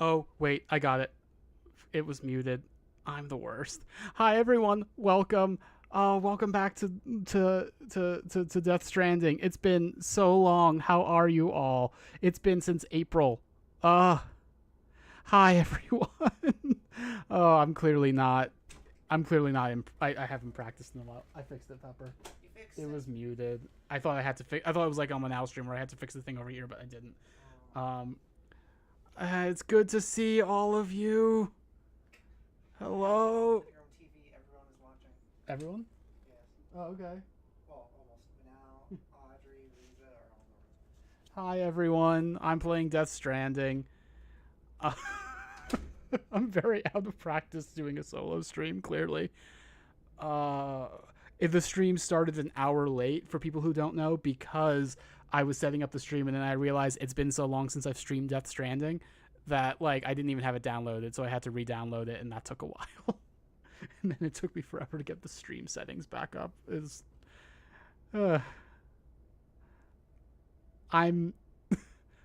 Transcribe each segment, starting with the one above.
Oh, wait, I got it. It was muted. I'm the worst. Hi everyone. Welcome. Welcome back to Death Stranding. It's been so long. How are you all? It's been since April. Uh Hi everyone. Oh, I'm clearly not I haven't practiced in a while. I fixed it, Pepper. You fixed It it. was muted. I thought I had to fix I thought it was like on my now stream where I had to fix the thing over here, but I didn't. Oh. Um it's good to see all of you. Hello. Your own TV, everyone is watching. Everyone? Yes. Oh, okay. Well, almost. Now, Audrey, Riza are all over. Hi, everyone. I'm playing Death Stranding. Uh, I'm very out of practice doing a solo stream, clearly. If the stream started an hour late, for people who don't know, because I was setting up the stream and then I realized it's been so long since I've streamed Death Stranding that, like, I didn't even have it downloaded, so I had to re-download it, and that took a while. And then it took me forever to get the stream settings back up. Uh, I'm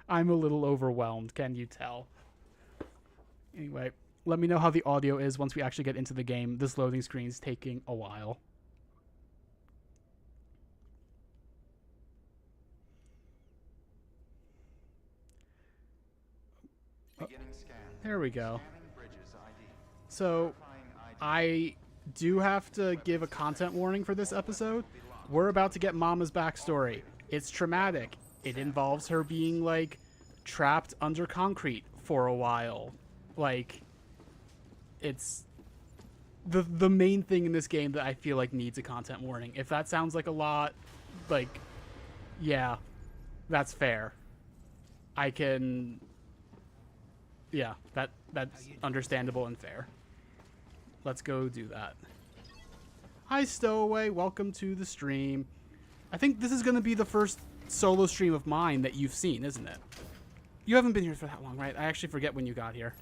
I'm a little overwhelmed, can you tell? Anyway, let me know how the audio is once we actually get into the game. This loading screen is taking a while. There we go. So, I do have to give a content warning for this episode. We're about to get Mama's backstory. It's traumatic. It involves her being, like, trapped under concrete for a while. Like, it's the main thing in this game that I feel like needs a content warning. If that sounds like a lot, like, yeah, that's fair. I can, yeah, that's understandable and fair. Let's go do that. Hi, Stowaway. Welcome to the stream. I think this is going to be the first solo stream of mine that you've seen, isn't it? You haven't been here for that long, right? I actually forget when you got here.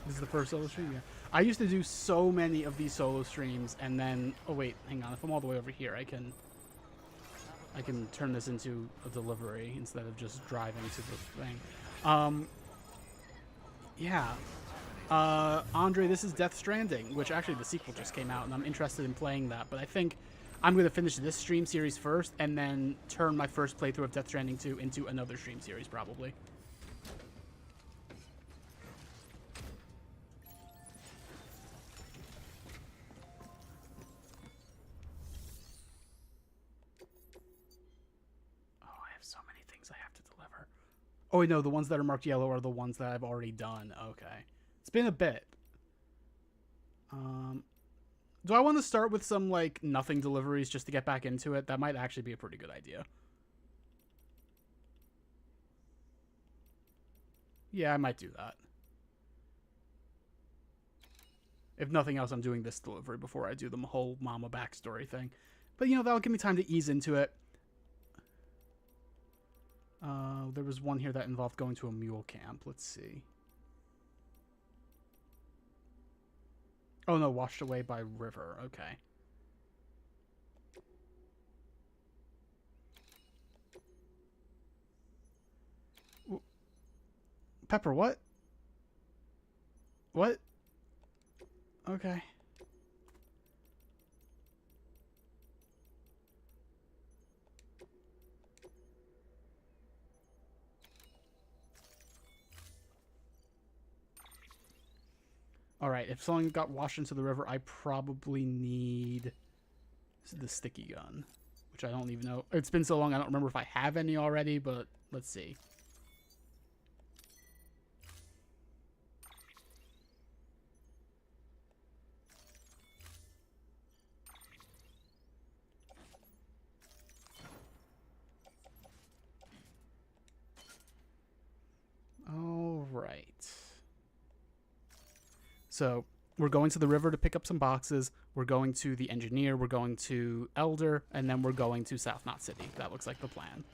This is the first solo stream, yeah. I used to do so many of these solo streams, and then... Oh, wait, hang on. If I'm all the way over here, I can turn this into a delivery instead of just driving to the thing. Yeah. Andre, this is Death Stranding, which actually the sequel just came out, and I'm interested in playing that. But I think I'm going to finish this stream series first, and then turn my first playthrough of Death Stranding 2 into another stream series, probably. Oh, wait, no, the ones that are marked yellow are the ones that I've already done. Okay. It's been a bit. Do I want to start with some, like, nothing deliveries just to get back into it? That might actually be a pretty good idea. Yeah, I might do that. If nothing else, I'm doing this delivery before I do the whole mama backstory thing. But, you know, that'll give me time to ease into it. There was one here that involved going to a mule camp. Let's see. Oh, no, washed away by river. Okay. Pepper, what? What? Okay. Alright, if someone got washed into the river, I probably need the sticky gun, which I don't even know. It's been so long, I don't remember if I have any already, but let's see. Alright. So we're going to the river to pick up some boxes. We're going to the engineer. We're going to Elder. And then we're going to South Knot City. That looks like the plan.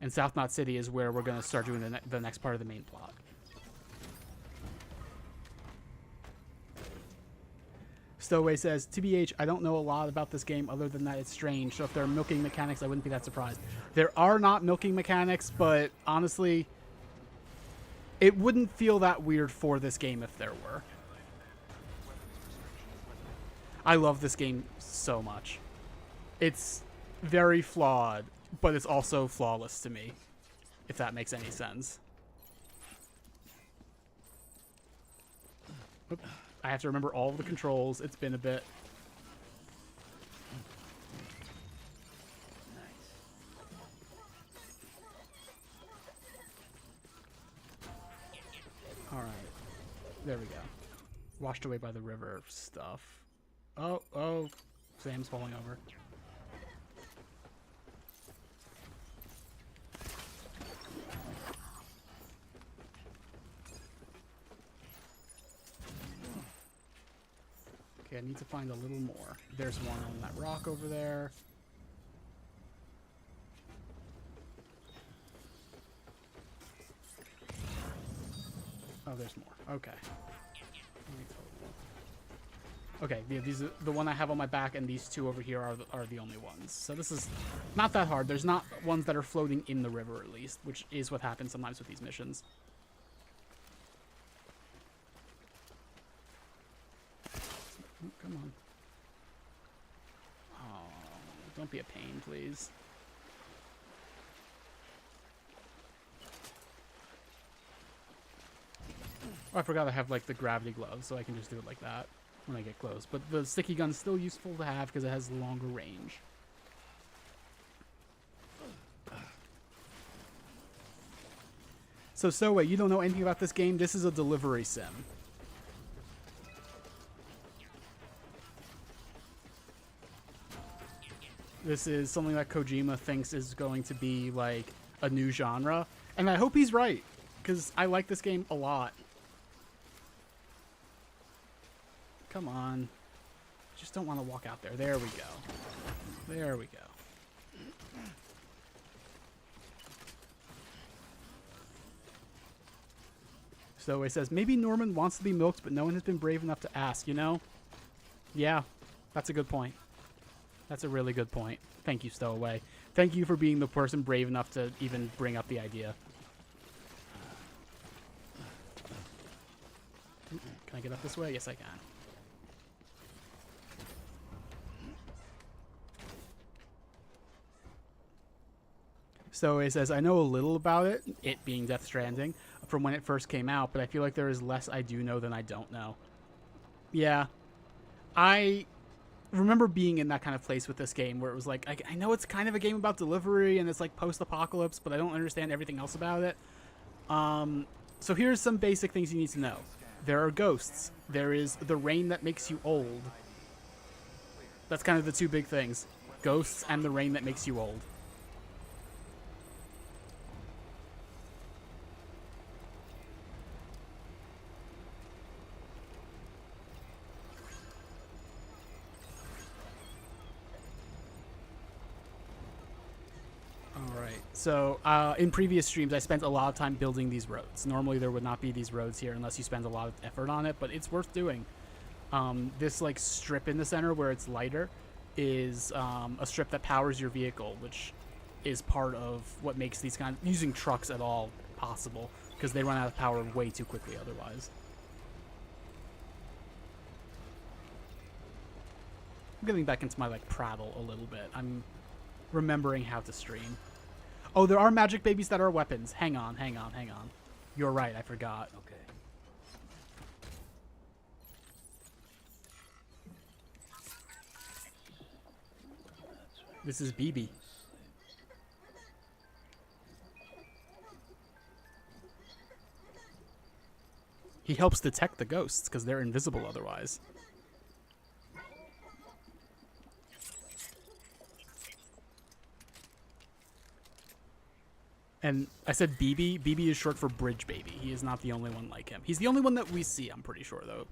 And South Knot City is where we're going to start doing the next part of the main plot. Stowaway says, TBH, I don't know a lot about this game other than that it's strange, so if there are milking mechanics, I wouldn't be that surprised. There are not milking mechanics, but honestly, it wouldn't feel that weird for this game if there were. I love this game so much. It's very flawed, but it's also flawless to me, if that makes any sense. Oop. I have to remember all of the controls. It's been a bit. All right. There we go. Washed away by the river stuff. Oh, Sam's falling over. Okay, I need to find a little more. There's one on that rock over there. Oh, there's more. Okay. Okay, yeah, these are the one I have on my back, and these two over here are the only ones. So this is not that hard. There's not ones that are floating in the river, at least, which is what happens sometimes with these missions. Oh, come on. Oh, don't be a pain, please. Oh, I forgot I have, like, the gravity glove, so I can just do it like that when I get close. But the sticky gun's still useful to have because it has longer range. So wait, you don't know anything about this game? This is a delivery sim. This is something that Kojima thinks is going to be, like, a new genre. And I hope he's right, because I like this game a lot. Come on. Just don't want to walk out there. There we go. There we go. So it says, maybe Norman wants to be milked, but no one has been brave enough to ask, you know? Yeah, that's a good point. That's a really good point. Thank you, Stowaway. Thank you for being the person brave enough to even bring up the idea. Can I get up this way? Yes, I can. So it says, I know a little about it being Death Stranding, from when it first came out, but I feel like there is less I do know than I don't know. Yeah. I remember being in that kind of place with this game where it was like, I know it's kind of a game about delivery and it's like post-apocalypse, but I don't understand everything else about it. So here's some basic things you need to know. There are ghosts. There is the rain that makes you old. That's kind of the two big things. Ghosts and the rain that makes you old. So in previous streams, I spent a lot of time building these roads. Normally, there would not be these roads here unless you spend a lot of effort on it, but it's worth doing. This like strip in the center where it's lighter is a strip that powers your vehicle, which is part of what makes these kind of using trucks at all possible, because they run out of power way too quickly otherwise. I'm getting back into my like prattle a little bit. I'm remembering how to stream. Oh, there are magic babies that are weapons. Hang on. You're right, I forgot. Okay. This is BB. He helps detect the ghosts because they're invisible otherwise. And I said BB. BB is short for Bridge Baby. He is not the only one like him. He's the only one that we see, I'm pretty sure, though.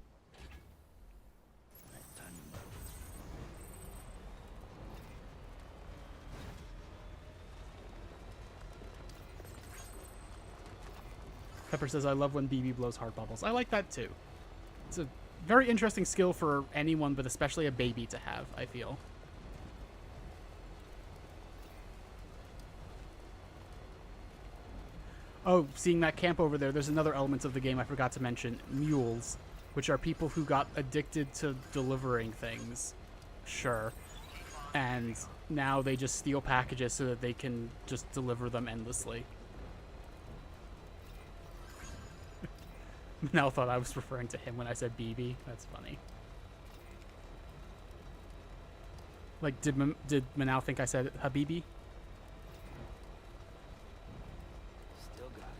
Pepper says, I love when BB blows heart bubbles. I like that, too. It's a Very interesting skill for anyone, but especially a baby to have, I feel. Oh, seeing that camp over there, there's another element of the game I forgot to mention. Mules, which are people who got addicted to delivering things. Sure. And now they just steal packages so that they can just deliver them endlessly. Manel thought I was referring to him when I said BB. That's funny. Like, did Manal think I said Habibi? Still got it.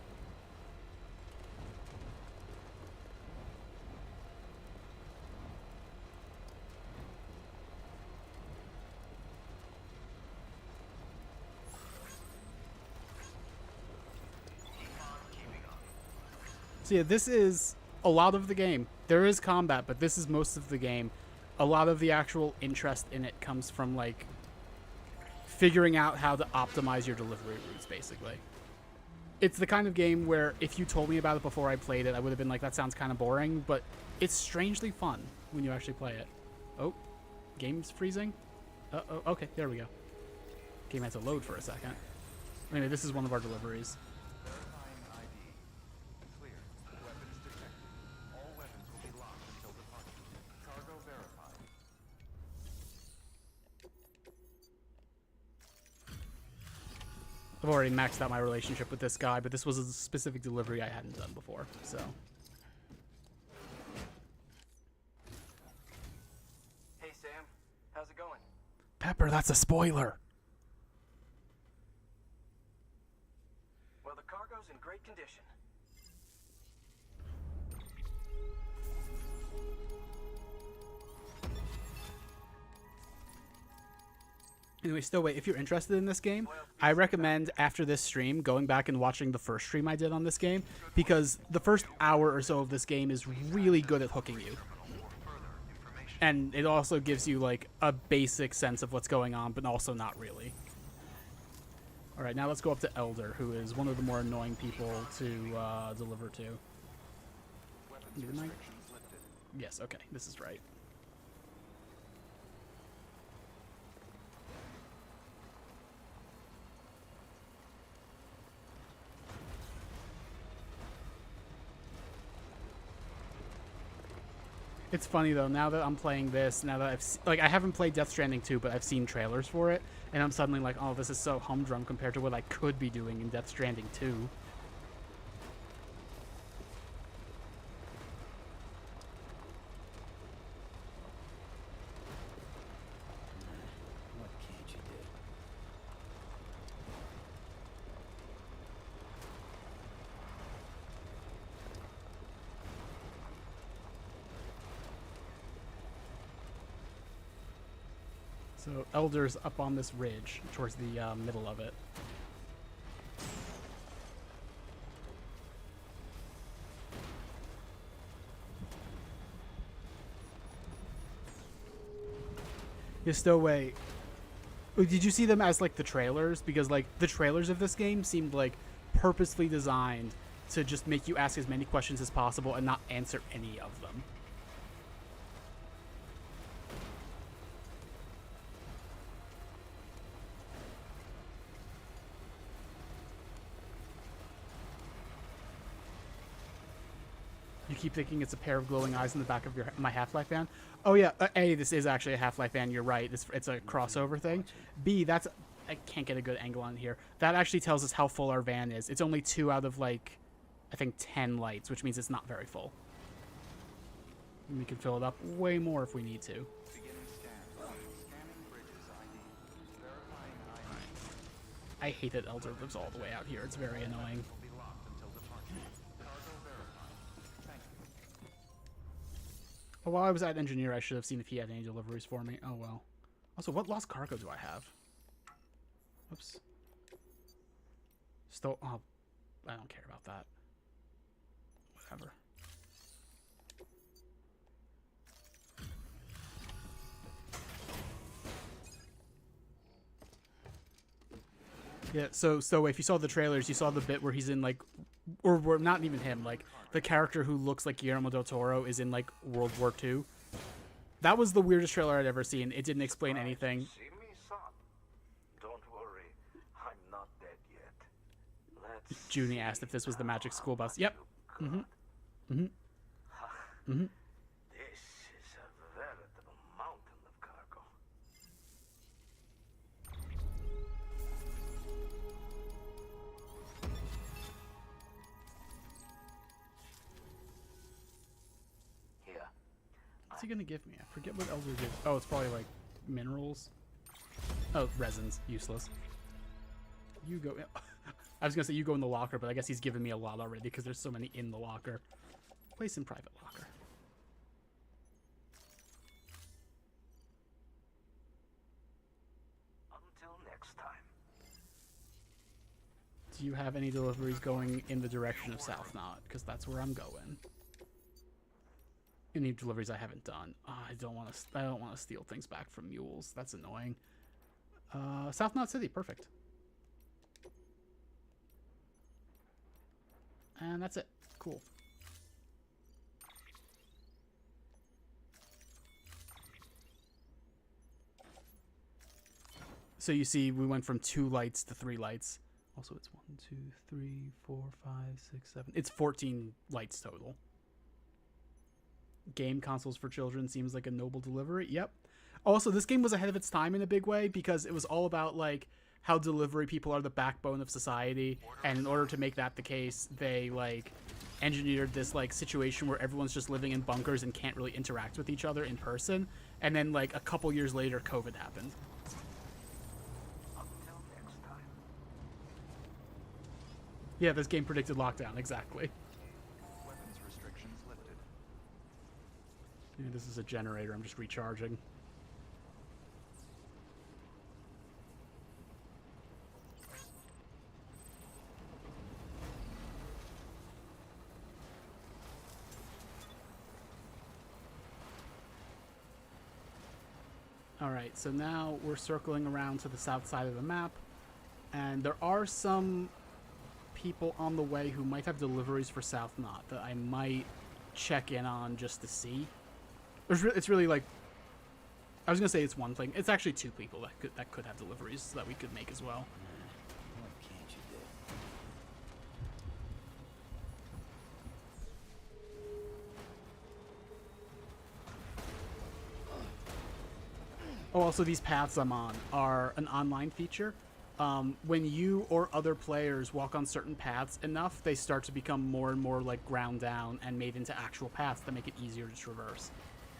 So yeah, this is a lot of the game. There is combat, but this is most of the game. A lot of the actual interest in it comes from, like, figuring out how to optimize your delivery routes, basically. It's the kind of game where if you told me about it before I played it, I would have been like, that sounds kind of boring, but it's strangely fun when you actually play it. Oh, game's freezing? Uh-oh, okay, there we go. Game had to load for a second. Anyway, this is one of our deliveries. I've already maxed out my relationship with this guy, but this was a specific delivery I hadn't done before, so. Hey Sam, how's it going? Pepper, that's a spoiler. Well, the cargo's in great condition. Anyway, still wait, if you're interested in this game, I recommend after this stream going back and watching the first stream I did on this game, because the first hour or so of this game is really good at hooking you. And it also gives you, like, a basic sense of what's going on, but also not really. Alright, now let's go up to Elder, who is one of the more annoying people to deliver to. Yes, okay, this is right. It's funny though, now that I'm playing this, now that I haven't played Death Stranding 2, but I've seen trailers for it, and I'm suddenly like, oh, this is so humdrum compared to what I could be doing in Death Stranding 2. What can't you do? So Elder's up on this ridge towards the middle of it. You stowaway. Did you see them as like the trailers? Because like the trailers of this game seemed like purposely designed to just make you ask as many questions as possible and not answer any of them. You keep thinking it's a pair of glowing eyes in the back of my Half-Life van. Oh yeah, A, this is actually a Half-Life van. You're right. It's a crossover thing. B, that's I can't get a good angle on here. That actually tells us how full our van is. It's only 2 out of like I think 10 lights, which means it's not very full. And we can fill it up way more if we need to. I hate that Elder lives all the way out here. It's very annoying. Well, while I was at Engineer, I should have seen if he had any deliveries for me. Oh, well. Also, what lost cargo do I have? Oops. Still, oh, I don't care about that. Whatever. Yeah, so if you saw the trailers, you saw the bit where he's in, like, or not even him, like the character who looks like Guillermo del Toro is in like World War II. That was the weirdest trailer I'd ever seen. It didn't explain anything. See me, son? Don't worry, I'm not dead yet. Let's Junie asked if this was the Magic School Bus. Yep. This is a veritable mountain of cargo. Here. What's he gonna give me? I forget what Elder gives. Oh, it's probably like minerals. Oh, resins. Useless. You go. I was gonna say you go in the locker, but I guess he's given me a lot already because there's so many in the locker. Place in private locker. Until next time. Do you have any deliveries going in the direction of South Knot? Because that's where I'm going. Any deliveries I haven't done. Oh, I don't want to steal things back from mules. That's annoying. South Knot City, perfect. And that's it. Cool. So you see, we went from 2 lights to 3 lights. Also, it's 1, 2, 3, 4, 5, 6, 7. It's 14 lights total. Game consoles for children seems like a noble delivery. Yep. Also, this game was ahead of its time in a big way because it was all about like how delivery people are the backbone of society, and in order to make that the case, they like engineered this like situation where everyone's just living in bunkers and can't really interact with each other in person. And then like a couple years later, COVID happened. Until next time. Yeah, this game predicted lockdown, exactly. Weapons restrictions lifted. Yeah, this is a generator, I'm just recharging. Alright, so now we're circling around to the south side of the map, and there are some people on the way who might have deliveries for South Knot that I might check in on just to see. It's really like, I was gonna say it's one thing. It's actually 2 people that could have deliveries that we could make as well. What can't you do? Oh, also these paths I'm on are an online feature. When you or other players walk on certain paths enough, they start to become more and more like ground down and made into actual paths that make it easier to traverse.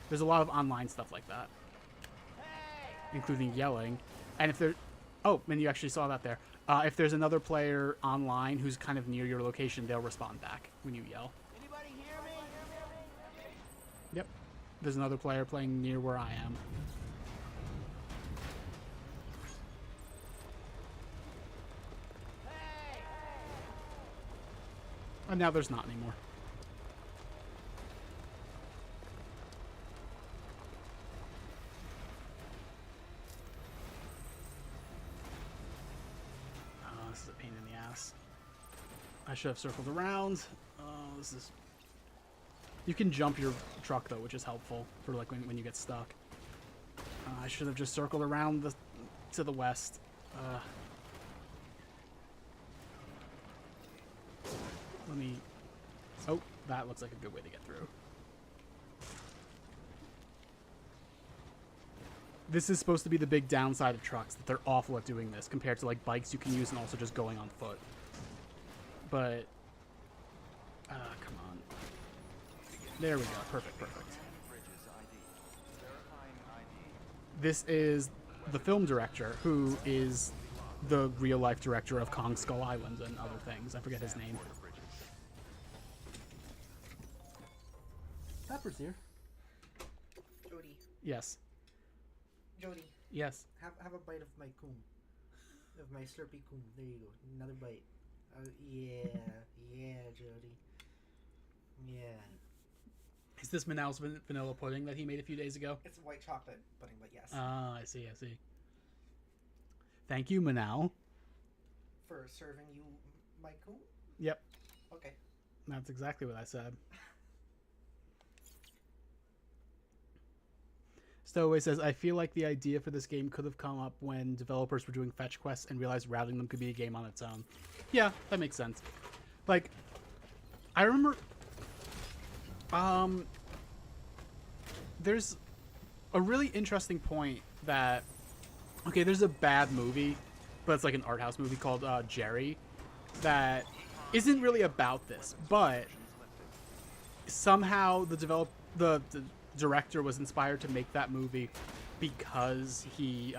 There's a lot of online stuff like that, including yelling. And if there, oh, and you actually saw that there. If there's another player online who's kind of near your location, they'll respond back when you yell. Anybody hear me? Yep. There's another player playing near where I am. And now there's not anymore. Oh, this is a pain in the ass. I should have circled around. Oh, this is... You can jump your truck, though, which is helpful for like when you get stuck. I should have just circled around to the west. Let me... Oh, that looks like a good way to get through. This is supposed to be the big downside of trucks, that they're awful at doing this compared to like bikes you can use and also just going on foot. But... come on. There we go. Perfect, perfect. This is the film director, who is the real-life director of Kong Skull Island and other things. I forget his name. Pepper's here. Jodi, Yes. Jodi, Yes. have a bite of my coom. Of my slurpy coom. There you go. Another bite. Yeah, Jodi. Yeah. Is this Manal's vanilla pudding that he made a few days ago? It's white chocolate pudding, but yes. Ah, I see, I see. Thank you, Manal. For serving you my coom? Yep. Okay. That's exactly what I said. Stowaway says, I feel like the idea for this game could have come up when developers were doing fetch quests and realized routing them could be a game on its own. Yeah, that makes sense. Like, I remember... there's a really interesting point that... Okay, there's a bad movie, but it's like an art house movie called Jerry that isn't really about this, but somehow the director was inspired to make that movie because he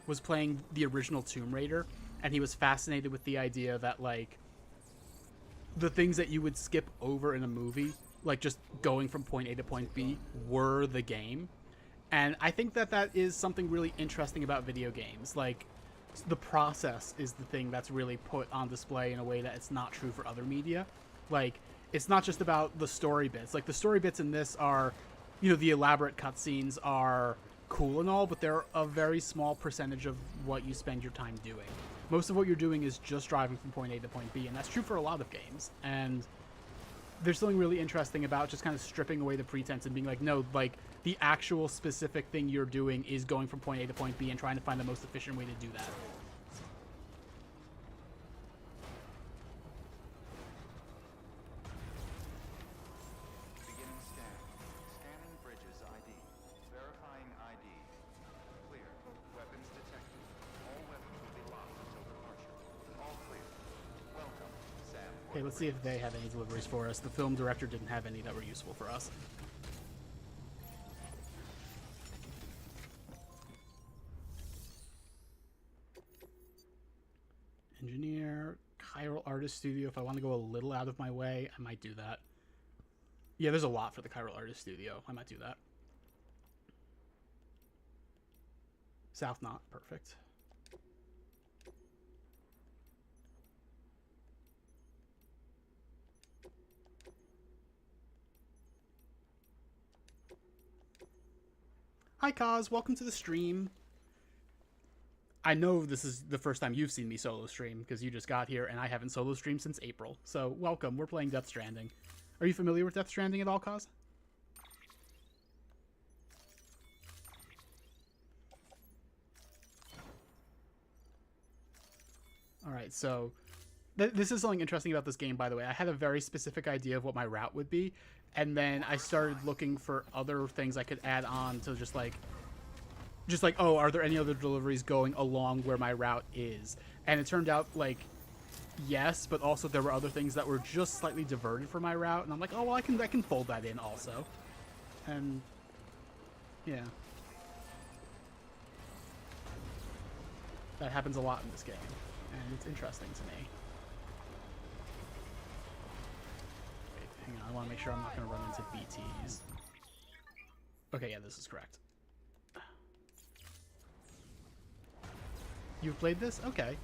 was playing the original Tomb Raider, and he was fascinated with the idea that, like, the things that you would skip over in a movie, like just going from point A to point B, were the game. And I think that that is something really interesting about video games. Like, the process is the thing that's really put on display in a way that it's not true for other media. Like, it's not just about the story bits. Like, the story bits in this are, you know, the elaborate cutscenes are cool and all, but they're a very small percentage of what you spend your time doing. Most of what you're doing is just driving from point A to point B, and that's true for a lot of games. And there's something really interesting about just kind of stripping away the pretense and being like, no, like, the actual specific thing you're doing is going from point A to point B and trying to find the most efficient way to do that. Beginning scan. Scanning bridges ID. Verifying ID. Clear. Weapons detected. All weapons will be locked until departure. All clear. Welcome, Sam. Okay, let's see if they have any deliveries for us. The film director didn't have any that were useful for us. Engineer, Chiral Artist Studio. If I want to go a little out of my way, I might do that. Yeah, there's a lot for the Chiral Artist Studio. I might do that. South Knot, perfect. Hi, Kaz. Welcome to the stream. I know this is the first time you've seen me solo stream because you just got here, and I haven't solo streamed since April. So, welcome. We're playing Death Stranding. Are you familiar with Death Stranding at all, Kaz? Alright, so... this is something interesting about this game, by the way. I had a very specific idea of what my route would be, and then I started looking for other things I could add on to just like, oh, are there any other deliveries going along where my route is? And it turned out, like, yes, but also there were other things that were just slightly diverted from my route, and I'm like, oh, well, I can fold that in also. And, yeah. That happens a lot in this game, and it's interesting to me. Wait, hang on, I want to make sure I'm not going to run into BTs. Okay, yeah, this is correct. You've played this? Okay.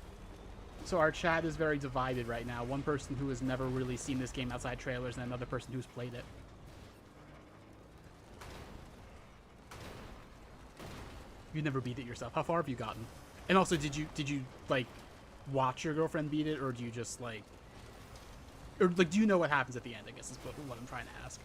So our chat is very divided right now. One person who has never really seen this game outside trailers, and another person who's played it. You never beat it yourself. How far have you gotten? And also, did you like watch your girlfriend beat it, or do you just like, or like, do you know what happens at the end? I guess is what I'm trying to ask.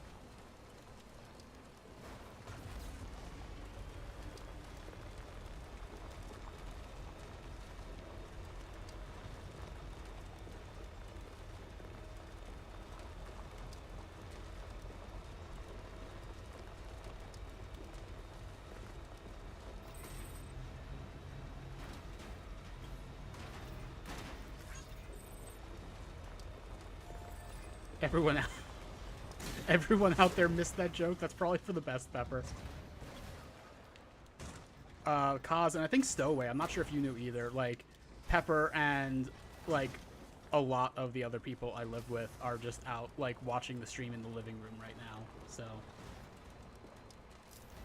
Everyone out there missed that joke. That's probably for the best, Pepper. Kaz, and I think Stowaway. I'm not sure if you knew either. Like, Pepper and, like, a lot of the other people I live with are just out, like, watching the stream in the living room right now. So,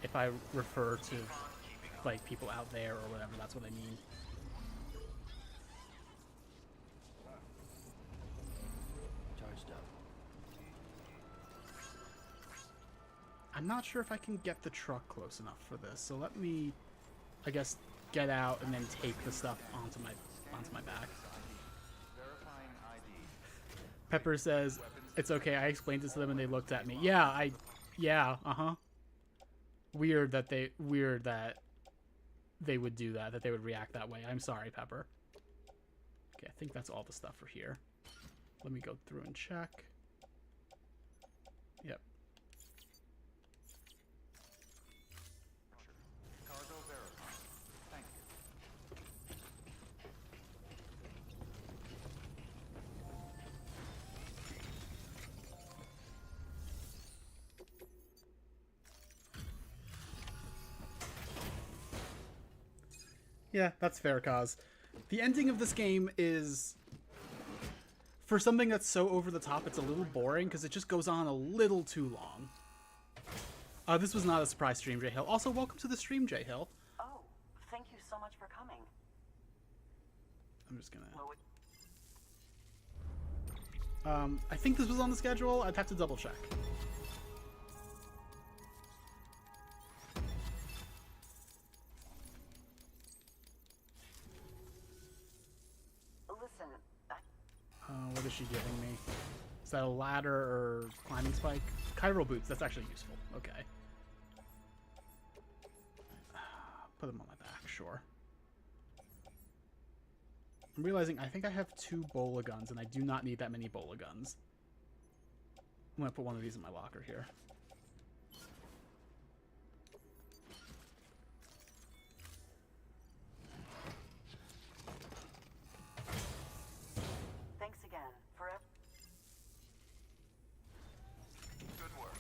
if I refer to, like, people out there or whatever, that's what I mean. Charged up. I'm not sure if I can get the truck close enough for this, so let me, I guess, get out and then take the stuff onto my back. Pepper says, it's okay, I explained this to them and they looked at me. Yeah, uh-huh. Weird that they would do that they would react that way. I'm sorry, Pepper. Okay, I think that's all the stuff for here. Let me go through and check. Yep. Cargo verified. Thank you. Yeah, that's fair, cause the ending of this game is, for something that's so over the top, it's a little boring because it just goes on a little too long. This was not a surprise stream, J Hill. Also, welcome to the stream, J Hill. Oh, thank you so much for coming. I'm just gonna. Well, I think this was on the schedule. I'd have to double check. listen, What is she giving me? Is that a ladder or climbing spike? Chiral boots. That's actually useful. Okay. Put them on my back. Sure. I'm realizing I think I have 2 bola guns, and I do not need that many bola guns. I'm gonna put one of these in my locker here. thanks again for Good work.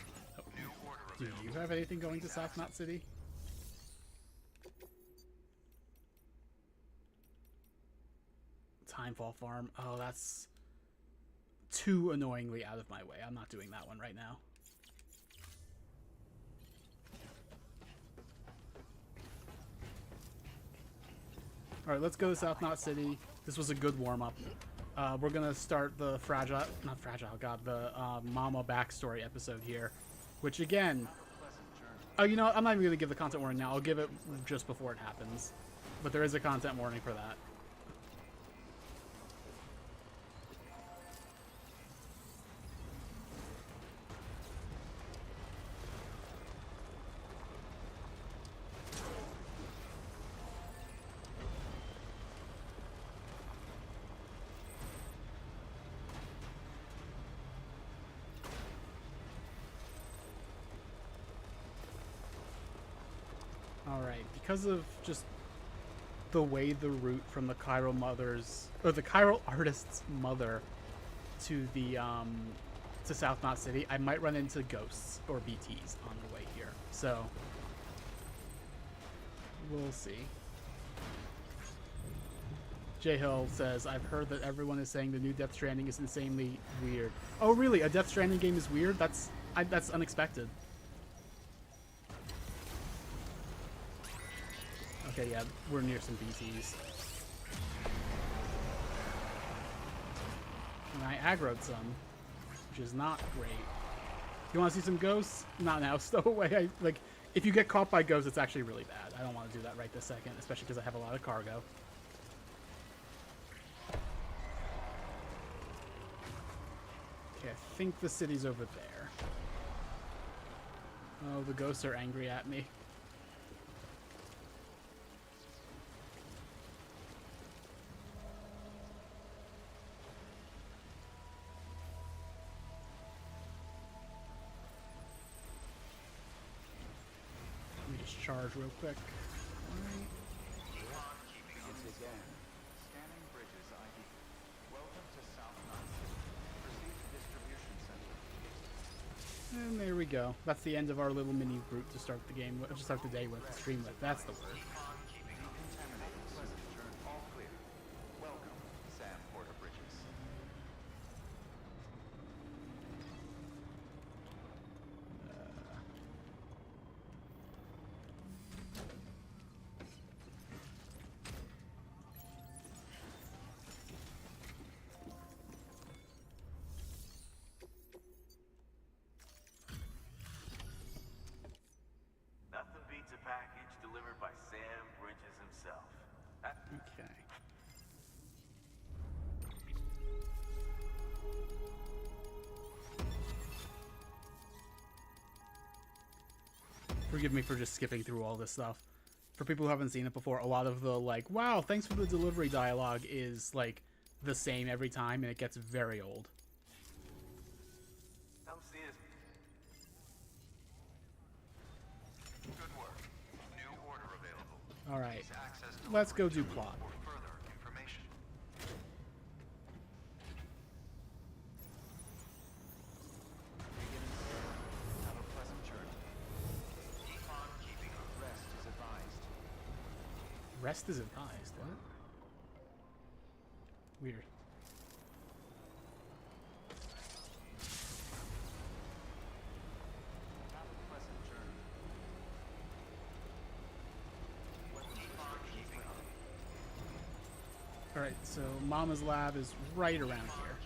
New order Do you have anything going to South Knot City? Timefall Farm. Oh, that's too annoyingly out of my way. I'm not doing that one right now. Alright, let's go to South Knot City. This was a good warm-up. We're gonna start the the Mama backstory episode here. Which again, you know what? I'm not even gonna give the content warning now. I'll give it just before it happens. But there is a content warning for that. Alright, because of just the way the route from the chiral mother's, or the chiral artist's mother to the, to South Knot City, I might run into ghosts or BTs on the way here. So, we'll see. J Hill says, I've heard that everyone is saying the new Death Stranding is insanely weird. Oh really? A Death Stranding game is weird? That's unexpected. Okay, yeah, we're near some BTs. And I aggroed some, which is not great. You want to see some ghosts? Not now. Stow away. Like, if you get caught by ghosts, it's actually really bad. I don't want to do that right this second, especially because I have a lot of cargo. Okay, I think the city's over there. Oh, the ghosts are angry at me. Charge real quick. Scanning bridges ID. Welcome to South Knot City. Proceed to distribution center. And there we go. That's the end of our little mini route to start the game with, to start the day with, the stream with. That's the word. Decontaminating pleasant journey. All clear. Welcome, Sam Porter Bridges. Nothing beats a package delivered by Sam Bridges himself. Okay. Forgive me for just skipping through all this stuff. For people who haven't seen it before, a lot of the, like, wow, thanks for the delivery dialogue is, like, the same every time, and it gets very old. Come see us. Good work. New order available. Alright, Please access let's go do plot. for further information. Have a pleasant journey. Keep on keeping on. Rest is advised. Rest is advised, what? Weird. Have a pleasant journey. Keep on keeping on. Alright, so Mama's lab is right around here.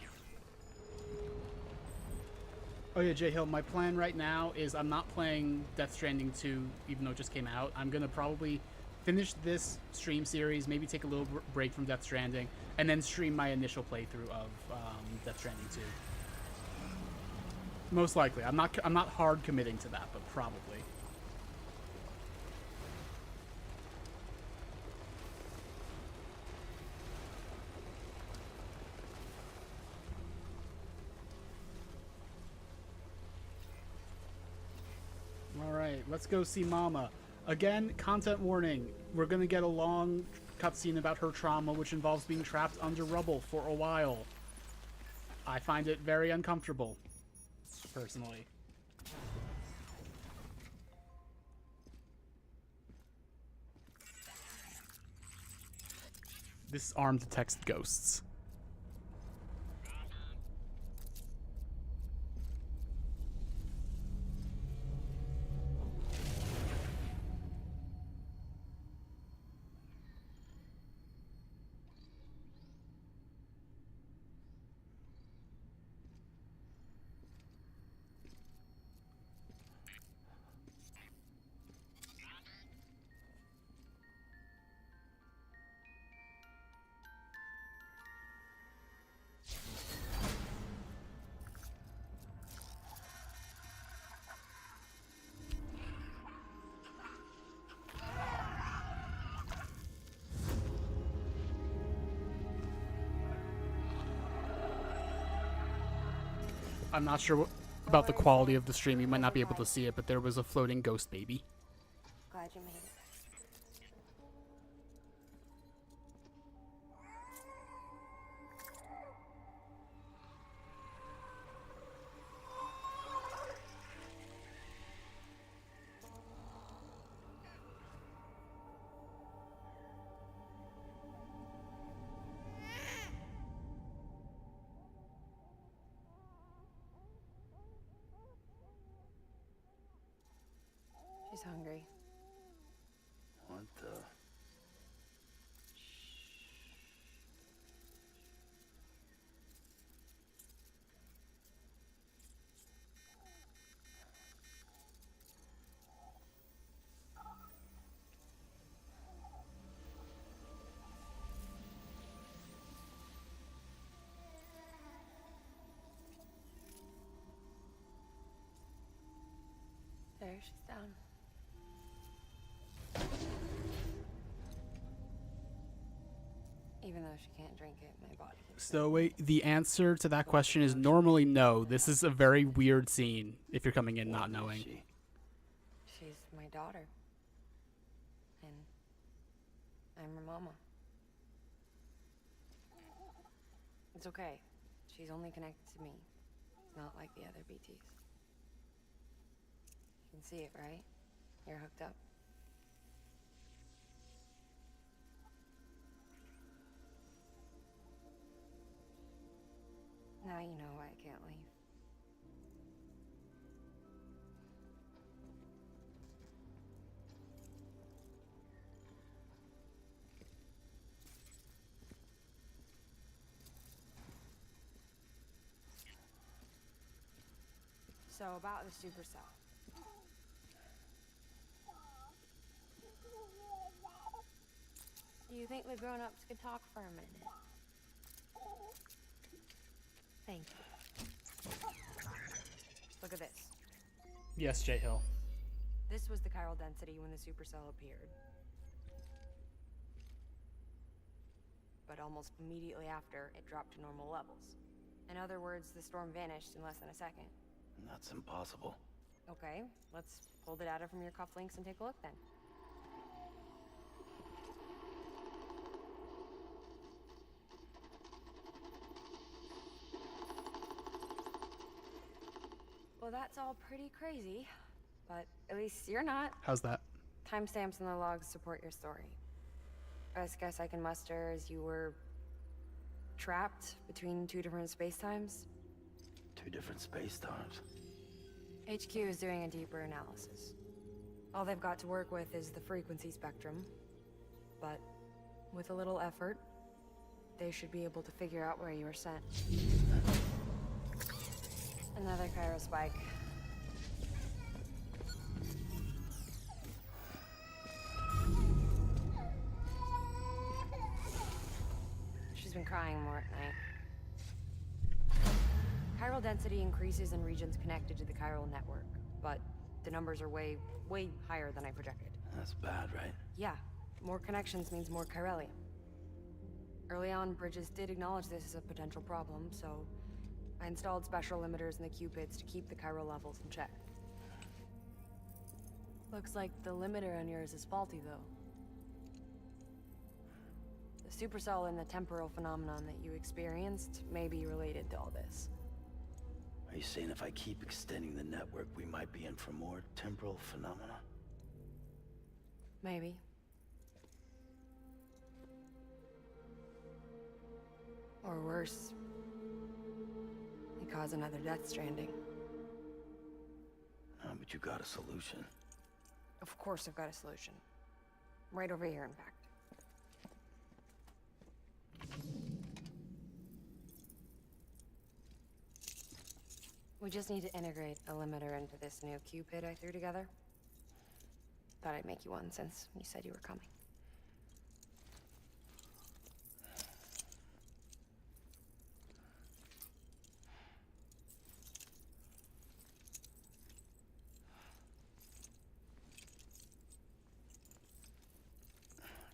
Oh yeah, J Hill, my plan right now is I'm not playing Death Stranding 2, even though it just came out. I'm gonna probably finish this stream series, maybe take a little break from Death Stranding, and then stream my initial playthrough of Death Stranding 2. Most likely. I'm not hard committing to that, but probably. Alright, let's go see Mama. Again, content warning. We're gonna get a long cutscene about her trauma, which involves being trapped under rubble for a while. I find it very uncomfortable, personally. This arm detects ghosts. I'm not sure about the quality of the stream. You might not be able to see it, but there was a floating ghost baby. Glad you made it. She's hungry. What the? There, she's down. Even though she can't drink it, my body can. So wait, the answer to that question is normally no. This is a very weird scene if you're coming in not knowing. She's my daughter. And I'm her mama. It's okay. She's only connected to me. Not like the other BTs. You can see it, right? You're hooked up. Now you know why I can't leave. So about the supercell. Do you think the grown-ups could talk for a minute? Thank you. Look at this. Yes, J Hill. This was the chiral density when the supercell appeared. But almost immediately after, it dropped to normal levels. In other words, the storm vanished in less than a second. That's impossible. Okay, let's pull the data from your cufflinks and take a look then. Well, that's all pretty crazy, but at least you're not. How's that? Timestamps in the logs support your story. Best guess I can muster is you were trapped between two different spacetimes. Two different space-times. HQ is doing a deeper analysis. All they've got to work with is the frequency spectrum, but with a little effort, they should be able to figure out where you were sent. Another chiral spike. She's been crying more at night. Chiral density increases in regions connected to the chiral network, but the numbers are way higher than I projected. That's bad, right? Yeah, more connections means more chiralium. Early on, Bridges did acknowledge this as a potential problem, so I installed special limiters in the cupids to keep the chiral levels in check. Looks like the limiter on yours is faulty, though. The supercell and the temporal phenomenon that you experienced may be related to all this. Are you saying if I keep extending the network, we might be in for more temporal phenomena? Maybe. Or worse. You cause another death stranding. But you got a solution. Of course I've got a solution. Right over here, in fact. We just need to integrate a limiter into this new Cupid I threw together. Thought I'd make you one since you said you were coming.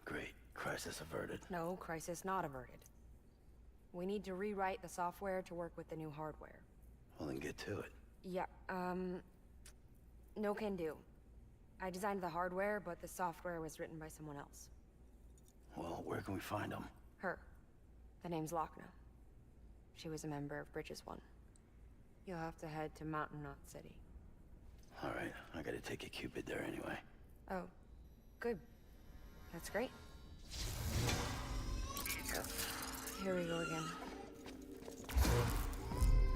Great. Crisis averted. No, crisis not averted. We need to rewrite the software to work with the new hardware. Well, then get to it. Yeah, no can do. I designed the hardware, but the software was written by someone else. Well, where can we find them? Her. The name's Lochna. She was a member of Bridges 1. You'll have to head to Mountain Knot City. All right, I gotta take a Cupid there anyway. Oh, good. That's great. Here we go again.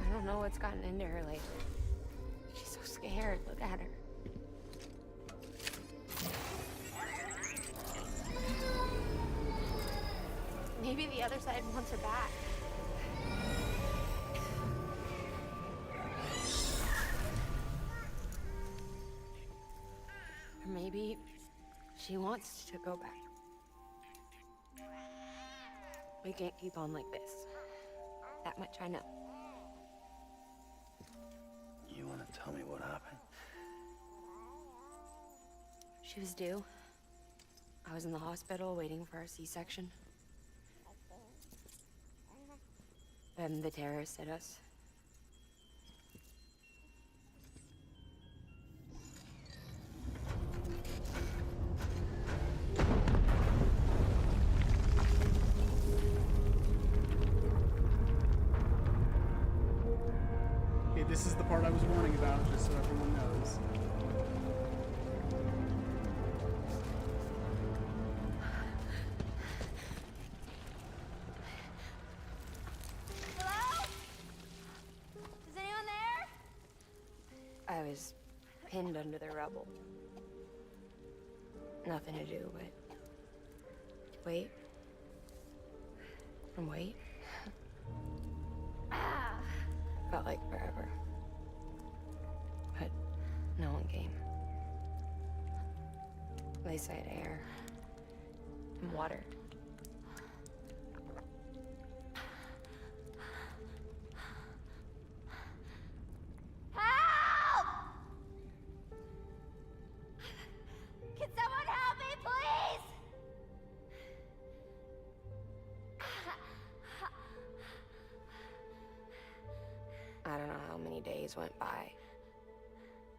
I don't know what's gotten into her lately. She's so scared. Look at her. Maybe the other side wants her back. Or maybe she wants to go back. We can't keep on like this. That much I know. You wanna tell me what happened? She was due. I was in the hospital waiting for a C-section. Then the terrorists hit us. Okay, this is the part I was warning about, just so everyone knows. I was pinned under the rubble. Nothing to do but wait and wait. Felt like forever. But no one came. They said air and water. I don't know how many days went by.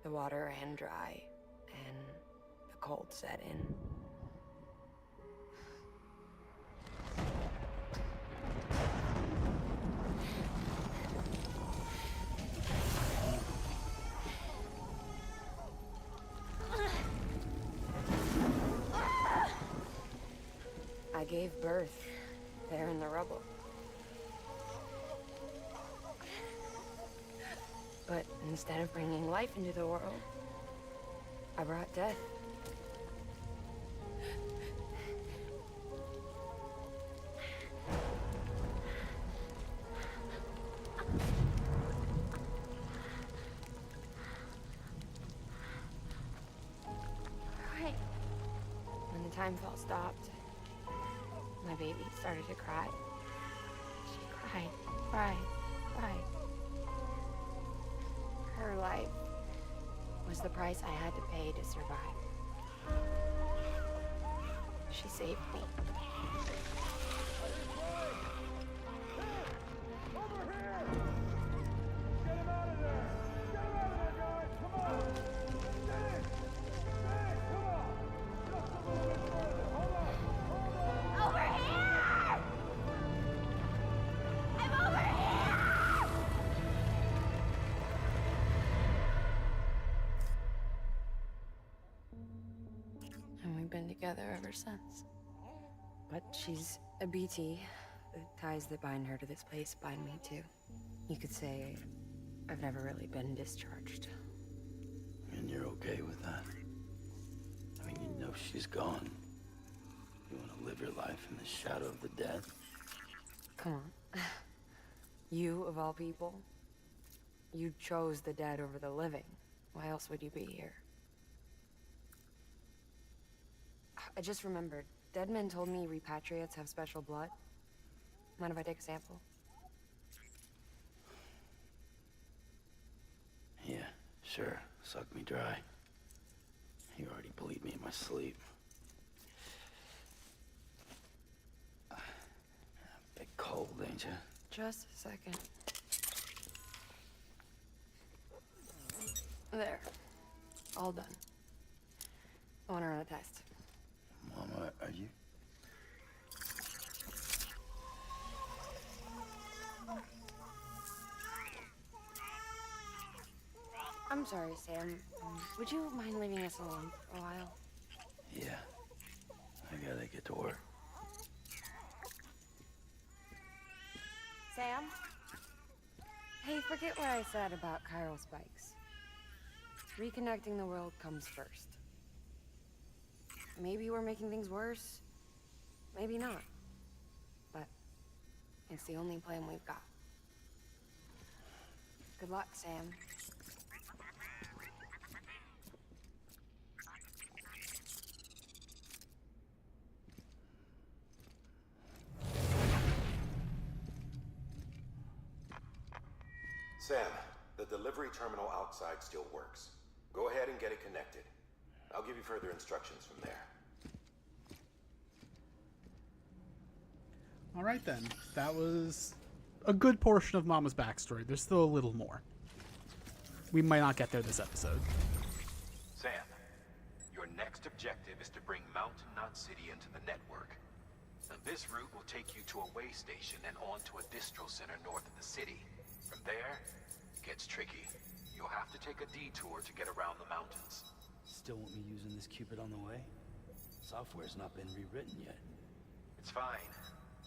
The water ran dry, and the cold set in. I gave birth there in the rubble. But instead of bringing life into the world, I brought death. Right. When the time fall stopped, my baby started to cry. She cried, cried, cried. Her life was the price I had to pay to survive. She saved me. And we've been together ever since. But she's a BT. The ties that bind her to this place bind me too. You could say I've never really been discharged. And you're okay with that? I mean, you know she's gone. You want to live your life in the shadow of the dead? Come on. You, of all people, you chose the dead over the living. Why else would you be here? I just remembered. Dead men told me repatriates have special blood. Mind if I take a sample? Yeah, sure. Suck me dry. You already bleed me in my sleep. Bit cold, ain't you? Just a second. There. All done. I want to run a test. Mama, are you? I'm sorry, Sam. Would you mind leaving us alone for a while? Yeah. I gotta get to work. Sam? Hey, forget what I said about chiral spikes. Reconnecting the world comes first. Maybe we're making things worse. Maybe not. But it's the only plan we've got. Good luck, Sam. Sam, the delivery terminal outside still works. Go ahead and get it connected. I'll give you further instructions from there. All right, then. That was a good portion of Mama's backstory. There's still a little more. We might not get there this episode. Sam, your next objective is to bring Mountain Knot City into the network. Now, this route will take you to a way station and on to a distro center north of the city. From there, it gets tricky. You'll have to take a detour to get around the mountains. Still want me using this Cupid on the way? Software's not been rewritten yet. It's fine.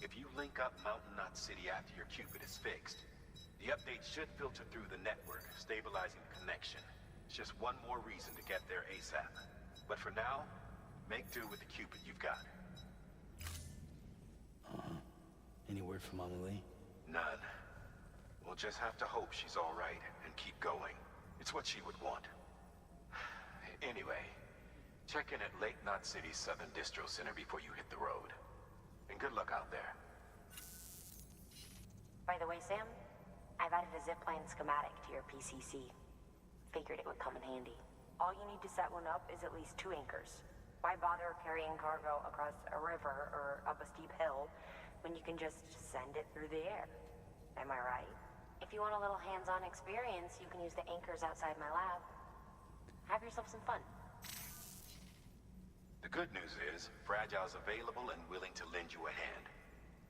If you link up Mountain Knot City after your Cupid is fixed, the updates should filter through the network, stabilizing the connection. It's just one more reason to get there ASAP. But for now, make do with the Cupid you've got. Any word from Mama Lee? None. We'll just have to hope she's all right and keep going. It's what she would want. Anyway, check in at Lake Knot City's Southern Distro Center before you hit the road. And good luck out there. By the way, Sam, I've added a zipline schematic to your PCC. Figured it would come in handy. All you need to set one up is at least 2 anchors. Why bother carrying cargo across a river or up a steep hill when you can just send it through the air? Am I right? If If you want a little hands-on experience, you can use the anchors outside my lab. Have yourself some fun. The good news is, Fragile's available and willing to lend you a hand.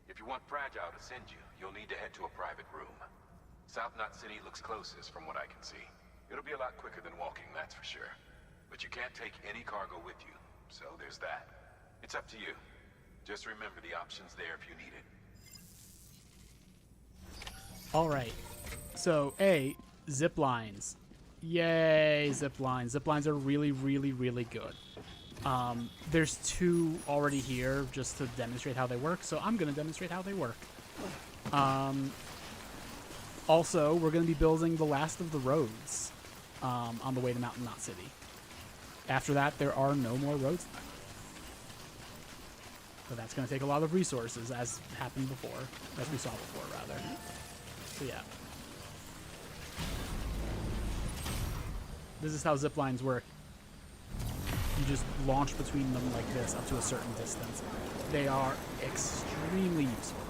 If you want Fragile to send you, you'll need to head to a private room. South Knot City looks closest from what I can see. It'll be a lot quicker than walking, that's for sure. But you can't take any cargo with you, so there's that. It's up to you. Just remember the option's there if you need it. All right. So, A, zip lines. Yay, zip lines. Zip lines are really, really, really good. There's 2 already here just to demonstrate how they work, so I'm going to demonstrate how they work. Also, we're going to be building the last of the roads on the way to Mountain Knot City. After that, there are no more roads left. So that's going to take a lot of resources, as happened before, as we saw before, rather. So yeah. This is how zip lines work. You just launch between them like this up to a certain distance. They are extremely useful.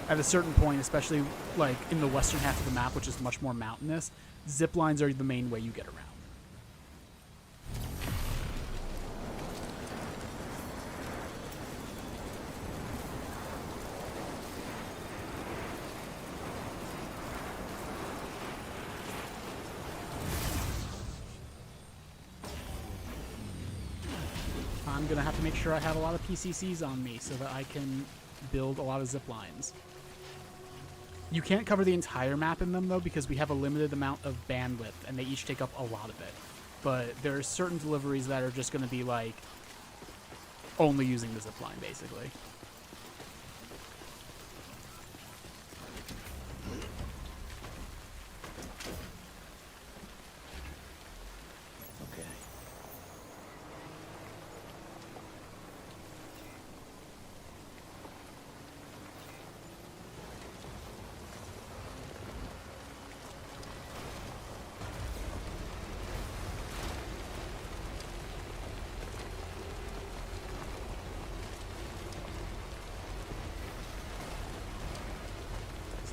At a certain point, especially like in the western half of the map, which is much more mountainous, zip lines are the main way you get around. I'm gonna have to make sure I have a lot of PCCs on me so that I can build a lot of zip lines. You can't cover the entire map in them though, because we have a limited amount of bandwidth and they each take up a lot of it. But there are certain deliveries that are just gonna be like only using the zip line basically.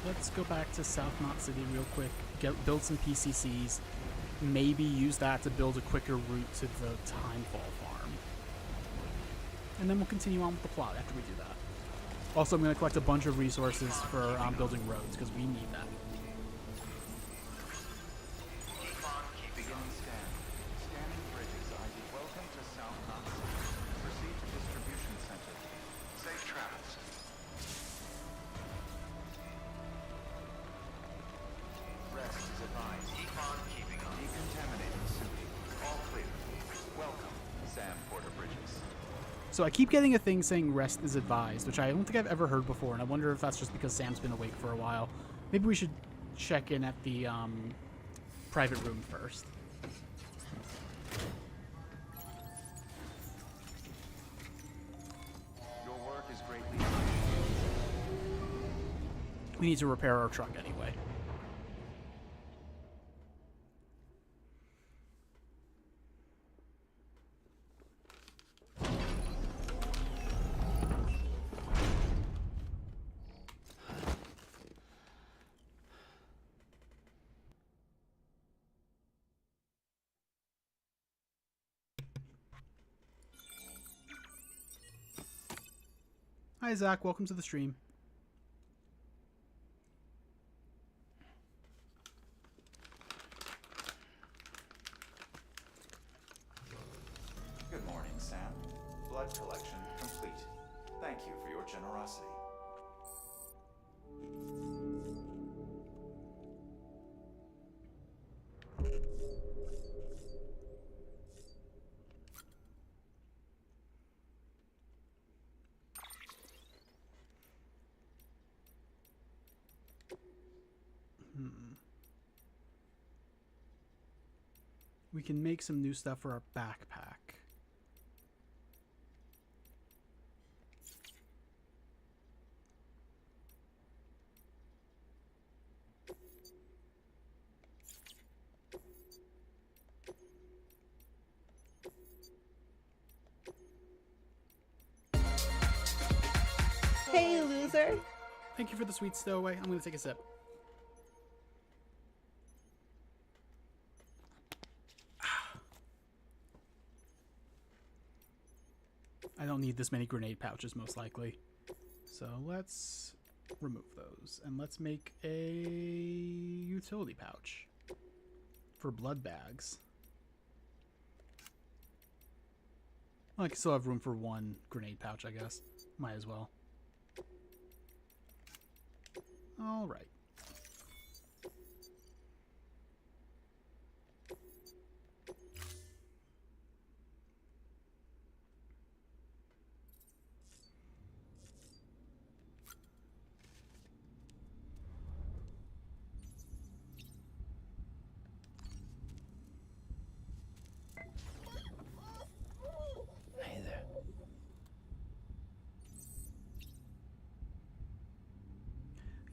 Let's go back to South Knot City real quick, build some PCCs, maybe use that to build a quicker route to the Timefall farm. And then we'll continue on with the plot after we do that. Also, I'm going to collect a bunch of resources for building roads, because we need that. Beginning scan. Scanning bridges ID. Welcome to South Knot City. Proceed to distribution center. Safe travels. Rest is advised. Keep on keeping on. Decontaminating city. All clear. Welcome, Sam Porter Bridges. So I keep getting a thing saying rest is advised, which I don't think I've ever heard before, and I wonder if that's just because Sam's been awake for a while. Maybe we should check in at the private room first. Your work is greatly appreciated. We need to repair our truck anyway. Hi, Zach. Welcome to the stream. Good morning, Sam. Blood collection complete. Thank you for your generosity. We can make some new stuff for our backpack. Hey, loser. Thank you for the sweet stowaway. I'm going to take a sip. I don't need this many grenade pouches, most likely. So let's remove those. And let's make a utility pouch for blood bags. Well, I can still have room for one grenade pouch, I guess. Might as well. All right. Hey there.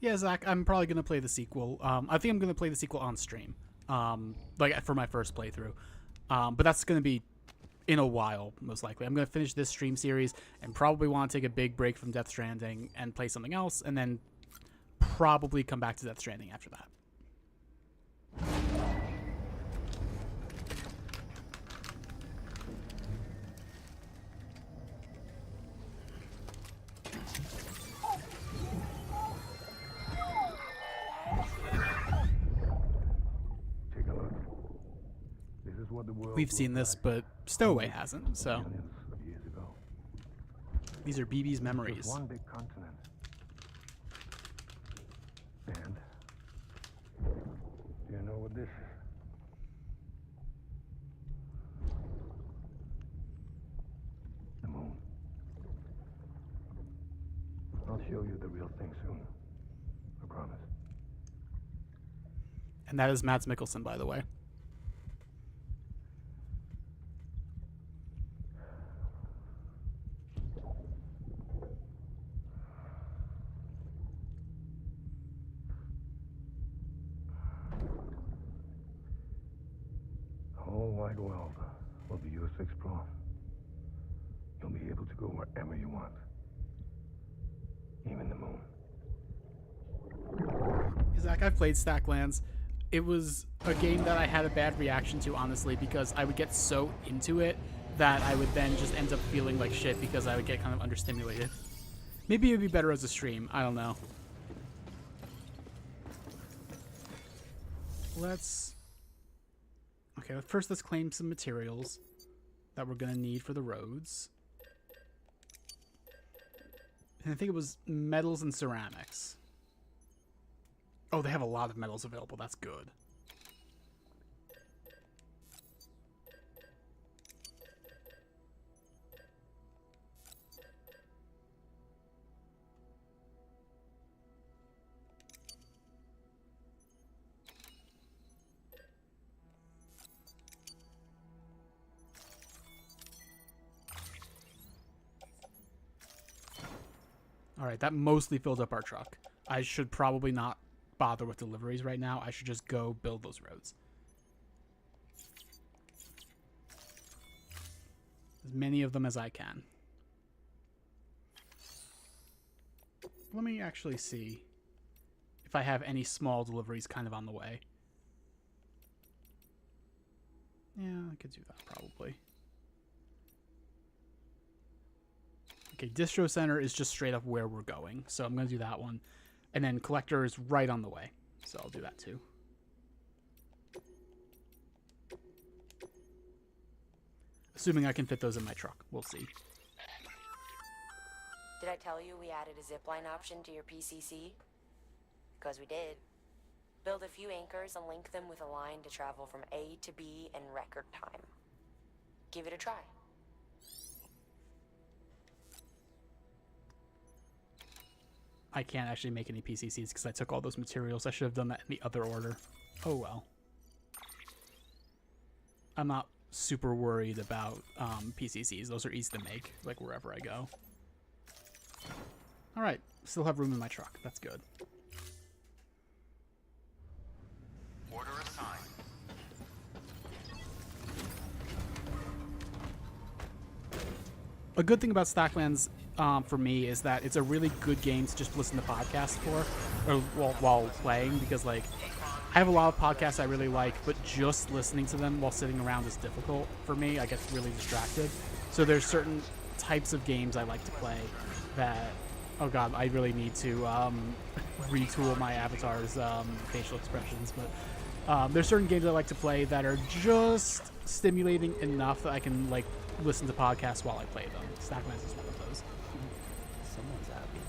Yeah, Zach, I'm probably going to play the sequel. I think I'm going to play the sequel on stream, like for my first playthrough. But that's going to be in a while, most likely. I'm going to finish this stream series and probably want to take a big break from Death Stranding and play something else, and then probably come back to Death Stranding after that. We've seen this, but Stowaway hasn't, so these are BB's memories. One big continent. And do you know what this is? The moon. I'll show you the real thing soon. I promise. And that is Mads Mikkelsen, by the way. The whole wide world will be yours to explore. You'll be able to go wherever you want. Even the moon. Zach, I've played Stacklands. It was a game that I had a bad reaction to, honestly, because I would get so into it that I would then just end up feeling like shit because I would get kind of understimulated. Maybe it would be better as a stream. I don't know. Okay, first let's claim some materials that we're going to need for the roads. And I think it was metals and ceramics. Oh, they have a lot of metals available. That's good. All right, that mostly filled up our truck. I should probably not bother with deliveries right now. I should just go build those roads. As many of them as I can. Let me actually see if I have any small deliveries kind of on the way. Yeah, I could do that probably. Okay, Distro Center is just straight up where we're going, so I'm going to do that one. And then Collector is right on the way, so I'll do that too. Assuming I can fit those in my truck. We'll see. Did I tell you we added a zipline option to your PCC? Because we did. Build a few anchors and link them with a line to travel from A to B in record time. Give it a try. I can't actually make any PCCs because I took all those materials. I should have done that in the other order. Oh well. I'm not super worried about PCCs. Those are easy to make, like wherever I go. Alright, still have room in my truck. That's good. Order assigned. a good thing about Stacklands for me is that it's a really good game to just listen to podcasts for, or while playing, because like I have a lot of podcasts I really like, but just listening to them while sitting around is difficult for me. I get really distracted. So there's certain types of games I like to play that, oh god, I really need to retool my avatar's facial expressions, but there's certain games I like to play that are just stimulating enough that I can like listen to podcasts while I play them. Stacklands is one of those. Someone's happy.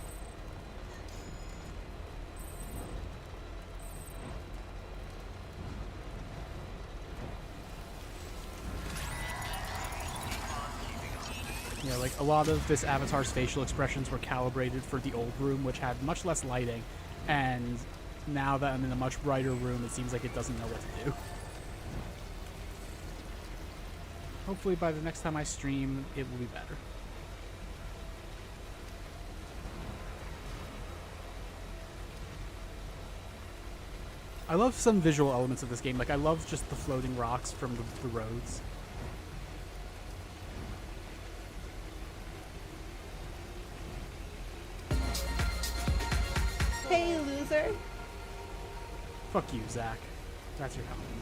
You know, like a lot of this avatar's facial expressions were calibrated for the old room, which had much less lighting, and now that I'm in a much brighter room, it seems like it doesn't know what to do. Hopefully by the next time I stream, it will be better. I love some visual elements of this game. Like, I love just the floating rocks from the roads. Hey, loser. Fuck you, Zach. That's your compliment.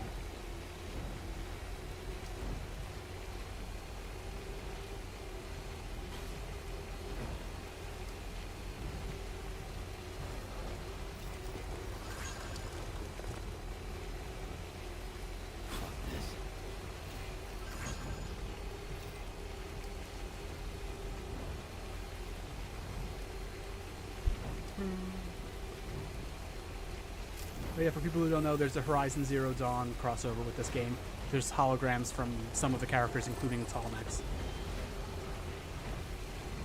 But yeah, for people who don't know, there's a Horizon Zero Dawn crossover with this game. There's holograms from some of the characters, including the tall necks,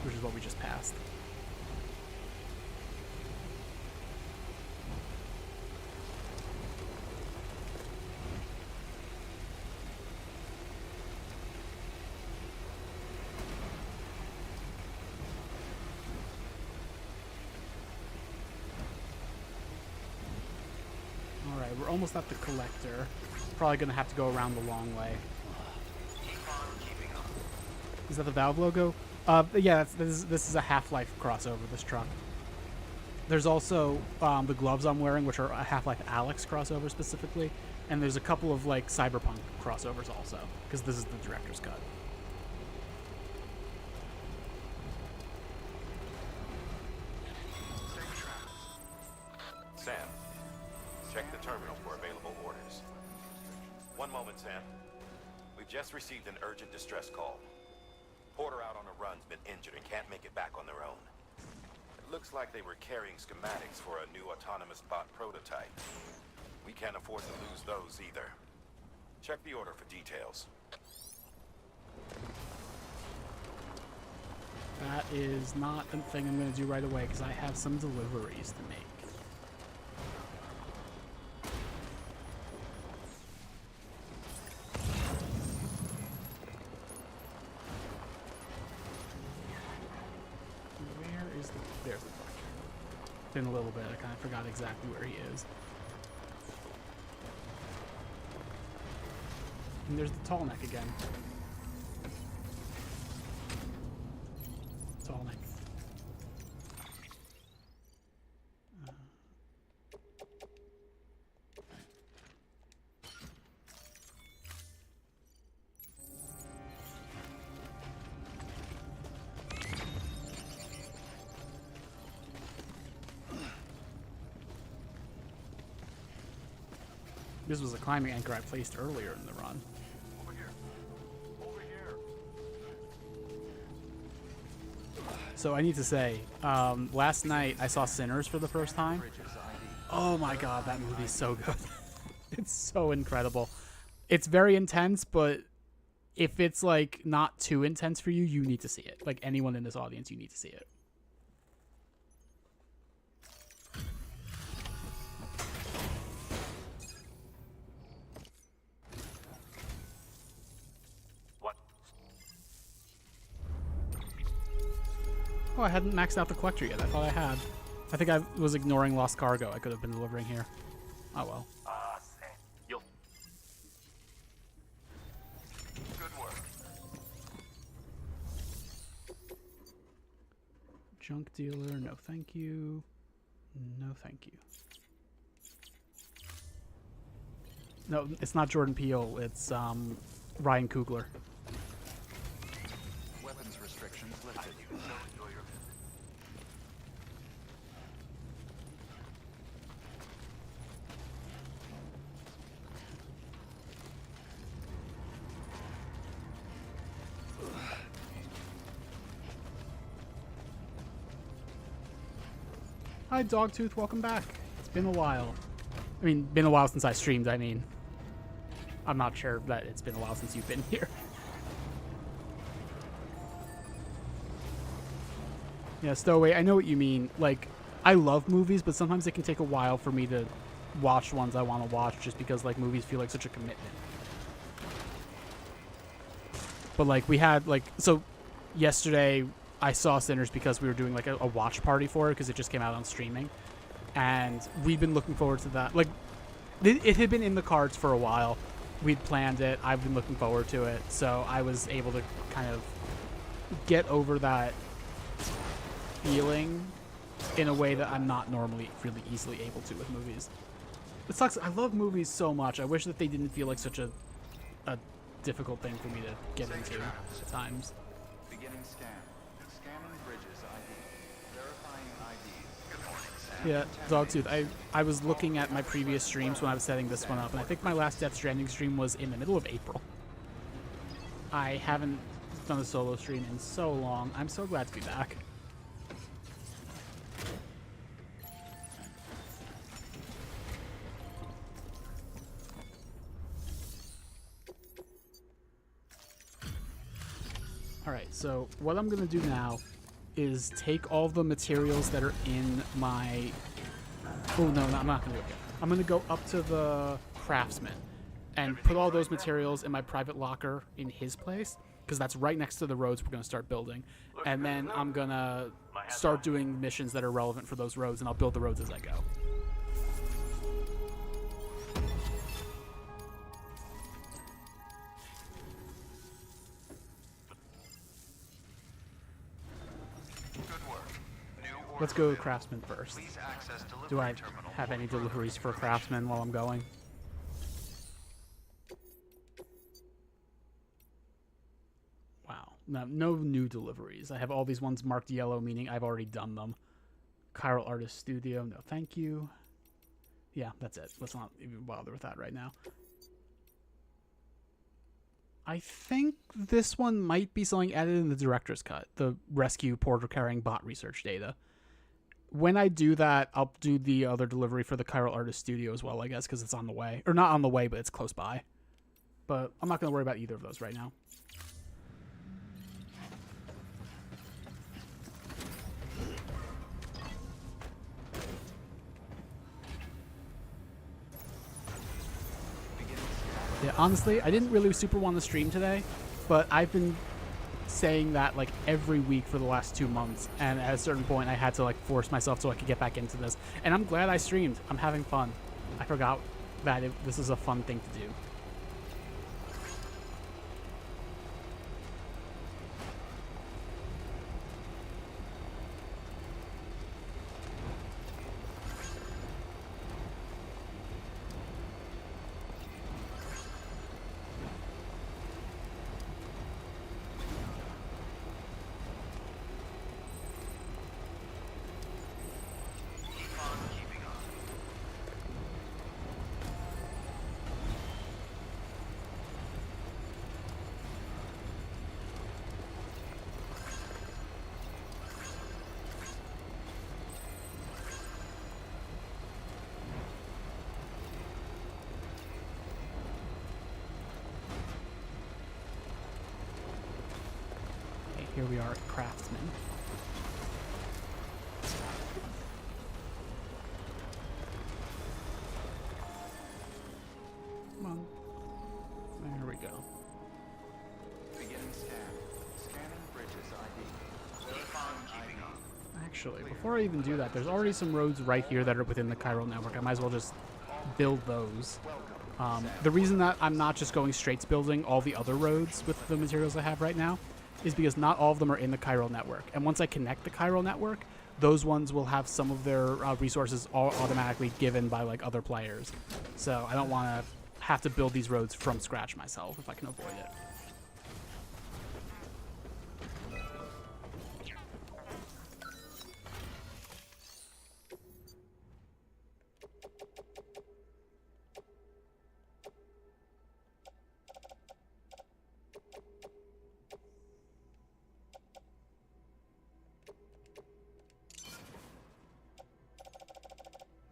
which is what we just passed. Alright, we're almost at the collector. Probably gonna have to go around the long way. Is that the Valve logo? Yeah, this is a Half-Life crossover, this truck. There's also the gloves I'm wearing, which are a Half-Life Alyx crossover specifically. And there's a couple of like Cyberpunk crossovers also, because this is the director's cut. Sam, check the terminal for available orders. One moment, Sam. We've just received an urgent distress call. Porter out on a run's been injured and can't make it back on their own. It looks like they were carrying schematics for a new autonomous bot prototype. We can't afford to lose those either. Check the order for details. That is not a thing I'm going to do right away, because I have some deliveries to make. There's the collector. Been a little bit, I kind of forgot exactly where he is. And there's the tall neck again. Tall neck. This was a climbing anchor I placed earlier in the run. Over here. Over here. So I need to say, last night I saw Sinners for the first time. Oh my god, that movie's so good. It's so incredible. It's very intense, but if it's like not too intense for you, you need to see it. Like anyone in this audience, you need to see it. Oh, I hadn't maxed out the collector yet. I thought I had. I think I was ignoring lost cargo I could have been delivering here. Oh well. Sam, you'll... Good work. Junk dealer, no thank you. No thank you. No, it's not Jordan Peele, it's Ryan Coogler. Weapons restrictions lifted. So enjoy your visit. Hi Dogtooth, welcome back. It's been a while. I mean, been a while since I streamed, I mean. I'm not sure that it's been a while since you've been here. Yeah, Stowaway, I know what you mean. Like, I love movies, but sometimes it can take a while for me to watch ones I want to watch just because, like, movies feel like such a commitment. But, like, we had, like, so yesterday I saw Sinners because we were doing, like, a watch party for it because it just came out on streaming. And we've been looking forward to that. Like, it had been in the cards for a while. We'd planned it. I've been looking forward to it. So I was able to kind of get over that feeling in a way that I'm not normally really easily able to with movies. It sucks. I love movies so much. I wish that they didn't feel like such a difficult thing for me to get into at times. Beginning scan. Scanning bridges ID. Verifying ID. Good morning, Sam. Yeah, Dogtooth, I was looking at my previous streams when I was setting this one up, and I think my last Death Stranding stream was in the middle of April. I haven't done a solo stream in so long. I'm so glad to be back. Alright, so what I'm going to do now is take all the materials that are in my... Oh, no, I'm not going to do it. I'm going to go up to the craftsman and put all those materials in my private locker in his place, because that's right next to the roads we're going to start building. And then I'm going to start doing missions that are relevant for those roads, and I'll build the roads as I go. Let's go Craftsman first. Do I have any deliveries for Craftsman while I'm going? Wow. No new deliveries. I have all these ones marked yellow, meaning I've already done them. Chiral Artist Studio, no thank you. Yeah, that's it. Let's not even bother with that right now. I think this one might be something added in the director's cut, the rescue porter carrying bot research data. When I do that, I'll do the other delivery for the Chiral Artist Studio as well, I guess, because it's on the way. Or not on the way, but it's close by. But I'm not going to worry about either of those right now. Yeah, honestly, I didn't really super want to stream today, but I've been saying that like every week for the last 2 months, and at a certain point I had to like force myself so I could get back into this, and I'm glad I streamed. I'm having fun. I forgot that this is a fun thing to do. Here we are at Craftsman. Come on. There we go. Beginning scan. Scanning bridges ID. Verifying ID. Actually, before I even do that, there's already some roads right here that are within the chiral network. I might as well just build those. The reason that I'm not just going straight to building all the other roads with the materials I have right now is because not all of them are in the chiral network. And once I connect the chiral network, those ones will have some of their resources all automatically given by like other players. So I don't want to have to build these roads from scratch myself if I can avoid it.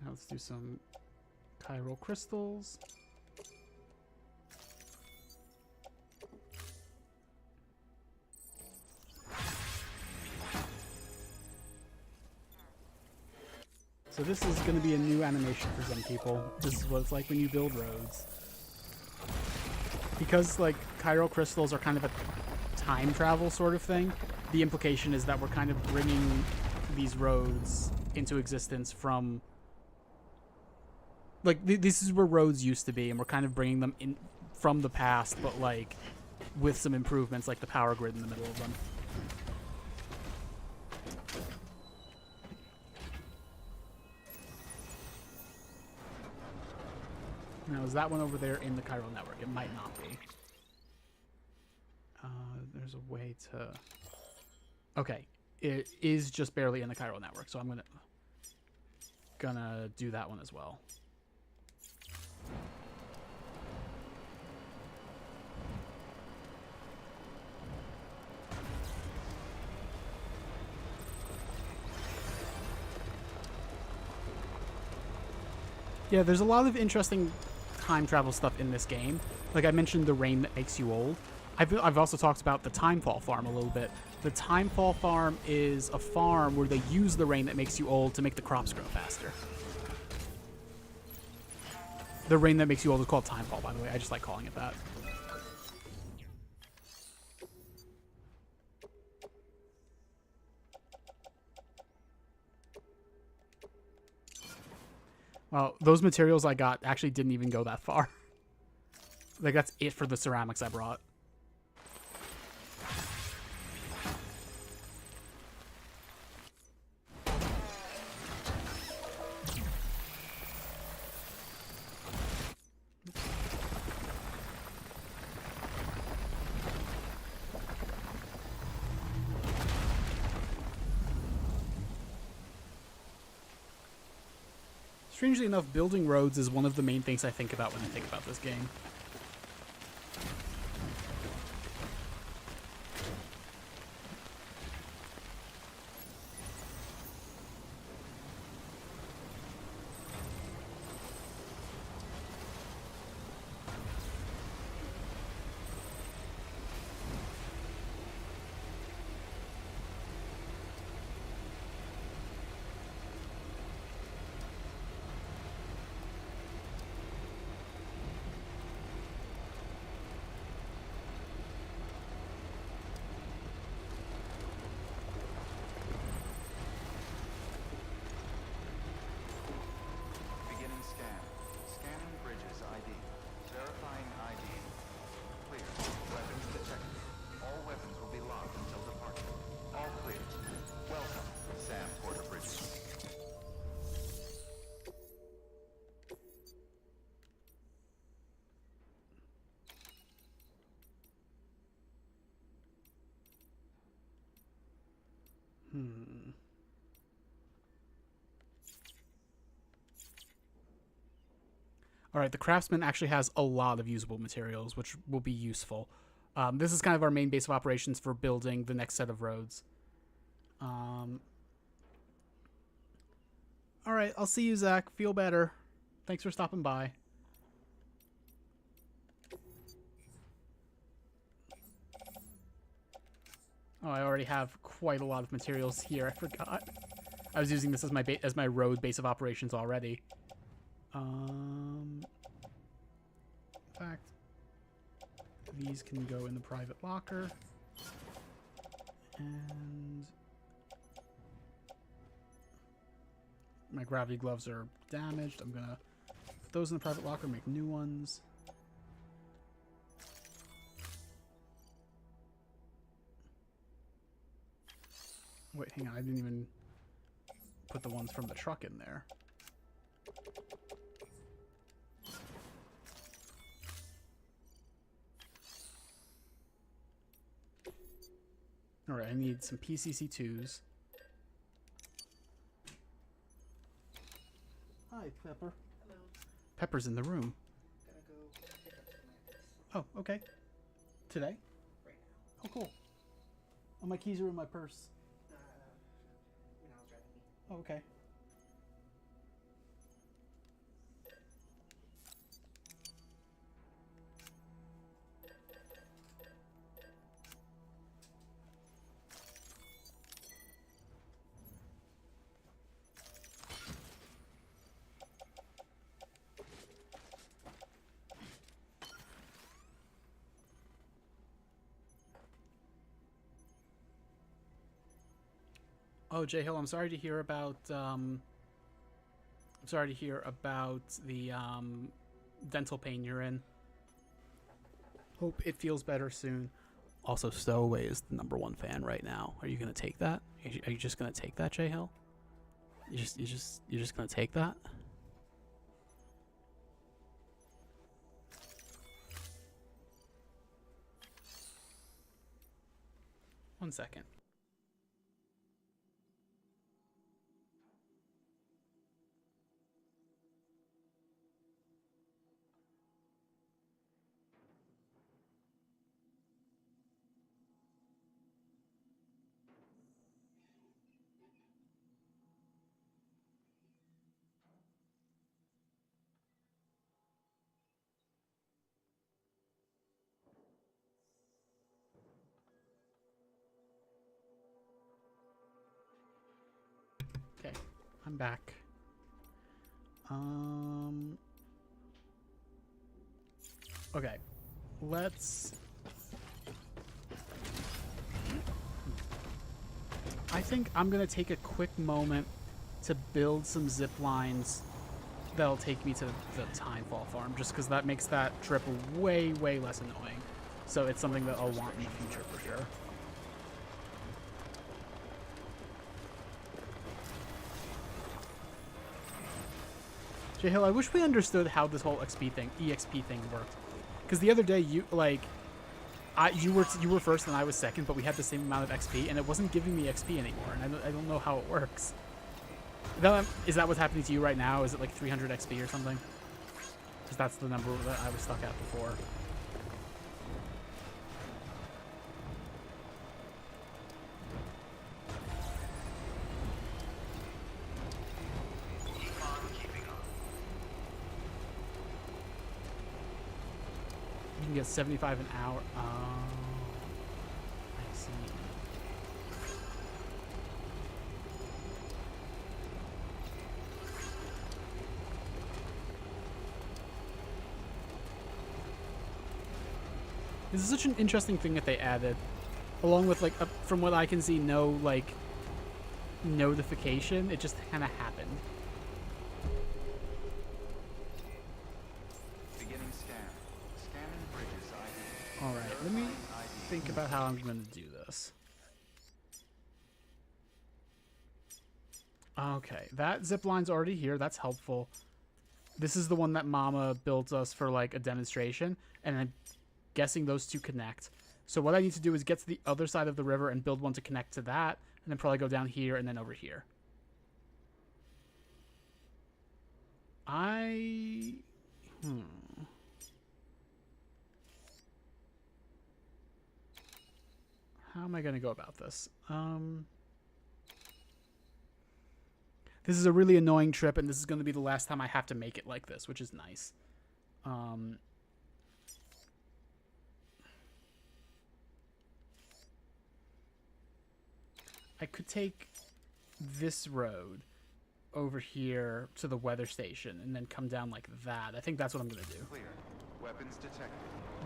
Now let's do some chiral crystals. So this is going to be a new animation for some people. This is what it's like when you build roads. Because like chiral crystals are kind of a time travel sort of thing, the implication is that we're kind of bringing these roads into existence from like this is where roads used to be, and we're kind of bringing them in from the past, but like with some improvements like the power grid in the middle of them. Now, is that one over there in the chiral network? It might not be. There's a way to... Okay, it is just barely in the chiral network, so I'm gonna do that one as well. Yeah, there's a lot of interesting time travel stuff in this game. Like I mentioned, the rain that makes you old. I've also talked about the Timefall farm a little bit. The Timefall farm is a farm where they use the rain that makes you old to make the crops grow faster. The rain that makes you old is called Timefall, by the way. I just like calling it that. Well, those materials I got actually didn't even go that far. Like, that's it for the ceramics I brought. Strangely enough, building roads is one of the main things I think about when I think about this game. Beginning scan. Scanning bridges ID. Verifying ID. Clear. Weapons detected. All weapons will be locked until departure. All clear. Welcome, Sam Porter Bridges. Alright, the craftsman actually has a lot of usable materials, which will be useful. This is kind of our main base of operations for building the next set of roads. Alright, I'll see you, Zach. Feel better. Thanks for stopping by. Oh, I already have quite a lot of materials here. I forgot. I was using this as my road base of operations already. In fact, these can go in the private locker. And my gravity gloves are damaged. I'm gonna put those in the private locker, make new ones. Wait, hang on. I didn't even put the ones from the truck in there. Alright, I need some PCC2s. Hi, Pepper. Hello. Pepper's in the room. Gonna go pick up some Oh, okay. Today? right now. Oh, cool. Oh, my keys are in my purse. When I was driving me. Oh, okay. Oh, J Hill, I'm sorry to hear about the dental pain you're in. Hope it feels better soon. Also, Stowaway is the #1 fan right now. Are you gonna take that? Are you just gonna take that, J Hill? You're just gonna take that? One second. Okay, I'm back. Okay, let's... I think I'm going to take a quick moment to build some zip lines that'll take me to the Timefall farm, just because that makes that trip way, way less annoying. So it's something that I'll want in the future for sure. J Hill, I wish we understood how this whole EXP thing worked. Because the other day, you were first and I was second, but we had the same amount of XP, and it wasn't giving me XP anymore, and I don't know how it works. Is that what's happening to you right now? Is it like 300 XP or something? Because that's the number that I was stuck at before. You can get 75 an hour. Oh, I see. This is such an interesting thing that they added, along with like from what I can see, no like notification. It just kind of happened. All right, let me think about how I'm going to do this. Okay, that zip line's already here. That's helpful. This is the one that Mama built us for like a demonstration, and I'm guessing those two connect. So what I need to do is get to the other side of the river and build one to connect to that, and then probably go down here and then over here. How am I going to go about this? This is a really annoying trip, and this is going to be the last time I have to make it like this, which is nice. I could take this road over here to the weather station and then come down like that. I think that's what I'm going to do. Clear. Weapons detected.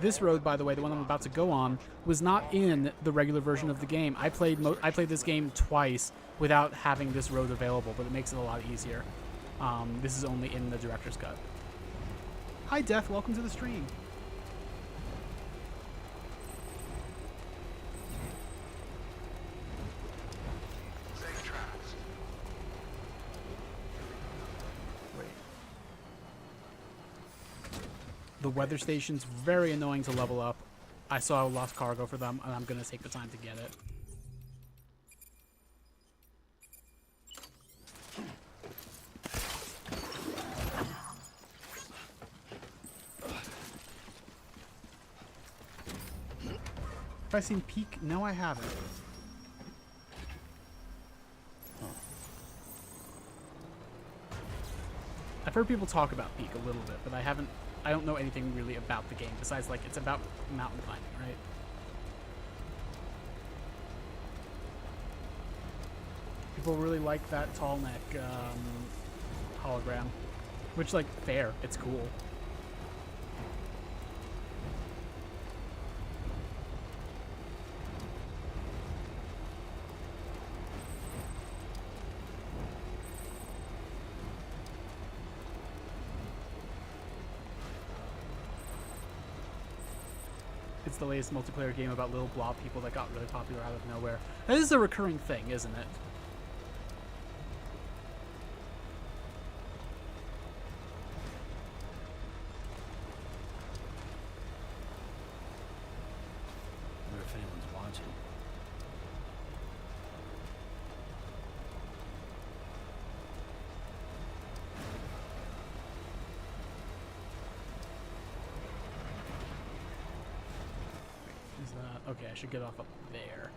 This road, by the way, the one I'm about to go on, was not in the regular version of the game. I played this game twice without having this road available, but it makes it a lot easier. This is only in the director's cut. Hi, Death. Welcome to the stream. The weather station's very annoying to level up. I saw lost cargo for them, and I'm going to take the time to get it. Have I seen Peak? No, I haven't. I've heard people talk about Peak a little bit, but I don't know anything really about the game besides, like, it's about mountain climbing, right? People really like that tall neck hologram, which, like, fair, it's cool. It's the latest multiplayer game about little blob people that got really popular out of nowhere. That is a recurring thing, isn't it? I wonder if anyone's watching. Is that okay? I should get off up there.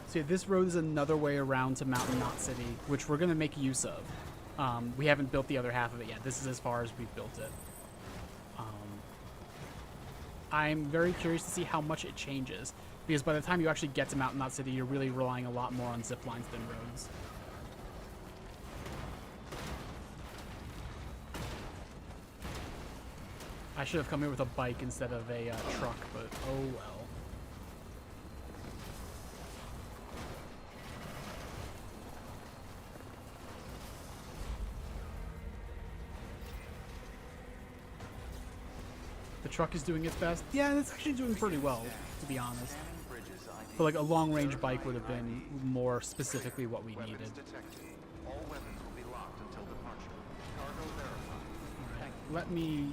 So yeah, this road is another way around to Mountain Knot City, which we're going to make use of. We haven't built the other half of it yet. This is as far as we've built it. I'm very curious to see how much it changes, because by the time you actually get to Mountain Knot City, you're really relying a lot more on zip lines than roads. I should have come here with a bike instead of a truck, but oh well. The truck is doing its best. Yeah, it's actually doing pretty well, to be honest. But like a long-range bike would have been more specifically what we needed. All weapons will be locked until departure. Cargo verified. Alright, let me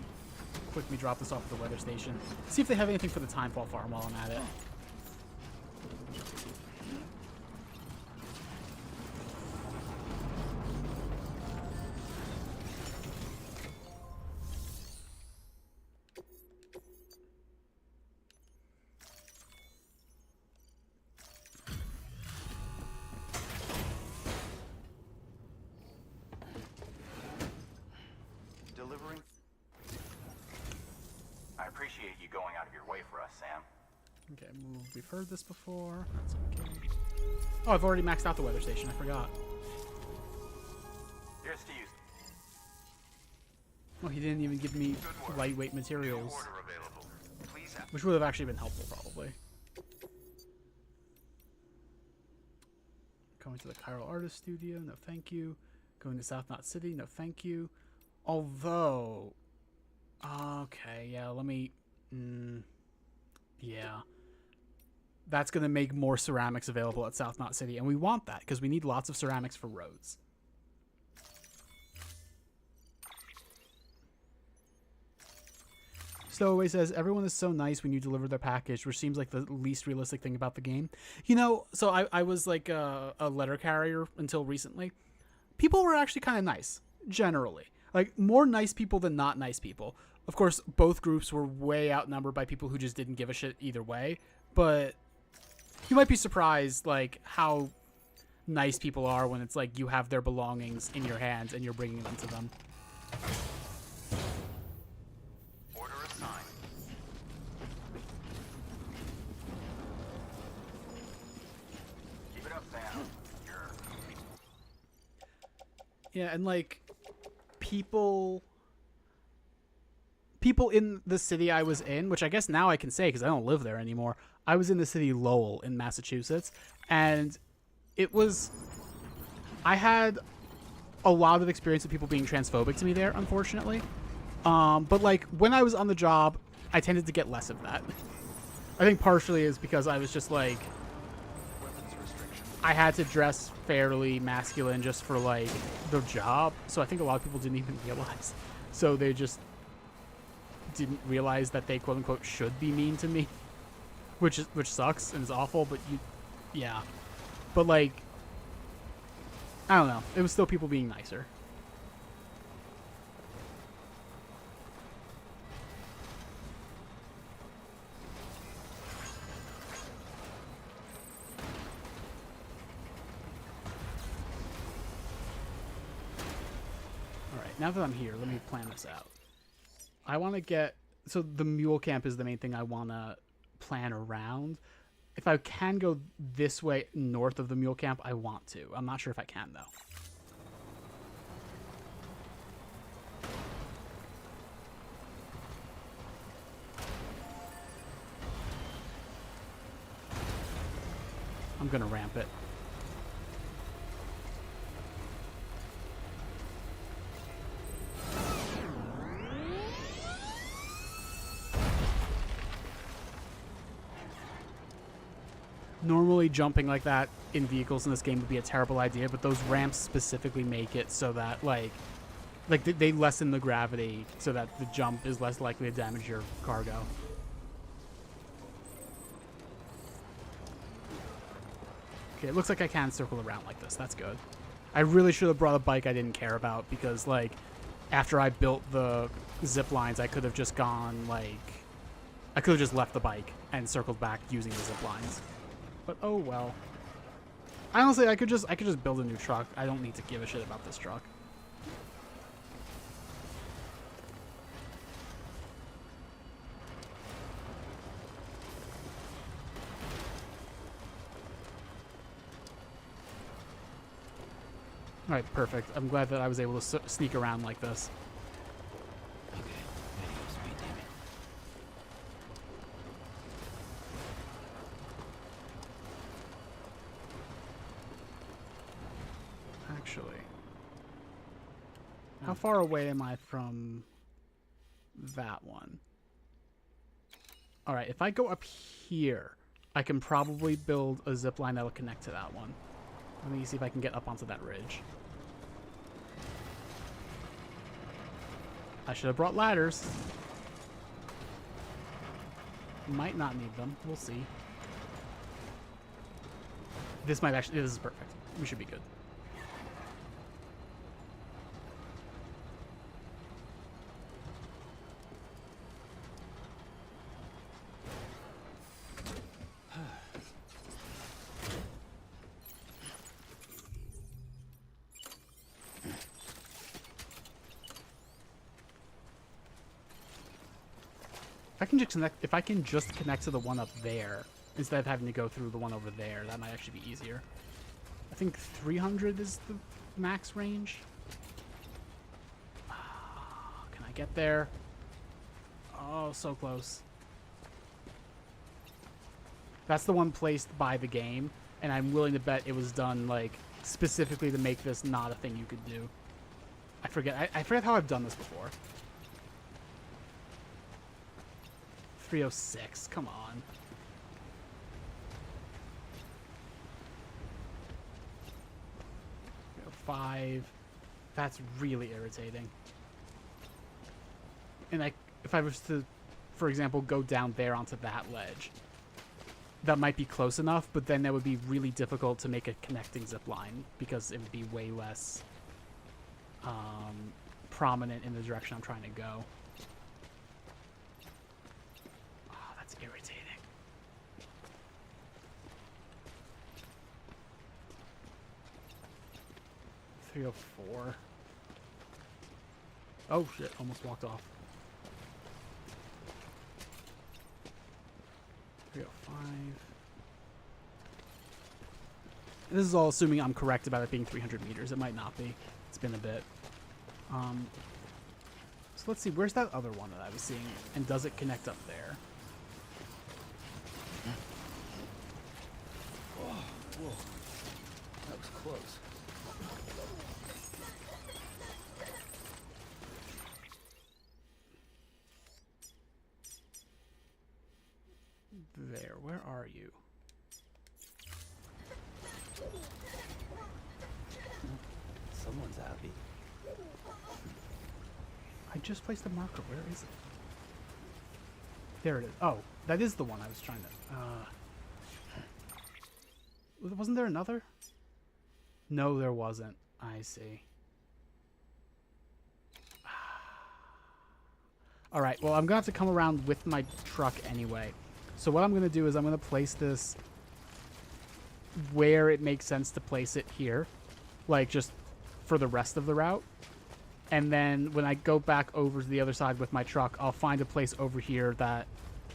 quickly drop this off at the weather station. See if they have anything for the Timefall farm while I'm at it. Delivering. I appreciate you going out of your way for us, Sam. Okay, move. We've heard this before. That's okay. Oh, I've already maxed out the weather station. I forgot. Here's to you. Oh, he didn't even give me lightweight materials, Order available. Please have. which would have actually been helpful, probably. Going to the Chiral Artist Studio. No, thank you. Going to South Knot City. No, thank you. Although, okay, yeah, let me, yeah. That's going to make more ceramics available at South Knot City, and we want that, because we need lots of ceramics for roads. Stowaway says, everyone is so nice when you deliver their package, which seems like the least realistic thing about the game. You know, so I was like a letter carrier until recently. People were actually kind of nice, generally. Like, more nice people than not nice people. Of course, both groups were way outnumbered by people who just didn't give a shit either way. But you might be surprised, like, how nice people are when it's like you have their belongings in your hands and you're bringing them to them. Order assigned. Keep it up, Sam. You're... Yeah, and, like, people in the city I was in, which I guess now I can say because I don't live there anymore. I was in the city Lowell in Massachusetts, and I had a lot of experience with people being transphobic to me there, unfortunately. But like when I was on the job, I tended to get less of that. I think partially is because I was just like, I had to dress fairly masculine just for like the job. So I think a lot of people didn't even realize. So they just didn't realize that they quote unquote should be mean to me, which sucks and is awful. But yeah. But like, I don't know. It was still people being nicer. Now that I'm here, let me plan this out. I want to get... So the mule camp is the main thing I want to plan around. If I can go this way north of the mule camp, I want to. I'm not sure if I can, though. I'm going to ramp it. Normally jumping like that in vehicles in this game would be a terrible idea, but those ramps specifically make it so that like they lessen the gravity so that the jump is less likely to damage your cargo. Okay, it looks like I can circle around like this. That's good. I really should have brought a bike I didn't care about because like after I built the zip lines, I could have just gone like I could have just left the bike and circled back using the zip lines. But oh well. Honestly, I could just build a new truck. I don't need to give a shit about this truck. All right, perfect. I'm glad that I was able to sneak around like this. How far away am I from that one? All right, if I go up here, I can probably build a zip line that'll connect to that one. Let me see if I can get up onto that ridge. I should have brought ladders. Might not need them. We'll see. This might actually... This is perfect. We should be good. If I can just connect to the one up there instead of having to go through the one over there, that might actually be easier. I think 300 is the max range. Can I get there? Oh, so close. That's the one placed by the game, and I'm willing to bet it was done like specifically to make this not a thing you could do. I forget how I've done this before. 306, come on. 305. That's really irritating. And if I was to, for example, go down there onto that ledge, that might be close enough, but then that would be really difficult to make a connecting zip line because it would be way less prominent in the direction I'm trying to go. Irritating. .304. Oh shit, almost walked off. 305. This is all assuming I'm correct about it being 300 meters. It might not be. It's been a bit. So let's see, where's that other one that I was seeing? And does it connect up there? Whoa, that was close. there. Where are you? Someone's happy. I just placed the marker. Where is it? There it is. Oh, that is the one I was trying to... Wasn't there another? No, there wasn't. I see. Alright, well, I'm going to have to come around with my truck anyway. So what I'm going to do is I'm going to place this where it makes sense to place it here. Like, just for the rest of the route. And then when I go back over to the other side with my truck, I'll find a place over here that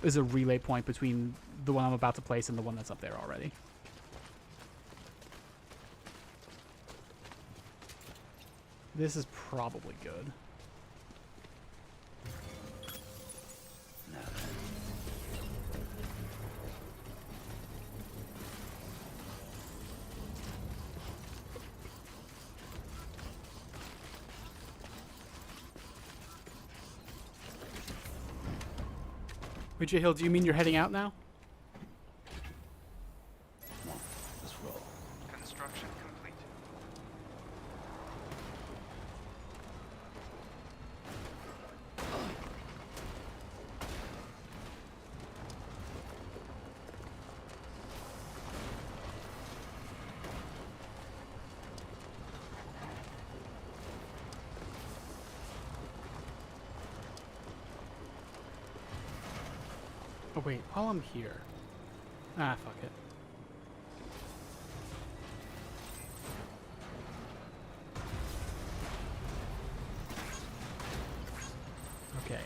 is a relay point between the one I'm about to place and the one that's up there already. This is probably good. Wait, J Hill, do you mean you're heading out now? Come on, let's roll. Construction complete. Oh wait, while I'm here... Ah, fuck it. Okay.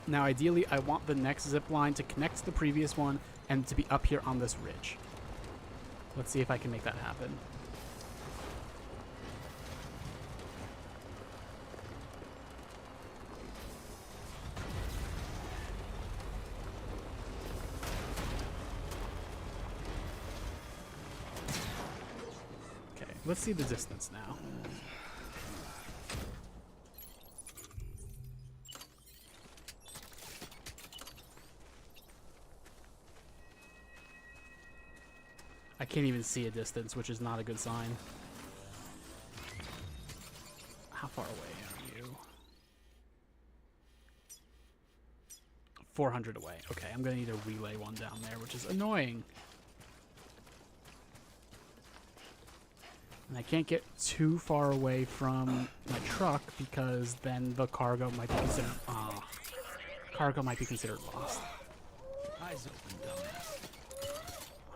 Now ideally I want the next zip line to connect to the previous one and to be up here on this ridge. Let's see if I can make that happen. Let's see the distance now. I can't even see a distance, which is not a good sign. How far away are you? 400 away. Okay, I'm gonna need a relay one down there, which is annoying. And I can't get too far away from my truck because then the cargo might be considered... cargo might be considered lost. Eyes open, dumbass.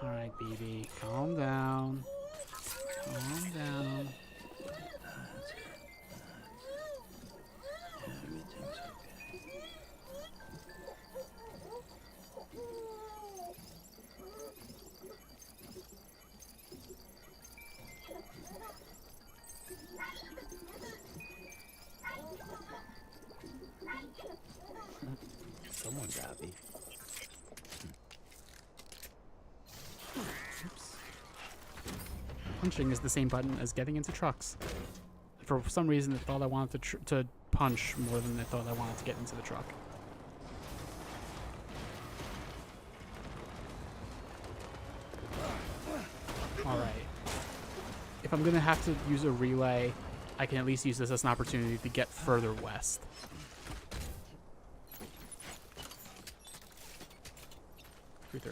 Alright, BB. Calm down. Calm down. Everything's okay. Someone's happy. Oops. Punching is the same button as getting into trucks. For some reason, it thought I wanted to punch more than it thought I wanted to get into the truck. Alright. If I'm going to have to use a relay, I can at least use this as an opportunity to get further west. $339.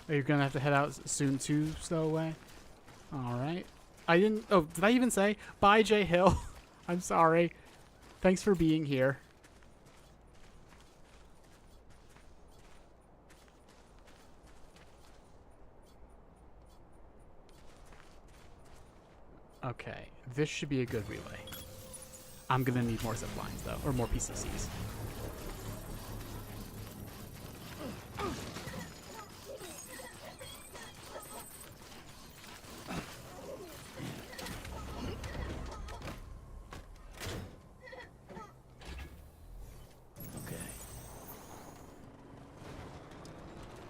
Are you gonna have to head out soon too, Stowaway? Alright. I didn't... Oh, did I even say? Bye, J Hill. I'm sorry. Thanks for being here. Okay. This should be a good relay. I'm gonna need more zip lines though, or more PCCs. Okay.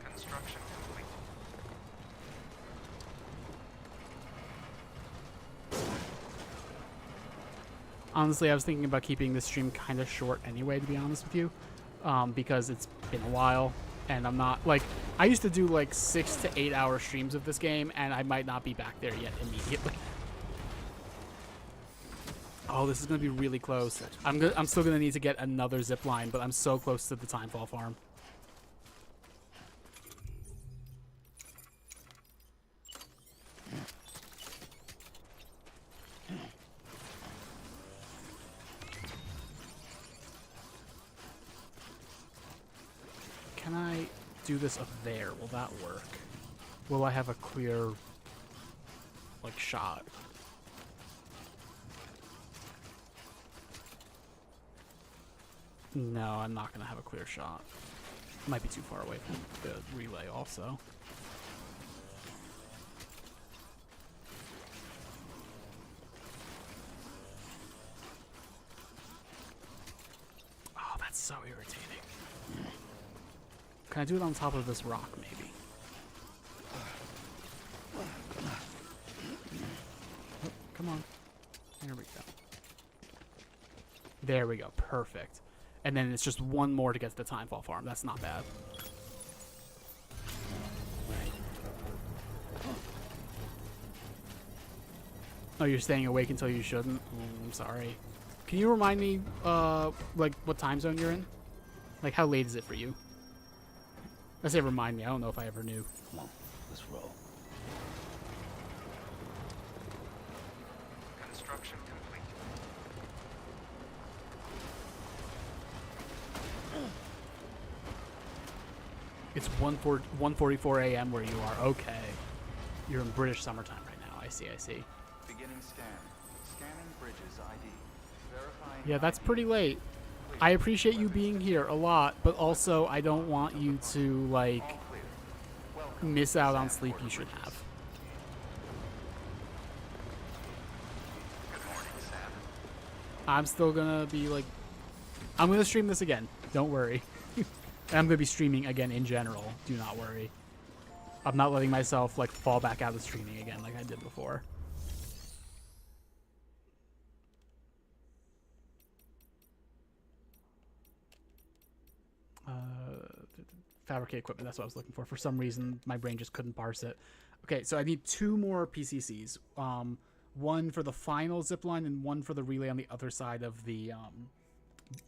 Construction complete. Honestly, I was thinking about keeping this stream kind of short anyway, to be honest with you, because it's been a while, and I'm not, like, I used to do, like, 6 to 8 hour streams of this game, and I might not be back there yet immediately. Oh, this is going to be really close. I'm still going to need to get another zip line, but I'm so close to the Timefall farm. Can I do this up there? Will that work? Will I have a clear, like, shot? No, I'm not going to have a clear shot. Might be too far away from the relay also. Oh, that's so irritating. Can I do it on top of this rock, maybe? Oh, come on. There we go. There we go. Perfect. And then it's just one more to get to the Timefall farm. That's not bad. Oh, you're staying awake until you shouldn't? I'm sorry. Can you remind me, like, what time zone you're in? Like, how late is it for you? I say remind me. I don't know if I ever knew. Come on, let's roll. Construction complete. It's 1:44 a.m. where you are. Okay. You're in British summertime right now. I see, I see. Beginning scan. Scanning bridges ID. Verifying Yeah, that's ID. pretty late. I appreciate you being here a lot, but also I don't want you to, like, All clear. Welcome. miss out on Sand sleep Porter you should Bridges. have. Good morning, Sam. I'm still gonna be, like... I'm gonna stream this again. Don't worry. And I'm gonna be streaming again in general. Do not worry. I'm not letting myself, like, fall back out of streaming again like I did before. Fabricate equipment, that's what I was looking for. For some reason, my brain just couldn't parse it. Okay, so I need 2 more PCCs. One for the final zipline and one for the relay on the other side of the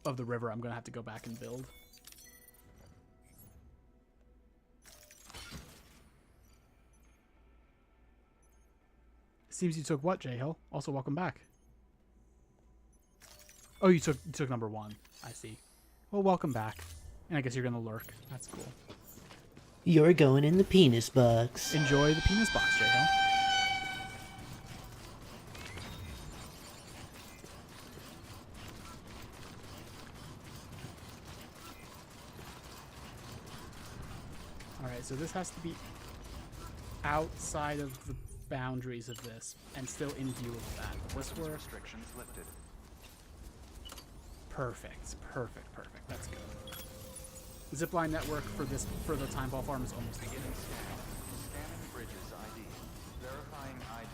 river. I'm going to have to go back and build. Seems you took what, J-Hill? Also, welcome back. Oh, you took number 1. I see. Well, welcome back. And I guess you're gonna lurk. That's cool. You're going in the penis box. Enjoy the penis box, J-Hill. Alright, so this has to be outside of the boundaries of this and still in view of that. This Weapons work. restrictions lifted. Perfect. Perfect. Perfect. That's good. The zipline network for the Timefall farm is almost beginning. Scanning bridges ID. Verifying ID.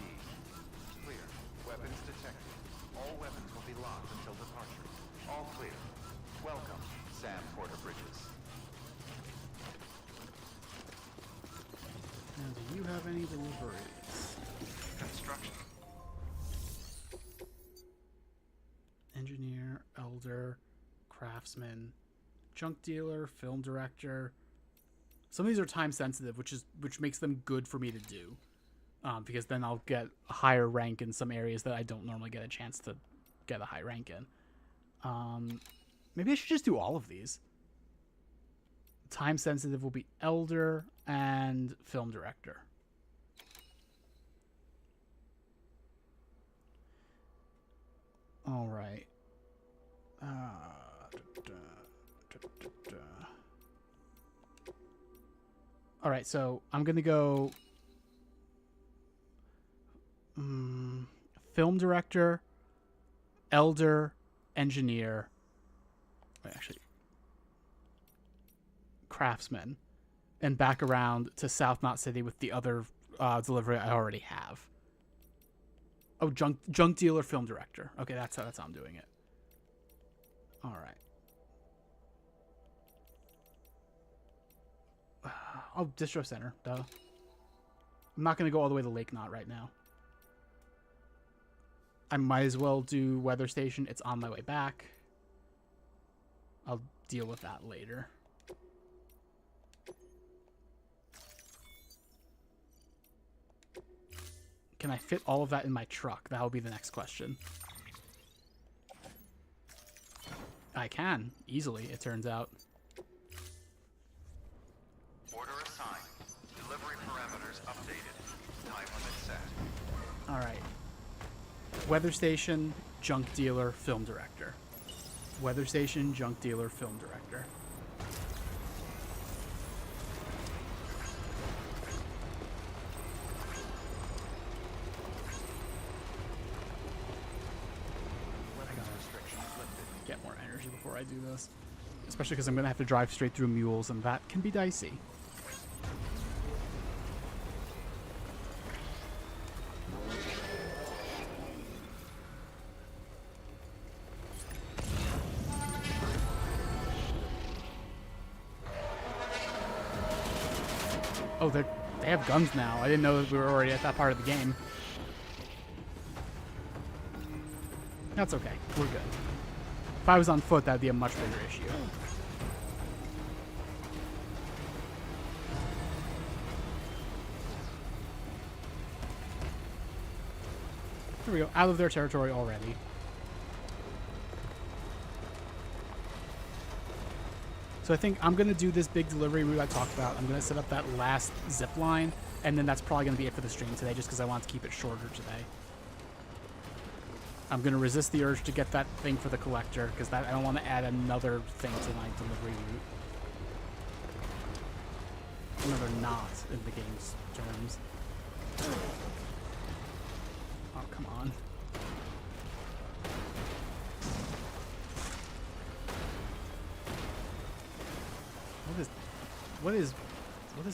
Clear. Weapons detected. All weapons will be locked until departure. All clear. Welcome, Sam Porter Bridges. Now, do you have any deliveries? Construction. Engineer, elder, craftsman, junk dealer, film director. Some of these are time sensitive, which makes them good for me to do, because then I'll get a higher rank in some areas that I don't normally get a chance to get a high rank in. Maybe I should just do all of these. Time sensitive will be elder and film director. All right. All right, so I'm gonna go film director, elder, engineer. Wait, actually, craftsman, and back around to South Knot City with the other delivery I already have. Oh, junk dealer, film director. Okay, that's how I'm doing it. All right. Oh, distro center. Duh. I'm not gonna go all the way to Lake Knot right now. I might as well do weather station. It's on my way back. I'll deal with that later. Can I fit all of that in my truck? That will be the next question. I can, easily, it turns out. Order assigned. Delivery parameters updated. Time limit set. Alright. Weather station, junk dealer, film director. Weather station, junk dealer, film director. Get more energy before I do this. Especially because I'm going to have to drive straight through mules, and that can be dicey. Oh, they have guns now. I didn't know that we were already at that part of the game. That's okay. We're good. If I was on foot, that'd be a much bigger issue. There we go. Out of their territory already. So I think I'm going to do this big delivery route I talked about. I'm going to set up that last zip line, and then that's probably going to be it for the stream today, just because I want to keep it shorter today. I'm going to resist the urge to get that thing for the collector, because I don't want to add another thing to my delivery route. Another knot in the game's terms. Oh, come on. What is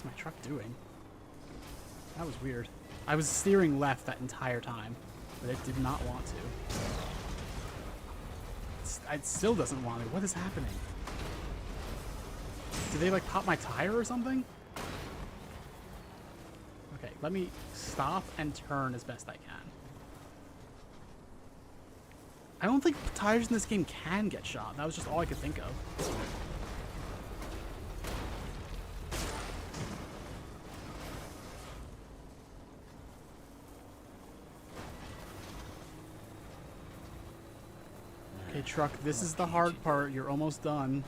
my truck doing? That was weird. I was steering left that entire time, but it did not want to. It still doesn't want to. What is happening? Did they like pop my tire or something? Okay, let me stop and turn as best I can. I don't think tires in this game can get shot. That was just all I could think of. Okay, truck, this is the hard part. You're almost done.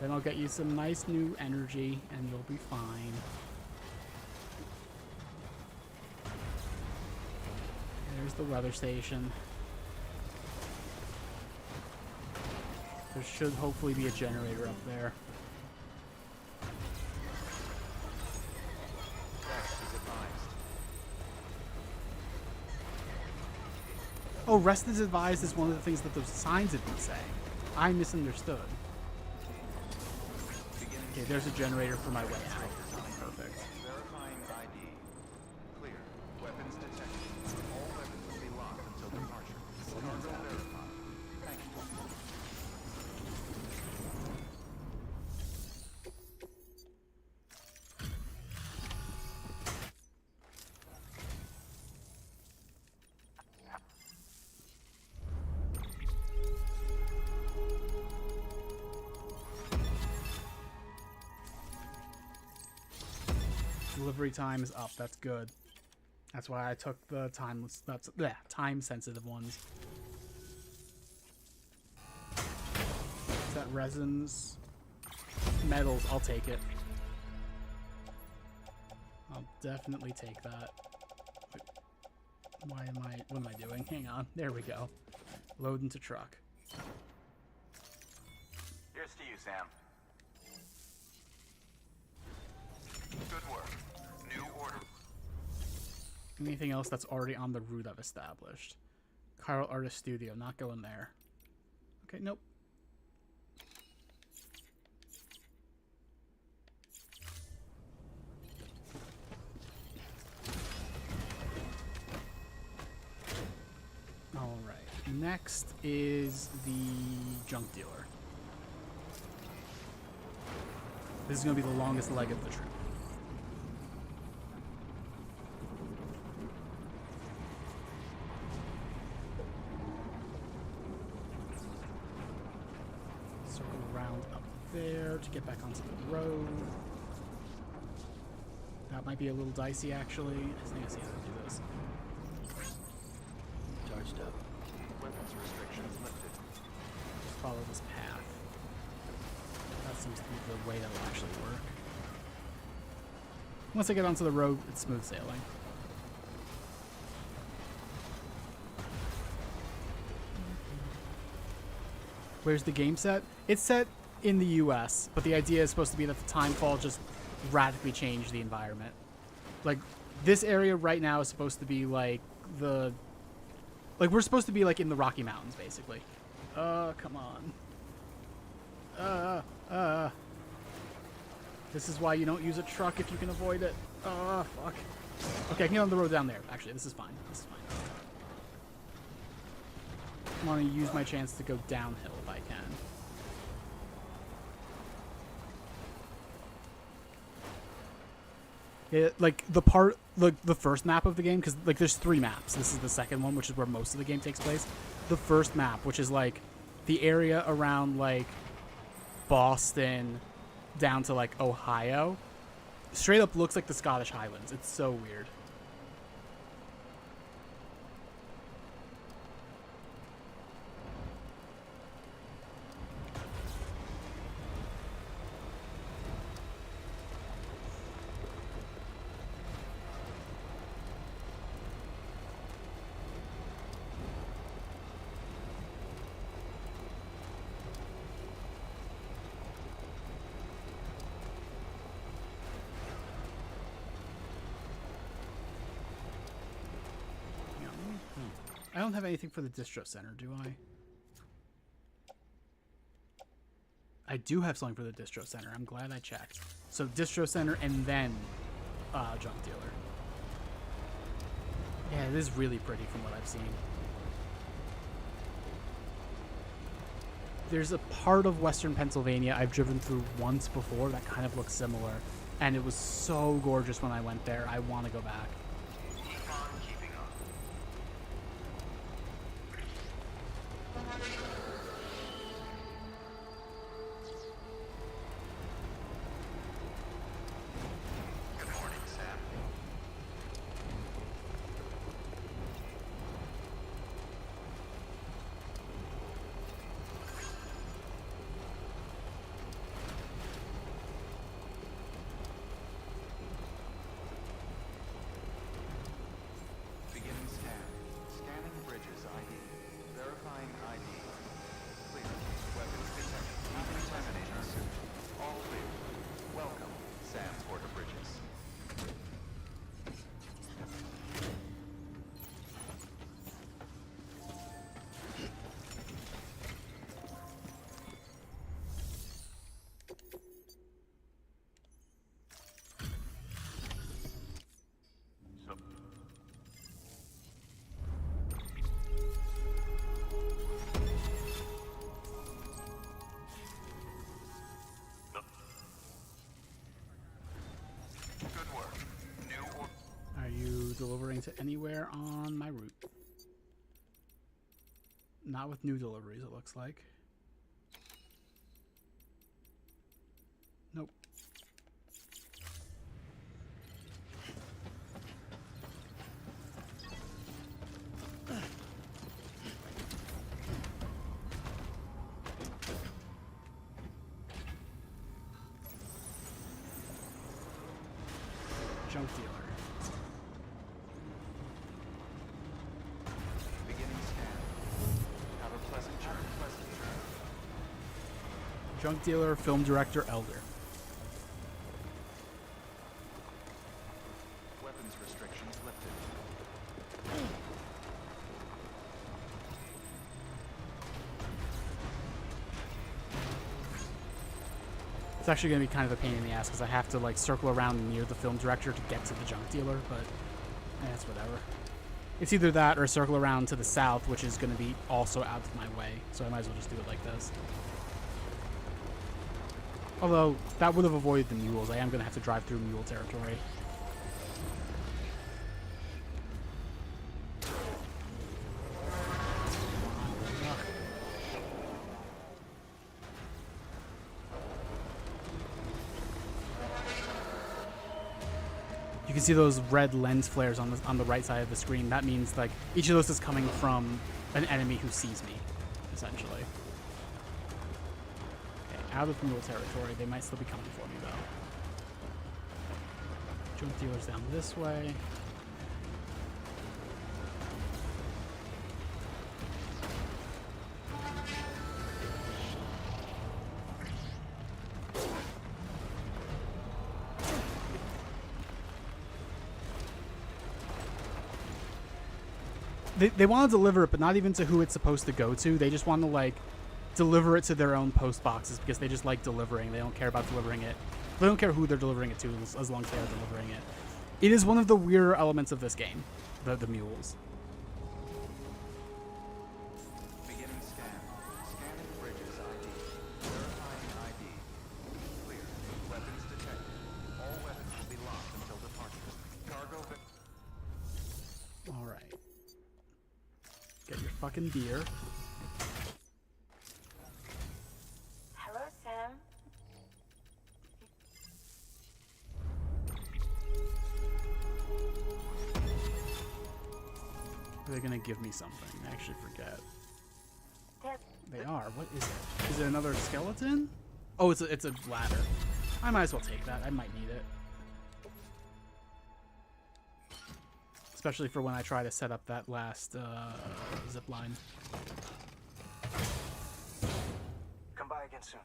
Then I'll get you some nice new energy, and you'll be fine. There's the weather station. There should hopefully be a generator up there. Oh, rest is advised is one of the things that those signs have been saying. I misunderstood. Okay, there's a generator for my way out. Perfect. Verifying ID. Clear. Weapons detected. All weapons will be locked until departure. Cargo verified. Thank you. Delivery time is up. That's good. That's why I took the time-sensitive ones. Is that resins? Metals, I'll take it. I'll definitely take that. What am I doing? Hang on. There we go. Load into truck. Here's to you, Sam. Good work. New order. Anything else that's already on the route I've established? Chiral Artist Studio, not going there. Okay, nope. next is the junk dealer. This is going to be the longest leg of the trip. Circle around up there to get back onto the road. That might be a little dicey, actually. I think I see how to do this. Charged up. Weapons restrictions lifted. Just follow this path. That seems to be the way that will actually work. Once I get onto the road, it's smooth sailing. Where's the game set? It's set in the US, but the idea is supposed to be that the timefall just radically changed the environment. Like, this area right now is supposed to be like the... Like, we're supposed to be like in the Rocky Mountains, basically. Come on. This is why you don't use a truck if you can avoid it. Fuck. Okay, I can get on the road down there. Actually, this is fine. This is fine. I want to use my chance to go downhill if I can. Yeah, like the part, like the first map of the game, because like there's 3 maps. This is the second one, which is where most of the game takes place. The first map, which is like the area around like Boston down to like Ohio, straight up looks like the Scottish Highlands. It's so weird. I don't have anything for the distro center, do I? I do have something for the distro center. I'm glad I checked. So distro center and then junk dealer. Yeah, it is really pretty from what I've seen. There's a part of Western Pennsylvania I've driven through once before that kind of looks similar, and it was so gorgeous when I went there. I want to go back. Delivering to anywhere on my route. Not with new deliveries, it looks like. Nope. Junk dealer. Junk dealer, film director, elder. Weapons restrictions lifted. It's actually going to be kind of a pain in the ass because I have to like circle around near the film director to get to the junk dealer, but that's whatever. It's either that or circle around to the south, which is going to be also out of my way. So I might as well just do it like this. Although, that would have avoided the mules. I am going to have to drive through mule territory. You can see those red lens flares on the right side of the screen. That means like each of those is coming from an enemy who sees me, essentially. Okay, out of mule territory. They might still be coming for me though. Jump dealers down this way. They want to deliver it, but not even to who it's supposed to go to. They just want to, like, deliver it to their own post boxes because they just like delivering. They don't care about delivering it. They don't care who they're delivering it to as long as they are delivering it. It is one of the weirder elements of this game, the mules. Beginning scan. Scanning bridges ID. Verifying ID. Clear. Weapons detected. All weapons will be locked until departure. Cargo... All right. Get your fucking beer. Hello, Sam. They're gonna give me something. I actually forget. Dad, They are. What is it? Is it another skeleton? Oh, it's a ladder. I might as well take that. I might need it. Especially for when I try to set up that last zip line. Come by again soon.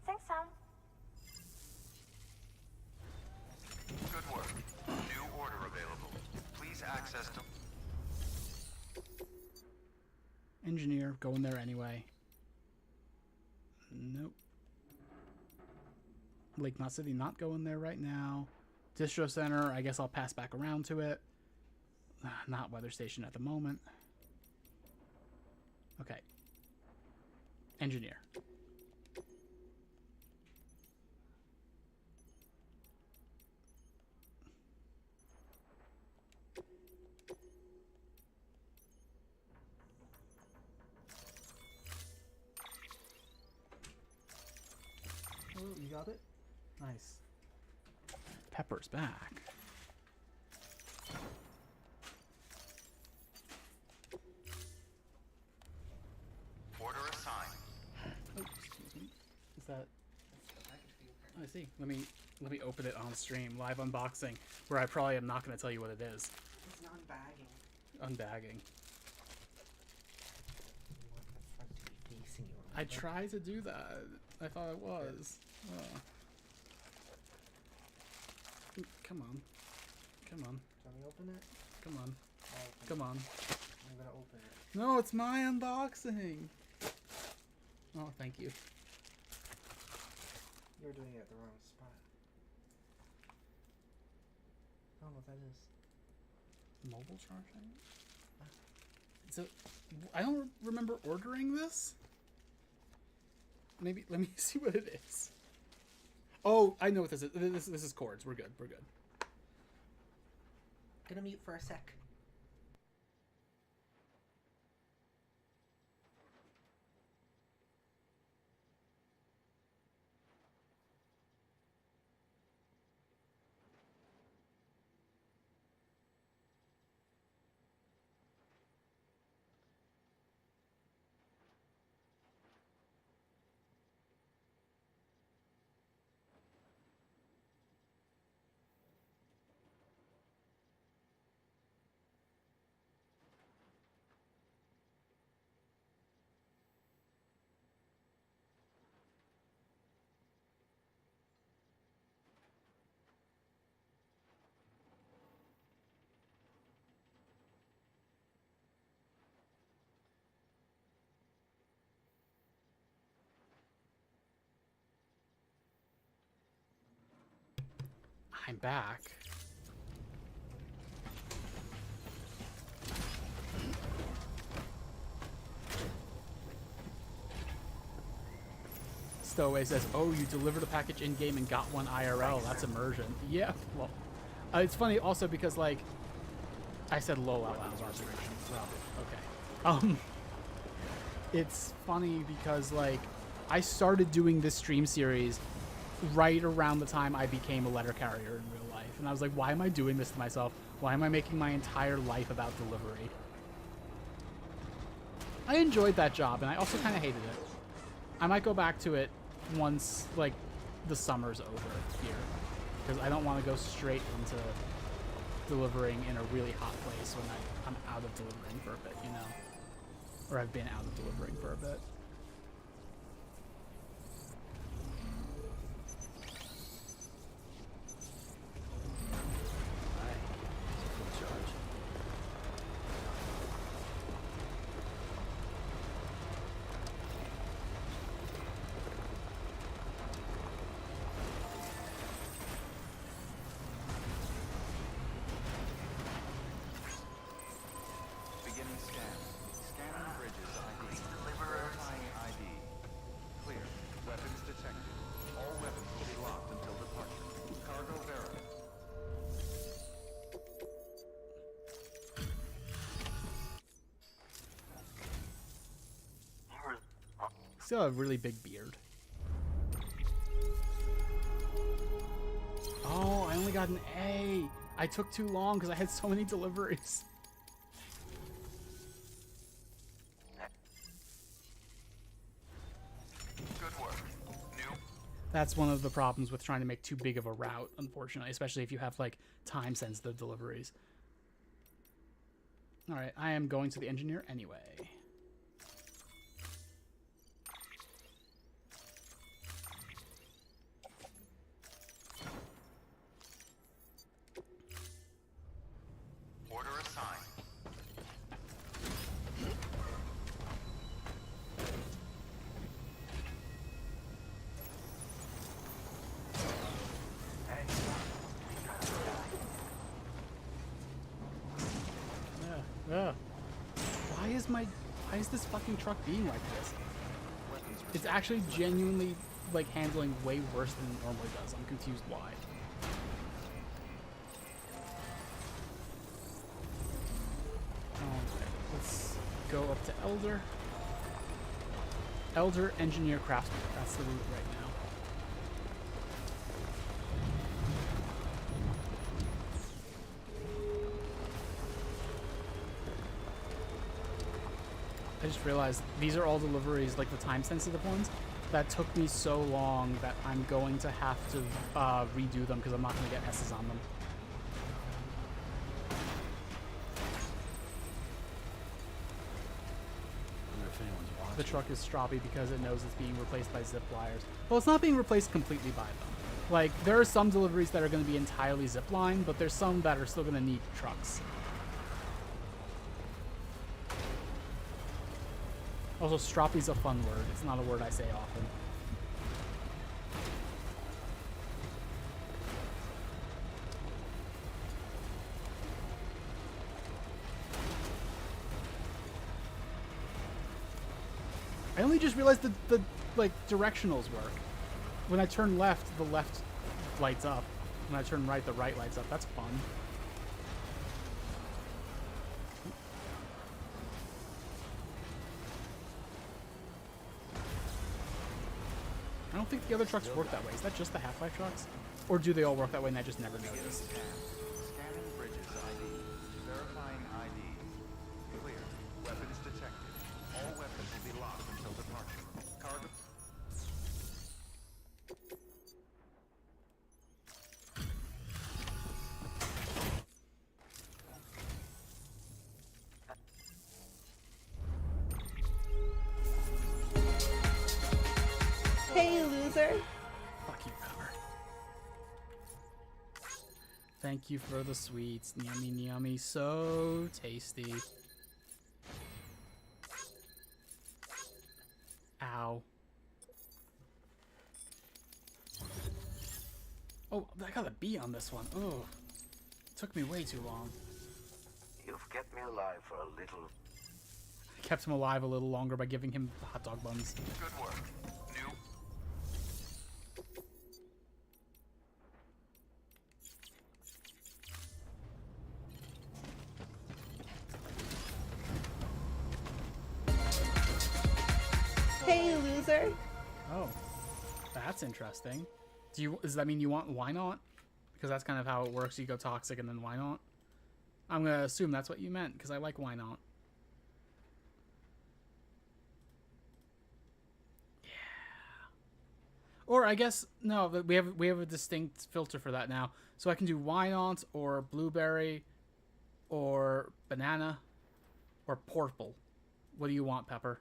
thanks, Sam. Good work. New order available. Please access to... Engineer, go in there anyway. Nope. Lake Knot City, not going there right now. Distro Center, I guess I'll pass back around to it. Not Weather Station at the moment. Okay. Engineer. Oh, you got it? Nice. Pepper's back. Order assigned. Oh, excuse me. Is that? I see. Let me open it on stream, live unboxing, where I probably am not going to tell you what it is. It's non-bagging. Unbagging. You want the front to be facing you. I tried to do that. I thought it was. Oh. Come on. Come on. Let me open it. Come on. I'll open Come on. it. I'm gonna open it. No, it's my unboxing. Oh, thank you. You're doing it at the wrong spot. I don't know what that is. Mobile charging? So, I don't remember ordering this. Maybe, let me see what it is. Oh, I know what this is. This is cords. We're good. We're good. Gonna mute for a sec. I'm back. Stowaway says, "Oh, you delivered a package in game and got one IRL. That's immersion." Yeah. Well, it's funny also because like I said, "lol" out loud. Well, okay. It's funny because like I started doing this stream series right around the time I became a letter carrier in real life, and I was like, "Why am I doing this to myself? Why am I making my entire life about delivery?" I enjoyed that job, and I also kind of hated it. I might go back to it once, like, the summer's over here. Because I don't want to go straight into delivering in a really hot place when I'm out of delivering for a bit, you know? Or I've been out of delivering for a bit. Beginning scan. Scanning bridges ID. Verifying ID. Clear. Weapons detected. All weapons will be locked until departure. Cargo verified. Still have a really big beard. Oh, I only got an A. I took too long because I had so many deliveries. Good work. New. That's one of the problems with trying to make too big of a route, unfortunately, especially if you have like time-sensitive deliveries. All right, I am going to the engineer anyway. Order assigned. Yeah. Why is this fucking truck being like this? It's actually genuinely like handling way worse than it normally does. I'm confused why. Okay, let's go up to Elder. Elder, Engineer, Craftsman. That's the route right now. I just realized these are all deliveries, like the time-sensitive ones, that took me so long that I'm going to have to redo them because I'm not going to get S's on them. The truck is stroppy because it knows it's being replaced by zip wires. Well, it's not being replaced completely by them. Like, there are some deliveries that are going to be entirely zip line, but there's some that are still going to need trucks. Also, stroppy's a fun word. It's not a word I say often. I only just realized the like directionals work. When I turn left, the left lights up. When I turn right, the right lights up. That's fun. I don't think the other trucks work that way. Is that just the Half-Life trucks? Or do they all work that way and I just never noticed? Scanning bridges ID. Verifying ID. Clear. Weapons detected. All weapons will be locked until departure. Cargo. Hey, loser. Fuck you, Power. Thank you for the sweets. Nyummy, nyummy. So tasty. Ow. Oh, I got a B on this one. Oh. Took me way too long. You've kept me alive for a little. Kept him alive a little longer by giving him hot dog buns. Good work. New. say? Oh, that's interesting. Does that mean you want why not? Because that's kind of how it works. You go toxic and then why not? I'm gonna assume that's what you meant because I like why not. Yeah. Or I guess no, we have a distinct filter for that now. So I can do why not or blueberry or banana or purple. What do you want, Pepper?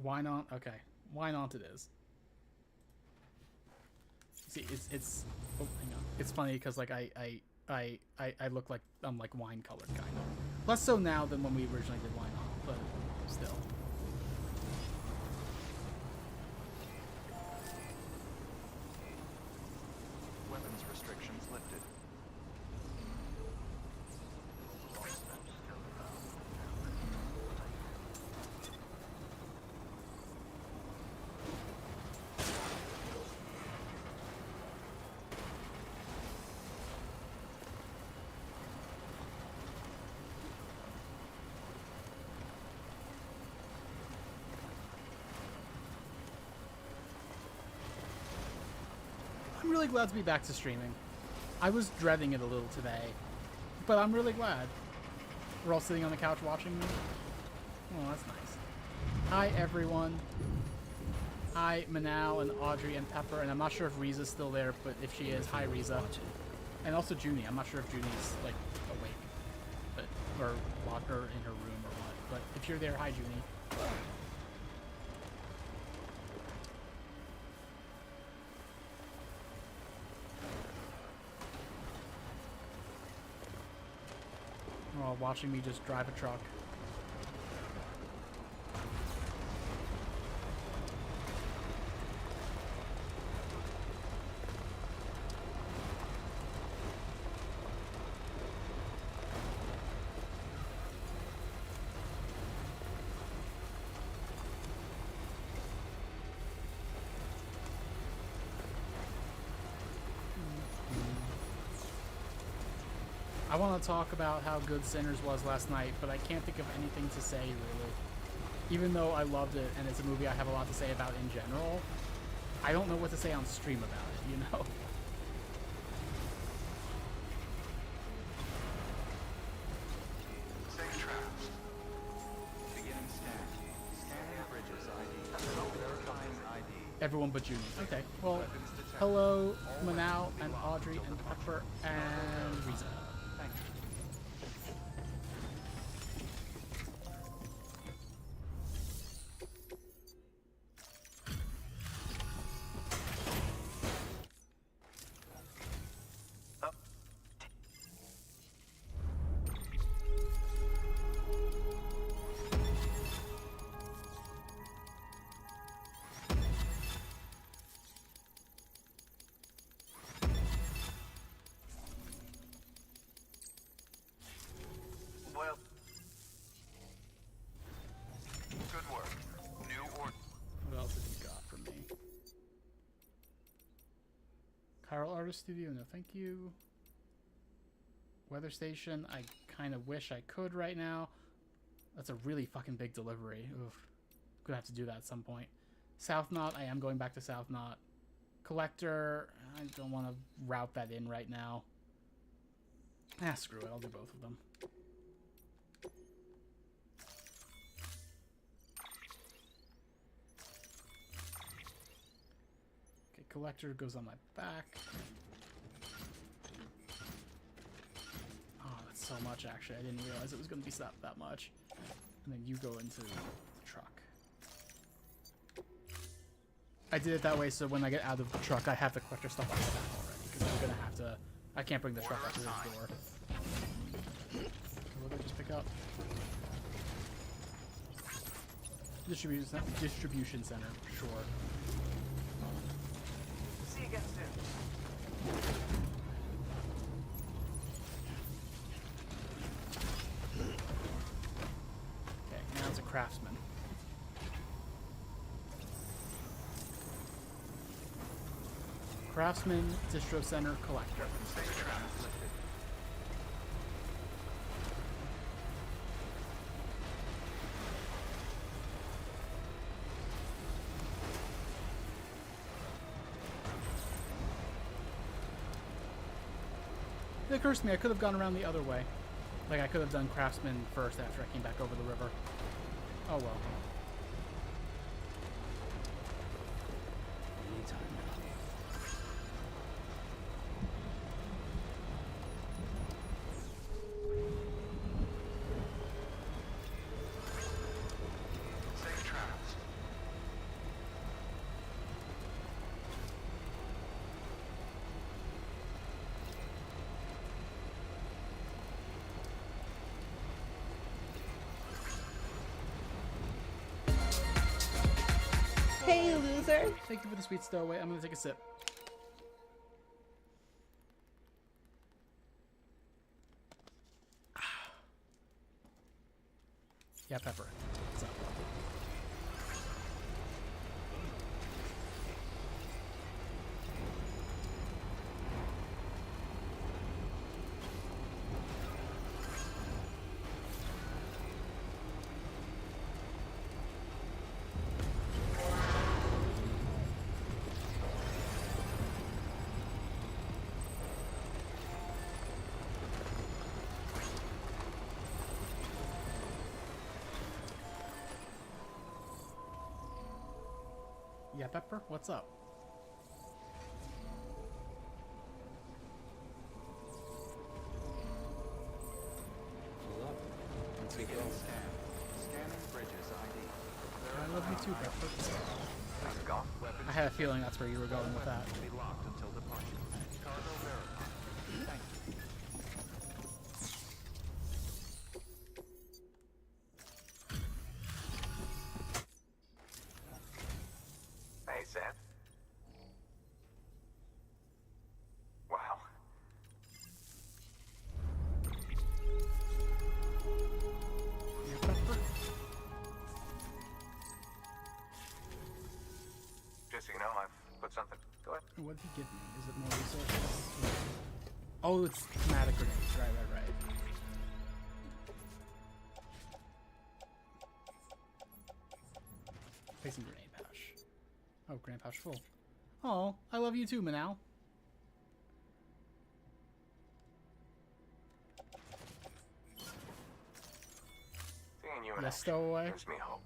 Why not? Okay. Why not it is. See, it's oh, hang on. It's funny because like I look like I'm like wine colored kind of. Less so now than when we originally did why not, but still. Weapons restrictions lifted. I'm really glad to be back to streaming. I was dreading it a little today, but I'm really glad. We're all sitting on the couch watching me. Oh, that's nice. Hi, everyone. Hi, Manal and Audrey and Pepper, and I'm not sure if Riza's still there, but if she is, hi, Riza. And also Junie. I'm not sure if Junie's, like, awake, but or locked her in her room or what. But if you're there, hi, Junie. While watching me just drive a truck. I want to talk about how good Sinners was last night, but I can't think of anything to say, really. Even though I loved it, and it's a movie I have a lot to say about in general, I don't know what to say on stream about it, you know? Safe traps. Beginning scan. Scanning bridges ID. Verifying ID. Everyone but Junie. Okay, well, hello, Manal and Audrey and Pepper and Riza. Thank you. Well, good work. New order. What else have you got for me? Chiral Artist Studio, no thank you. Weather Station, I kind of wish I could right now. That's a really fucking big delivery. Oof. Gonna have to do that at some point. South Knot, I am going back to South Knot. Collector, I don't want to route that in right now. Ah, screw it, I'll do both of them. Okay, Collector goes on my back. Oh, that's so much, actually. I didn't realize it was going to be that much. And then you go into the truck. I did it that way so when I get out of the truck, I have the Collector stuff on the back already. Because I'm going to have to... I can't bring the truck up to this door. What did I just pick up? Distribution center, sure. See you again soon. Okay, now it's a craftsman. Craftsman, Distro Center, Collector. occurs to me I could have gone around the other way. Like, I could have done Craftsman first after I came back over the river. Oh well. Anytime now. Safe travels. Hey, loser. Thank you for the sweet stowaway. I'm gonna take a sip. Yeah, Pepper. What's up? Yeah, Pepper, what's up? Beginning scan. Scanning bridges ID. I love you too, Pepper. Weapons I had a feeling that's where you were going with that. will be locked until departure. Cargo verified. Thank you. Hey, Sam. Wow. Yeah, Pepper. Just so you know, I've put something. Go ahead. What did he give me? Is it more resources? Oh, it's thematic grenades. Right. Facing grenade pouch. Oh, grenade pouch full. Oh, I love you too, Manal. Seeing you in Yeah, action stowaway. gives me hope.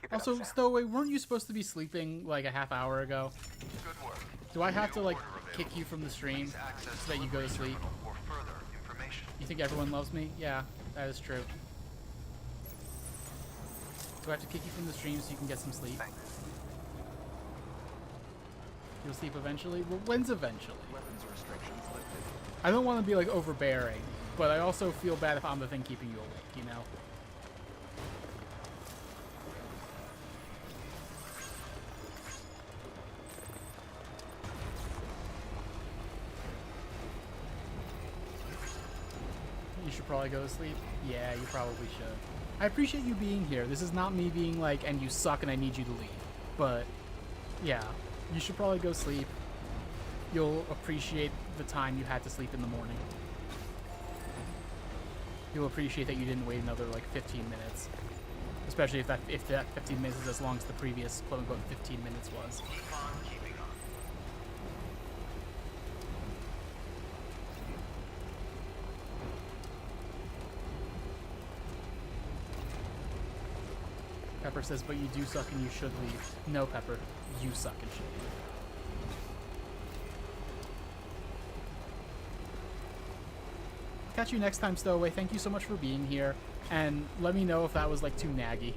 Keep it Also, up, Sam. stowaway, weren't you supposed to be sleeping like a half hour ago? Good work. Do I have to like Order kick you from the stream Please access so that you go to sleep? terminal for further information. You think everyone loves me? Yeah, that is true. Do I have to kick you from the stream so you can get some sleep? Thanks. You'll sleep eventually? Well, when's eventually? Weapons restrictions lifted. I don't want to be like overbearing, but I also feel bad if I'm the thing keeping you awake, you know? You should probably go to sleep. Yeah, you probably should. I appreciate you being here. This is not me being like, and you suck and I need you to leave. But, yeah, you should probably go sleep. You'll appreciate the time you had to sleep in the morning. You'll appreciate that you didn't wait another, like, 15 minutes. Especially if that 15 minutes is as long as the previous, quote-unquote, 15 minutes was. Keep on keeping on. Pepper says, but you do suck and you should leave. No, Pepper, you suck and should leave. Catch you next time, Stowaway. Thank you so much for being here. And let me know if that was, like, too naggy.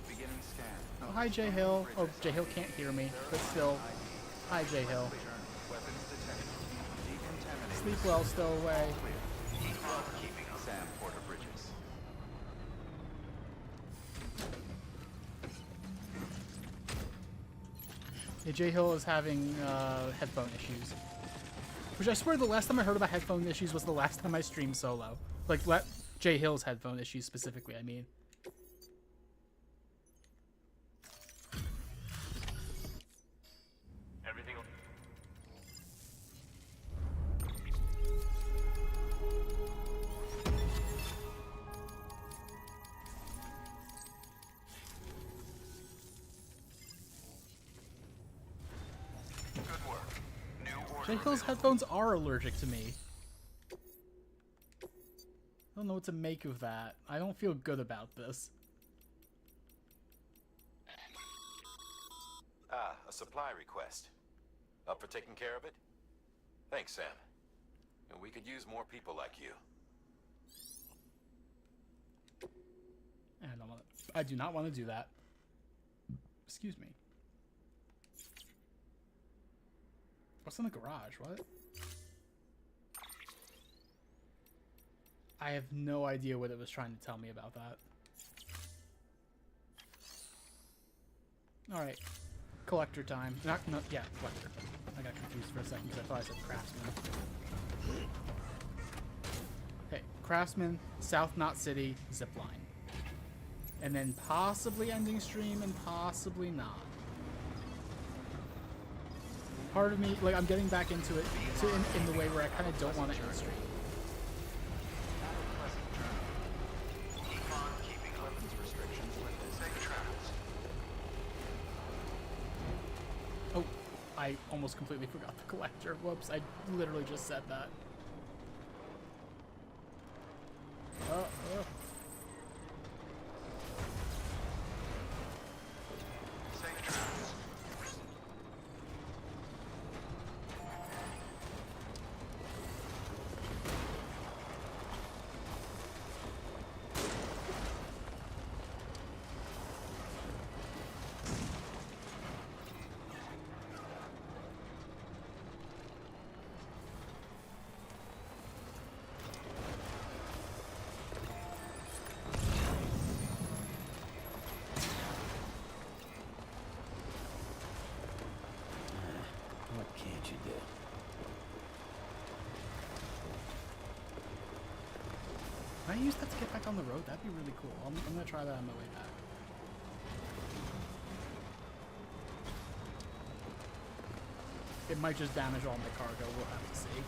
Beginning scan. Oh, hi, J Hill. Oh, J Hill can't hear me, but still. Hi, J Hill. Weapons detected. Decontaminated. Sleep well, Stowaway. Keep on keeping on. Sam Porter Bridges. Yeah, J Hill is having headphone issues. Which I swear the last time I heard about headphone issues was the last time I streamed solo. Like, J Hill's headphone issues specifically, I mean. Everything. Good work. New order Jekyll's headphones are allergic to me. I don't know what to make of that. I don't feel good about this. Ah, a supply request. Up for taking care of it? Thanks, Sam. And we could use more people like you. I do not want to do that. Excuse me. What's in the garage? What? I have no idea what it was trying to tell me about that. Alright. Collector time. No, yeah, collector. I got confused for a second because I thought I said craftsman. Okay, craftsman, South Knot City, zipline. And then possibly ending stream and possibly not. Part of me, like, I'm getting back into it in the way where I kind of don't want to end stream. Keep on keeping weapons restrictions lifted. Safe travels. Oh, I almost completely forgot the collector. Whoops, I literally just said that. Safe travels. What can't you do? Can I use that to get back on the road? That'd be really cool. I'm gonna try that on my way back. It might just damage all my cargo. We'll have to see.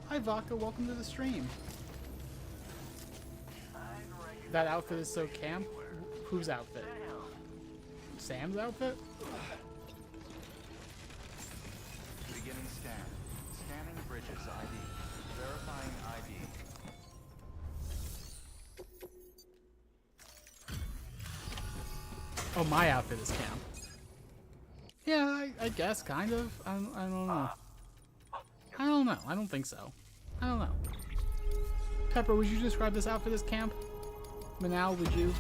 Hi Vodka, welcome to the stream. That outfit is so camp. Whose outfit? Sam's outfit? Beginning scan. Scanning bridges ID. Verifying ID. Oh, my outfit is camp. Yeah, I guess, kind of. I don't know. I don't know. I don't think so. I don't know. Pepper, would you describe this outfit as camp? Manal, would you?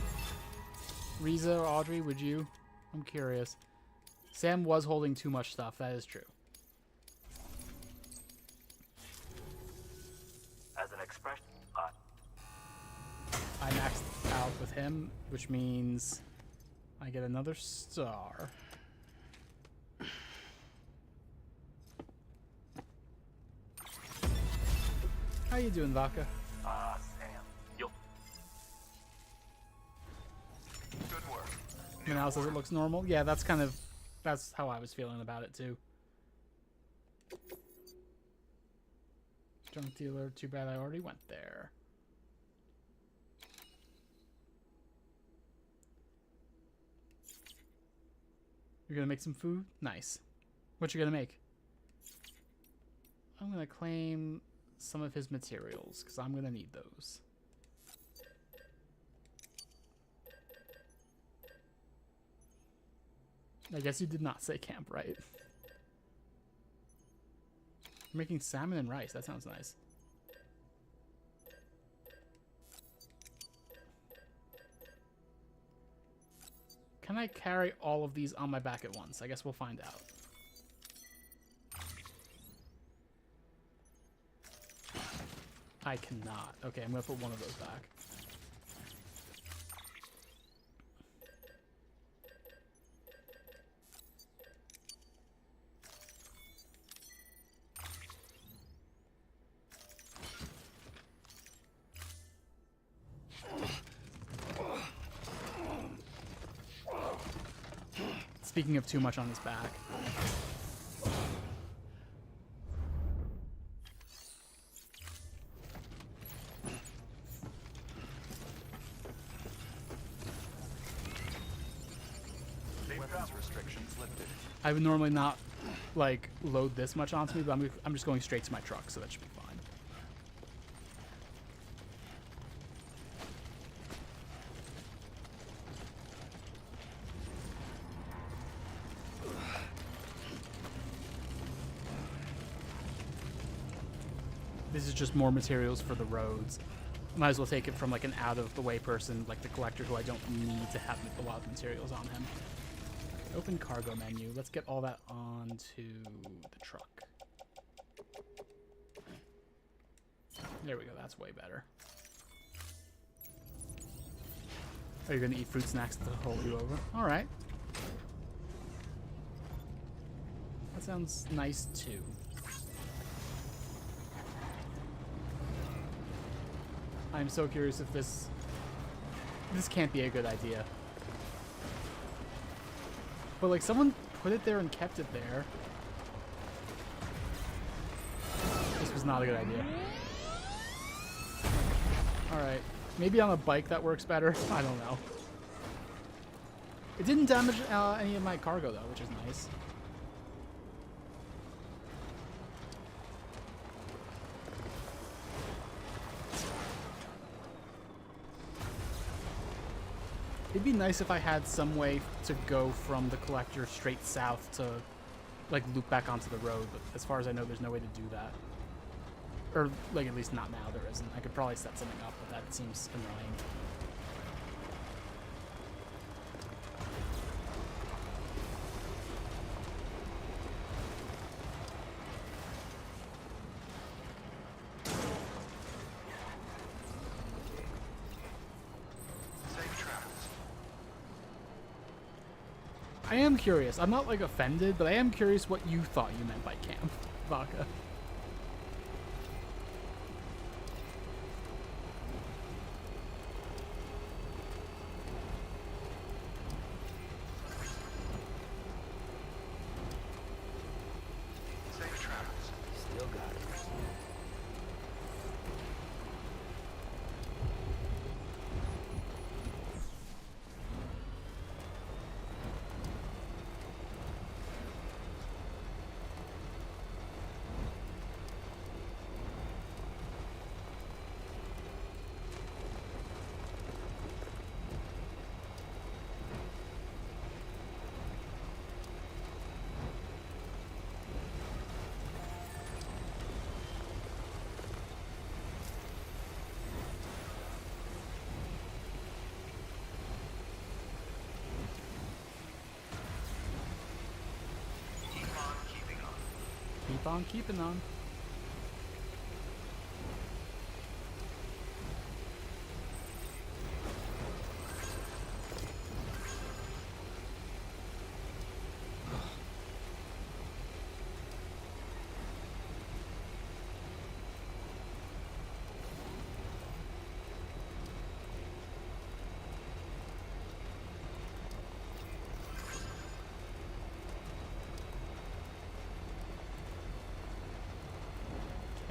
Riza or Audrey, would you? I'm curious. Sam was holding too much stuff. That is true. As an expression, I maxed out with him, which means I get another star. How you doing, Vodka? Sam, you'll... Good work. Manal says it looks normal. Yeah, that's how I was feeling about it too. Junk dealer, too bad I already went there. You're gonna make some food? Nice. What you gonna make? I'm gonna claim some of his materials, because I'm gonna need those. I guess you did not say camp, right? Making salmon and rice, that sounds nice. Can I carry all of these on my back at once? I guess we'll find out. I cannot. Okay, I'm gonna put one of those back. Speaking of too much on his back. Weapons restrictions lifted. I would normally not like load this much onto me, but I'm just going straight to my truck, so that should be fine. This is just more materials for the roads. Might as well take it from like an out-of-the-way person, like the collector, who I don't need to have a lot of materials on him. Open cargo menu. Let's get all that onto the truck. There we go. That's way better. Are you going to eat fruit snacks to hold you over? All right. That sounds nice too. I'm so curious if this can't be a good idea. But like someone put it there and kept it there. This was not a good idea. Alright. Maybe on a bike that works better. I don't know. It didn't damage any of my cargo though, which is nice. It'd be nice if I had some way to go from the collector straight south to, like, loop back onto the road, but as far as I know, there's no way to do that. Or, like, at least not now, there isn't. I could probably set something up, but that seems annoying. I am curious. I'm not, like, offended, but I am curious what you thought you meant by camp, Vodka. Safe travels. Still got it. Keep on keeping on.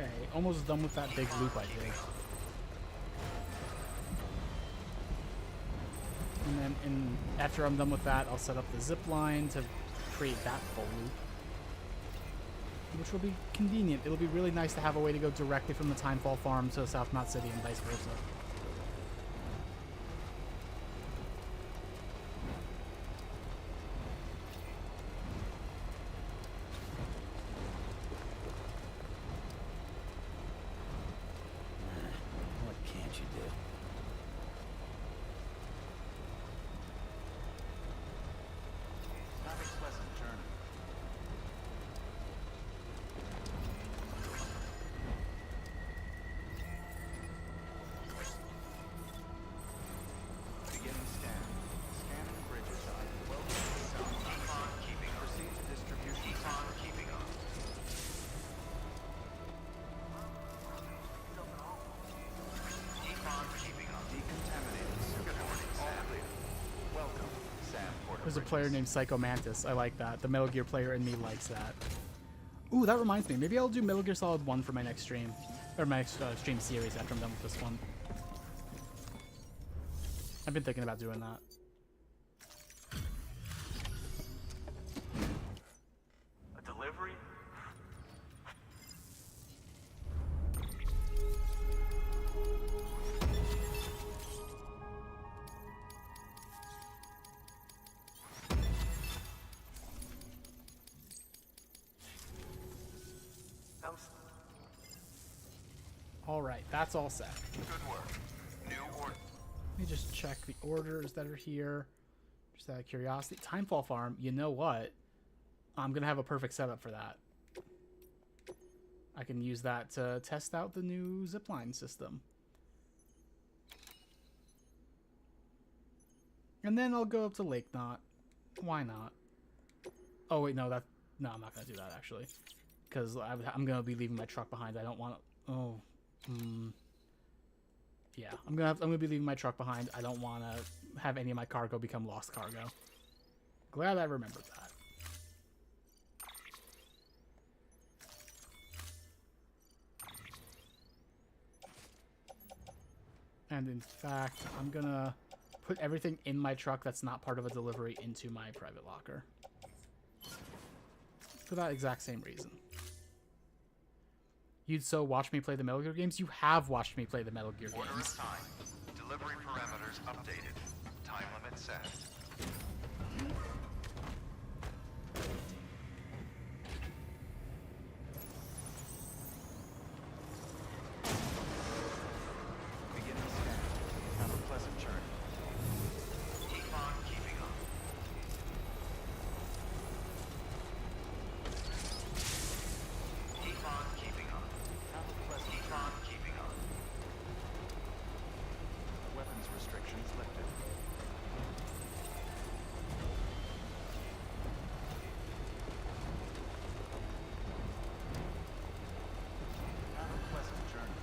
Okay, almost done with that big loop I did. And then after I'm done with that, I'll set up the zip line to create that full loop. Which will be convenient. It'll be really nice to have a way to go directly from the Timefall farm to South Knot City and vice versa. What can't you do? Have a pleasant journey. There's a player named Psycho Mantis. I like that. The Metal Gear player in me likes that. Ooh, that reminds me. Maybe I'll do Metal Gear Solid 1 for my next stream. Or my next stream series after I'm done with this one. I've been thinking about doing that. A delivery? All right, that's all set. Good work. New order. Let me just check the orders that are here. Just out of curiosity. Timefall Farm, you know what? I'm going to have a perfect setup for that. I can use that to test out the new zipline system. And then I'll go up to Lake Knot. Why not? Oh, wait, no, I'm not going to do that, actually. Because I'm going to be leaving my truck behind. I don't want to... Oh... Yeah, I'm gonna be leaving my truck behind. I don't want to have any of my cargo become lost cargo. Glad I remembered that. And in fact, I'm gonna put everything in my truck that's not part of a delivery into my private locker. For that exact same reason. You'd so watch me play the Metal Gear games? You have watched me play the Metal Gear Order games. assigned. Delivery parameters updated. Time limit set. Beginning scan. Have a pleasant journey. Keep on keeping on. Keep on keeping on. Keep on keeping on. Weapons restrictions lifted. Have a pleasant journey.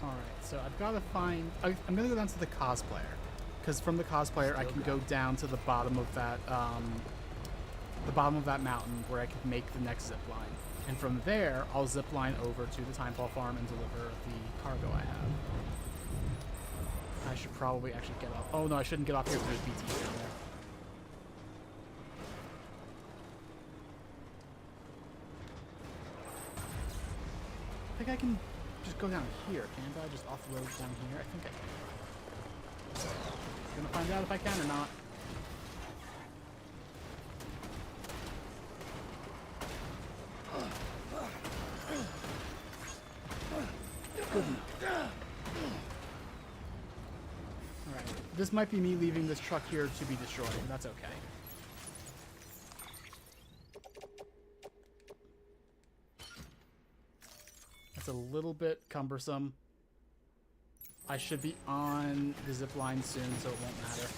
Alright, so I've got to find... I'm going to go down to the cosplayer. Because from the cosplayer, I can go down to the bottom of that mountain where I can make the next zip line. And from there, I'll zip line over to the Timefall Farm and deliver the cargo I have. I should probably actually get off. Oh no, I shouldn't get off here because there's BT down there. I think I can just go down here, can't I? Just off-road down here? I think I can. Gonna find out if I can or not. Good enough. Alright, this might be me leaving this truck here to be destroyed, but that's okay. It's a little bit cumbersome. I should be on the zip line soon, so it won't matter.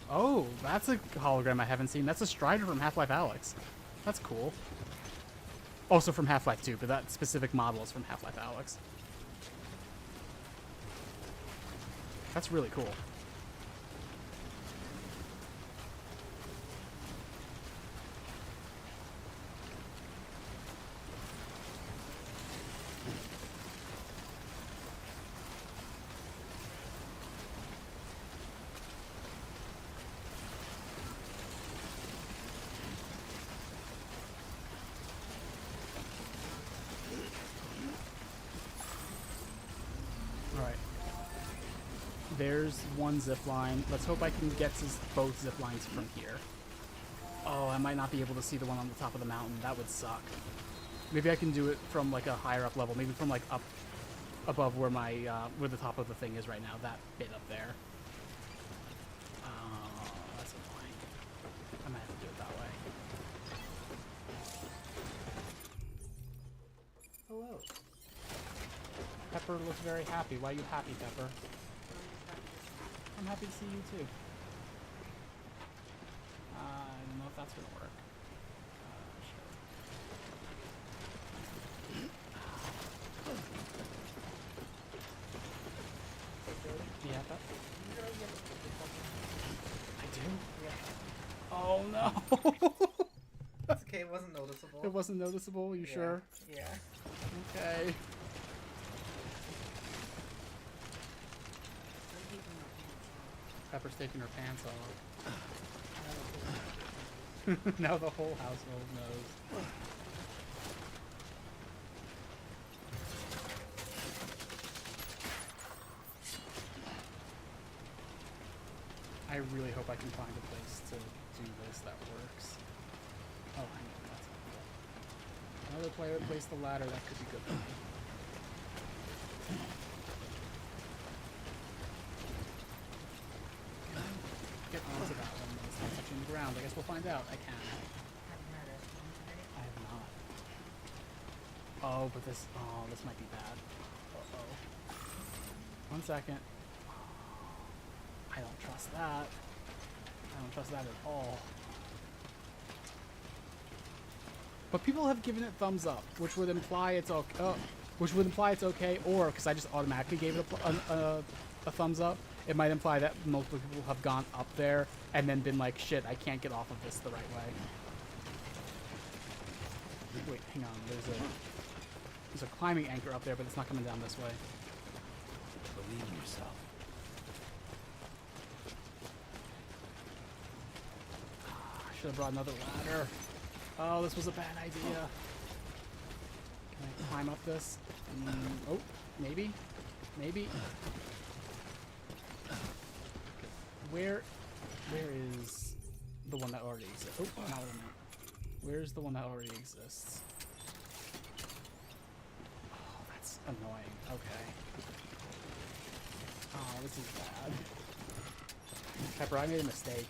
Oh, that's a hologram I haven't seen. That's a Strider from Half-Life Alyx. That's cool. Also from Half-Life 2, but that specific model is from Half-Life Alyx. That's really cool. There's one zip line. Let's hope I can get to both zip lines from here. Oh, I might not be able to see the one on the top of the mountain. That would suck. Maybe I can do it from like a higher up level. Maybe from like up above where my where the top of the thing is right now. That bit up there. Oh, that's annoying. I might have to do it that way. Pepper looks very happy. Why are you happy, Pepper? I'm happy to see you too. I don't know if that's gonna work. Sure. Yeah, I do? Yeah. Oh no! It's okay, it wasn't noticeable. It wasn't noticeable, you sure? Yeah. Okay. Pepper's taking her pants off. Now the whole household knows. I really hope I can find a place to do this that works. Oh, hang on, that's not good. Another player placed the ladder, that could be good for me. Get onto that one when it's not touching the ground. I guess we'll find out. I can. I have not. Oh, but this... Oh, this might be bad. Uh-oh. 1 second. I don't trust that. I don't trust that at all. But people have given it thumbs up, which would imply it's okay. Which would imply it's okay, or because I just automatically gave it a thumbs up, it might imply that multiple people have gone up there and then been like, "Shit, I can't get off of this the right way." Wait, hang on. There's a climbing anchor up there, but it's not coming down this way. Believe in yourself. I should have brought another ladder. Oh, this was a bad idea. Can I climb up this? Oh, maybe? Maybe? Where is the one that already exists? Oh, not what I meant. Where's the one that already exists? Oh, that's annoying. Okay. Oh, this is bad. Pepper, I made a mistake.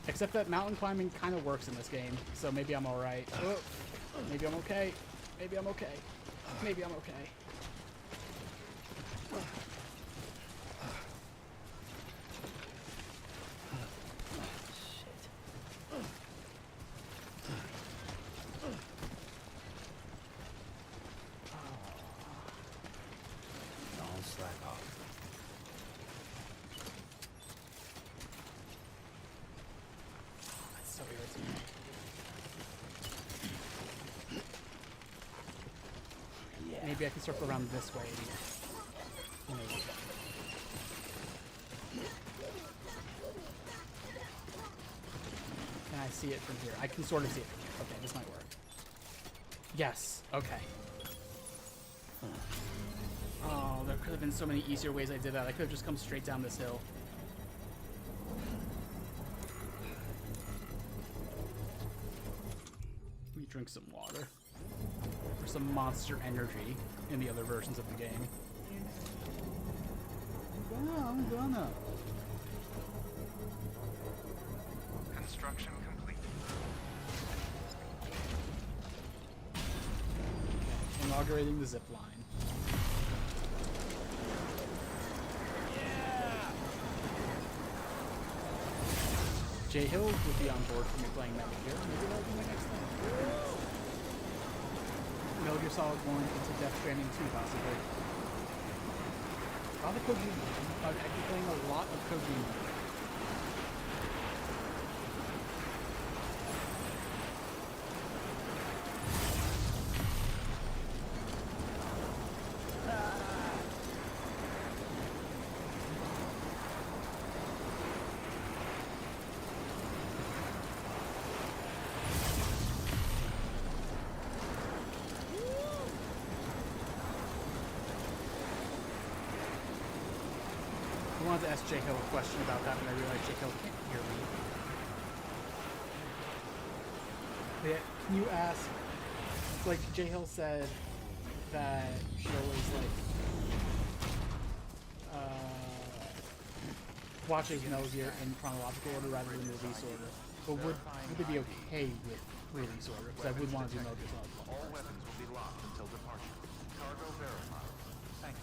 Except that mountain climbing kind of works in this game, so maybe I'm alright. Oh, maybe I'm okay. Maybe I'm okay. Maybe I'm okay. Don't slack off. That's so irritating. Yeah. Maybe I can circle around this way. Maybe. Can I see it from here? I can sort of see it from here. Okay, this might work. Yes. Okay. Oh, there could have been so many easier ways I did that. I could have just come straight down this hill. Let me drink some water. For some monster energy in the other versions of the game. I'm gonna. Construction complete. Inaugurating the zip line. Yeah! Jay Hill would be on board for me playing Metal Gear. Maybe that'll be my next thing. Metal Gear Solid 1 into Death Stranding 2, possibly. A lot of Kojima. I've been playing a lot of Kojima. I wanted to ask J. Hill a question about that, but I realized J. Hill can't hear me. Yeah, can you ask, like, J. Hill said that she always, like, watches Metal Gear in chronological order rather than release order. But would they be okay with release order? Because I would want to do Mojo Club. All weapons will be locked until departure. Cargo verified. Thank you.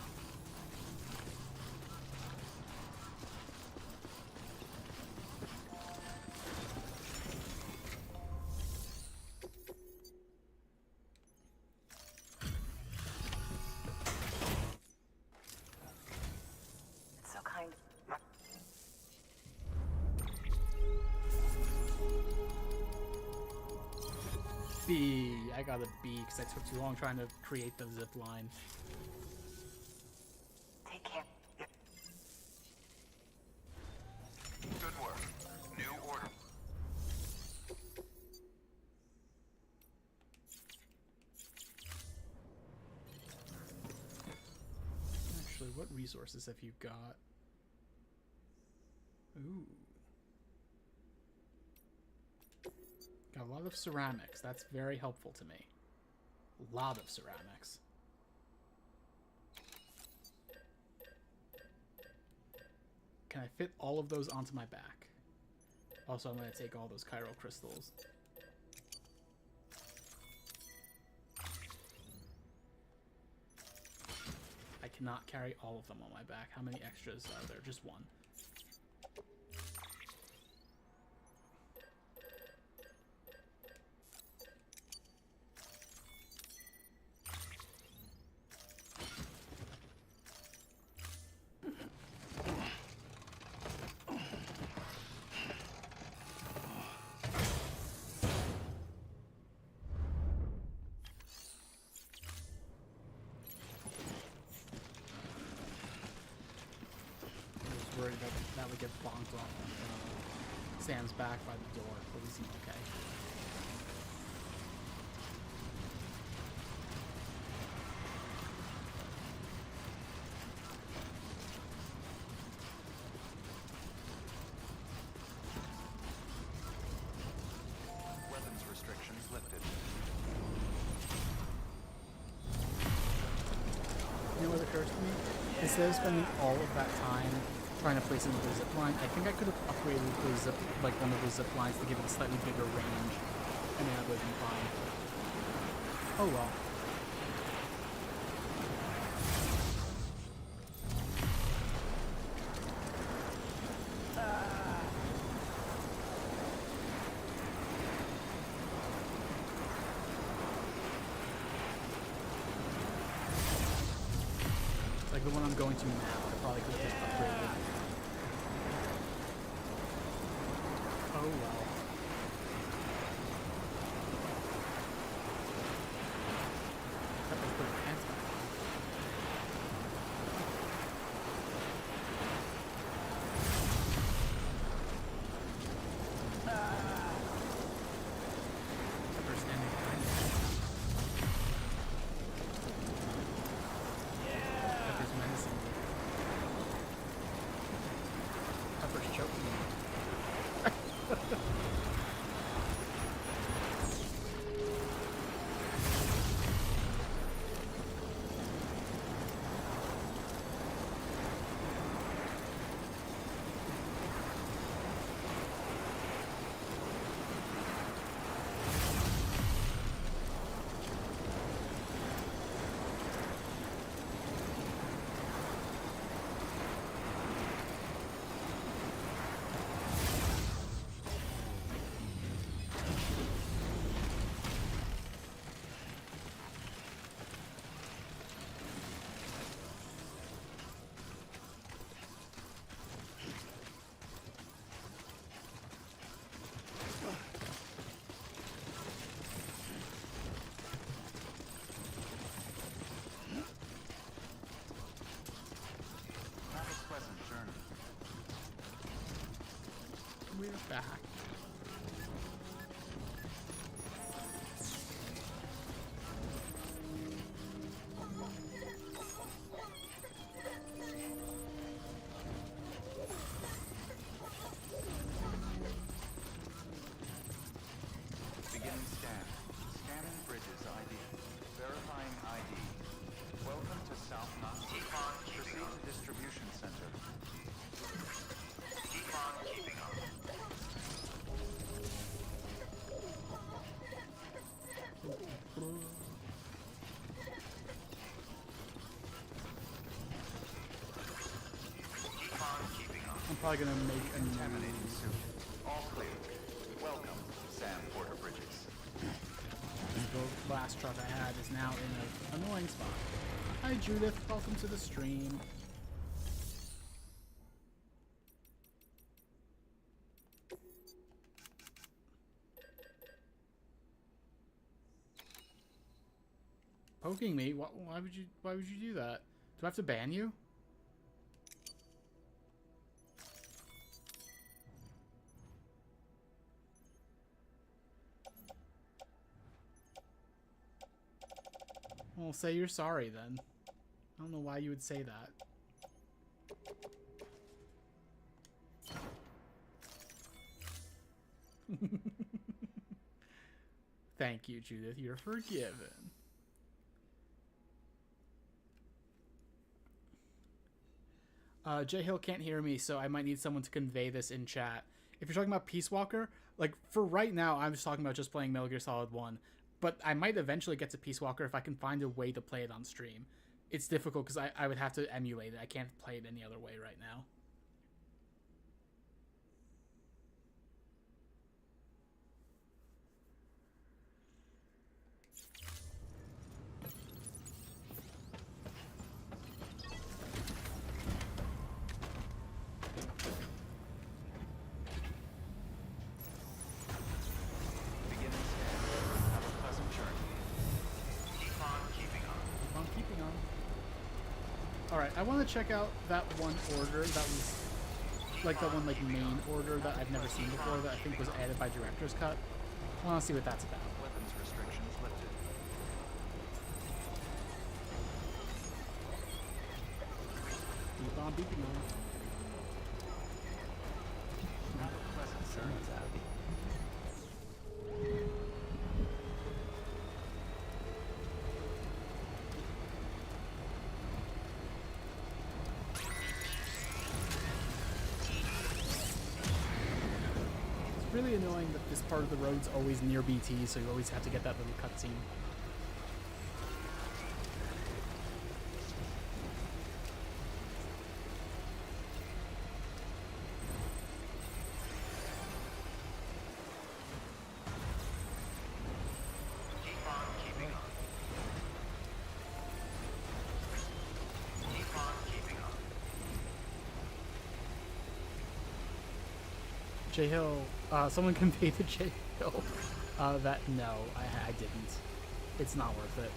It's so kind. B. I got a B because I took too long trying to create the zip line. Take care. Good work. New order. Actually, what resources have you got? Ooh. Got a lot of ceramics. That's very helpful to me. A lot of ceramics. Can I fit all of those onto my back? Also, I'm going to take all those chiral crystals. I cannot carry all of them on my back. How many extras are there? Just one. Worried that would get bonked off Sam's back by the door, but we seem okay. Weapons restrictions lifted. You know what occurs to me? Instead of spending all of that time trying to place another zip line, I think I could have upgraded the zip, like one of the zip lines to give it a slightly bigger range, and then I would have been fine. Oh well. Like the one I'm going to now, I probably could have just upgraded. Oh well. That was pretty fancy. Pepper's standing behind me. Pepper's menacing me. Pepper's choking me. Have a pleasant journey. We're back. Beginning scan. Scanning bridges ID. Verifying ID. Welcome to South Knox. Keep on keeping on. Distribution center. Keep on keeping on. Probably gonna make a Contaminating soup. All clear. Welcome, Sam Porter Bridges. The last truck I had is now in an annoying spot. Hi Judith, welcome to the stream. Poking me? Why would you do that? Do I have to ban you? Well, say you're sorry then. I don't know why you would say that. Thank you, Judith. You're forgiven. J Hill can't hear me, so I might need someone to convey this in chat. If you're talking about Peace Walker, like for right now, I'm just talking about just playing Metal Gear Solid 1. But I might eventually get to Peace Walker if I can find a way to play it on stream. It's difficult because I would have to emulate it. I can't play it any other way right now. I want to check out that one order that was like the one main order that I've never seen before that I think was added by Director's Cut. I want to see what that's about. Weapons restrictions lifted. Keep on beeping on. Not a pleasant sounds out. Really annoying that this part of the road's always near BT, so you always have to get that little cutscene. Keep on keeping on. Keep on keeping on. J Hill, someone conveyed to J Hill that no, I didn't. It's not worth it.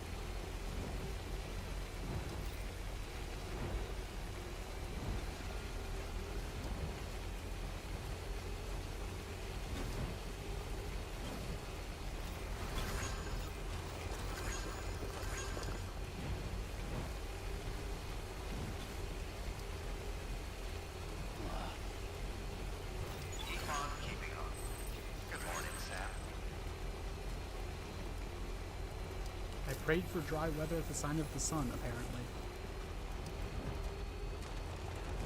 Prayed for dry weather at the sign of the sun, apparently.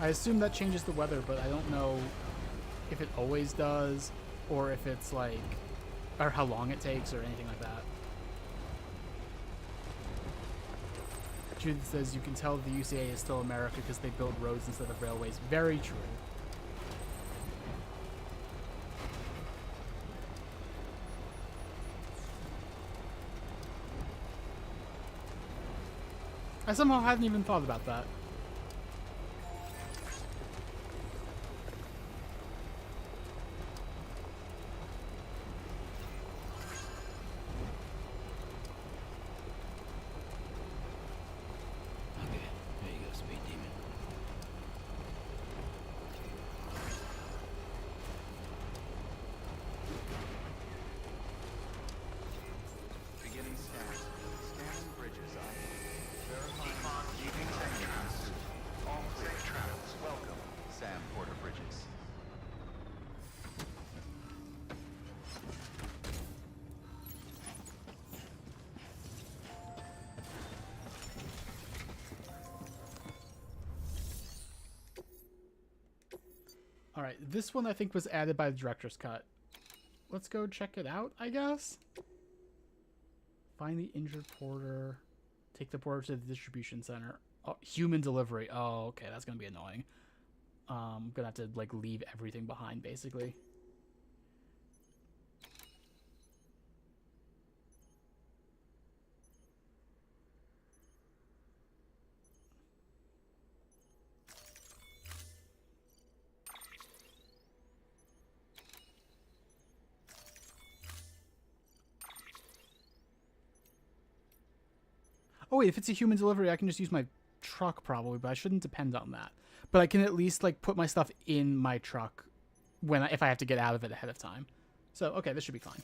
I assume that changes the weather, but I don't know if it always does, or if it's like, or how long it takes, or anything like that. Judith says you can tell the UCA is still America because they build roads instead of railways. Very true. I somehow hadn't even thought about that. Okay, there you go, Speed Demon. Beginning scan. Scanning bridges ID. Verifying keeping safe. All clear. Safe travels. Welcome, Sam Porter Bridges. Alright, this one I think was added by the Director's Cut. Let's go check it out, I guess? Find the injured porter. Take the porter to the distribution center. Oh, human delivery. Oh, okay, that's gonna be annoying. I'm gonna have to like leave everything behind basically. Oh wait, if it's a human delivery, I can just use my truck probably, but I shouldn't depend on that. But I can at least like put my stuff in my truck when if I have to get out of it ahead of time. So okay, this should be fine.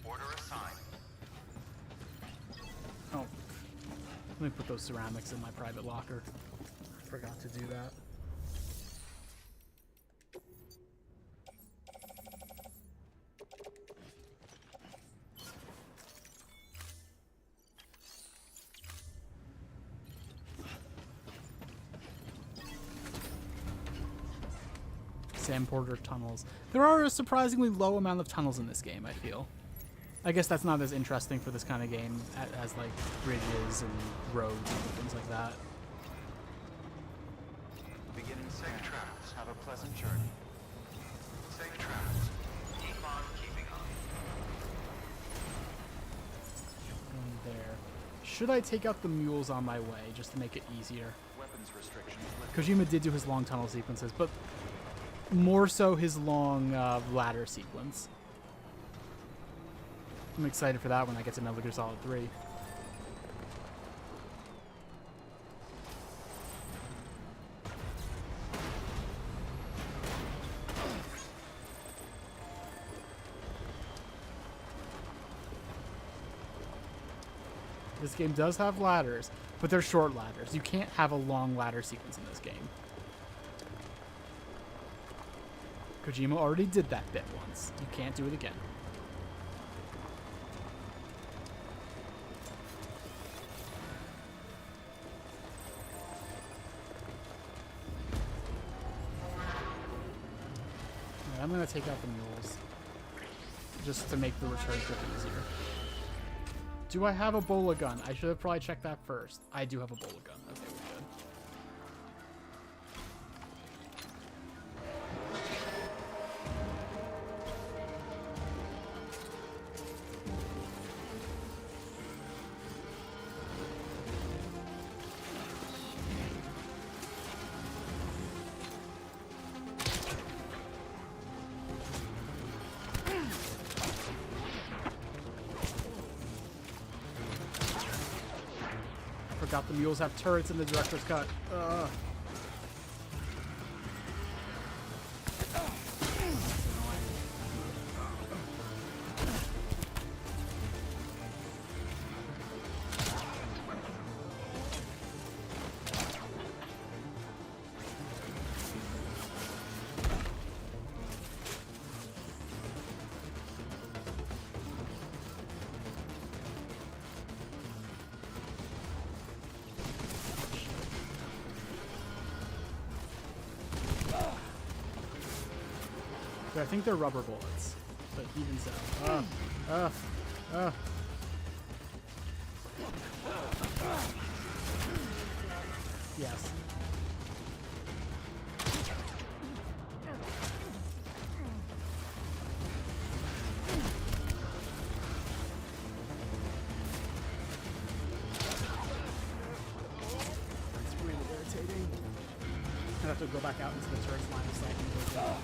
Order assigned. Oh, let me put those ceramics in my private locker. Forgot to do that. Sam Porter tunnels. There are a surprisingly low amount of tunnels in this game, I feel. I guess that's not as interesting for this kind of game as like bridges and roads and things like that. Beginning safe travels. Have a pleasant journey. Safe travels. Keep on keeping on. And there. Should I take out the mules on my way just to make it easier? Weapons restrictions. Kojima did do his long tunnel sequences, but more so his long ladder sequence. I'm excited for that when I get to Metal Gear Solid 3. This game does have ladders, but they're short ladders. You can't have a long ladder sequence in this game. Kojima already did that bit once. You can't do it again. Alright, I'm going to take out the mules. Just to make the return trip easier. Do I have a bola gun? I should have probably checked that first. I do have a bola gun. Okay, we're good. Forgot the mules have turrets in the director's cut. I think they're rubber bullets, but even so. Yes. It's really irritating. I have to go back out into the turret's line of sight and go down.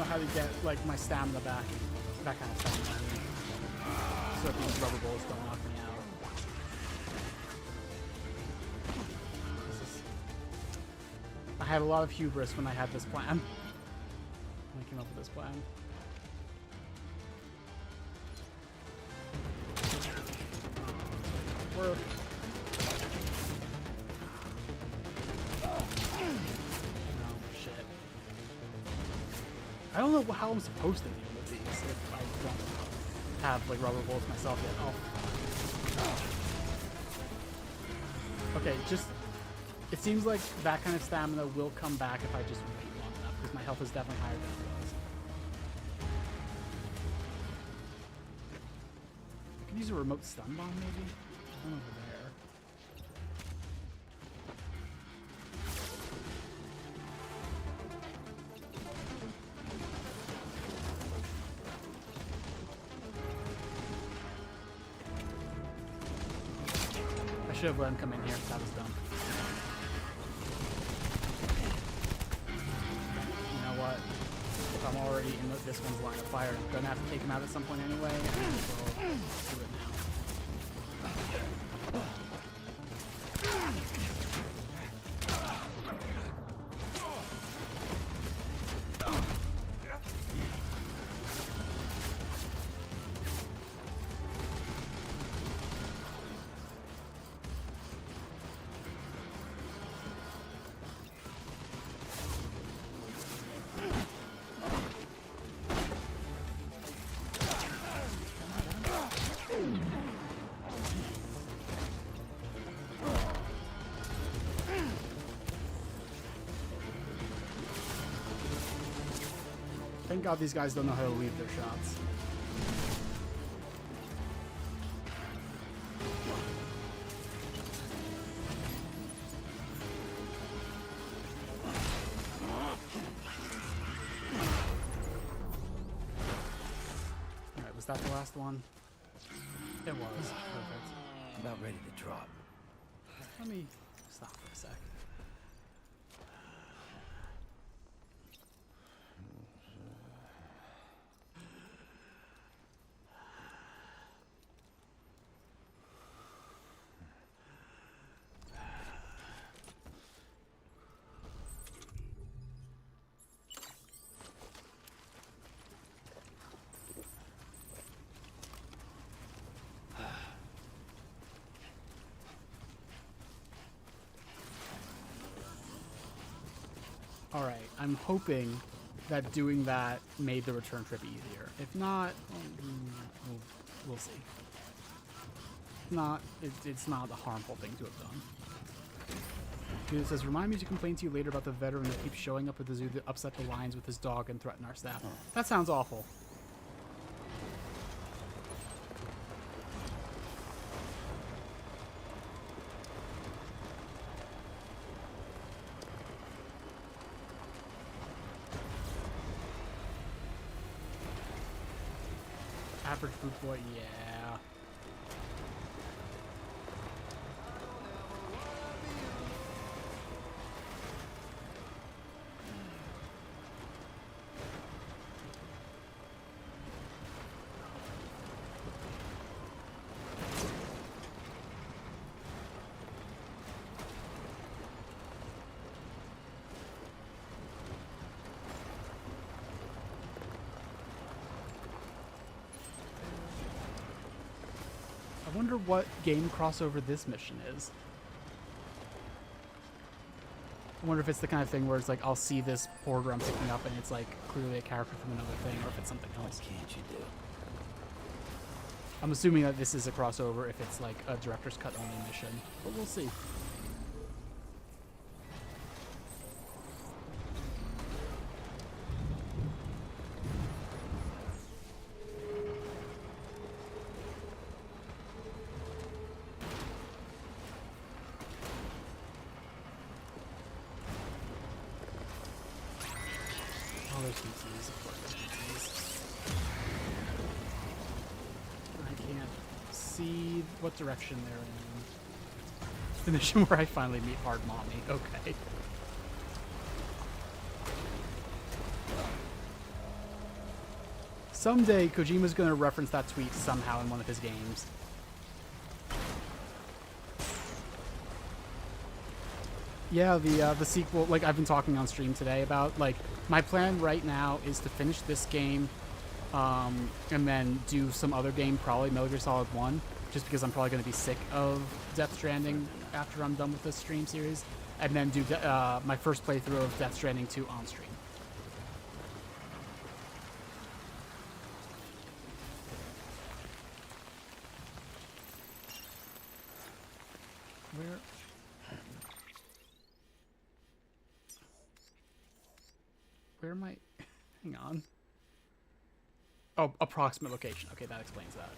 How to get like my stamina back, that kind of stuff. So if these rubber bullets don't knock me out. I had a lot of hubris when I had this plan. When I came up with this plan. Work. No. I don't know how I'm supposed to deal with these if I don't have like rubber bullets myself yet. Oh. Okay, just it seems like that kind of stamina will come back if I just wait long enough because my health is definitely higher than it was. I could use a remote stun bomb maybe. One over there. I should have let him come in here. That was dumb. You know what? If I'm already in this one's line of fire, I'm gonna have to take him out at some point anyway. So do it now. Thank God these guys don't know how to leave their shots. Alright, was that the last one? It was. Perfect. About ready to drop. Let me stop for a sec. Alright, I'm hoping that doing that made the return trip easier. If not, we'll see. It's not a harmful thing to have done. Dude, it says, remind me to complain to you later about the veteran that keeps showing up at the zoo to upset the lions with his dog and threaten our staff. That sounds awful. Average boot boy, yeah. I wonder what game crossover this mission is. I wonder if it's the kind of thing where it's like I'll see this border I'm picking up and it's like clearly a character from another thing, or if it's something else. What can't you do? I'm assuming that this is a crossover if it's like a director's cut only mission, but we'll see. What direction they're in. The mission where I finally meet Hard Mommy. Okay. Someday, Kojima's gonna reference that tweet somehow in one of his games. Yeah, the sequel, like I've been talking on stream today about, like, my plan right now is to finish this game, and then do some other game, probably Metal Gear Solid 1. Just because I'm probably going to be sick of Death Stranding after I'm done with this stream series, and then do my first playthrough of Death Stranding 2 on stream. Where am I? Hang on. Oh, approximate location. Okay, that explains that.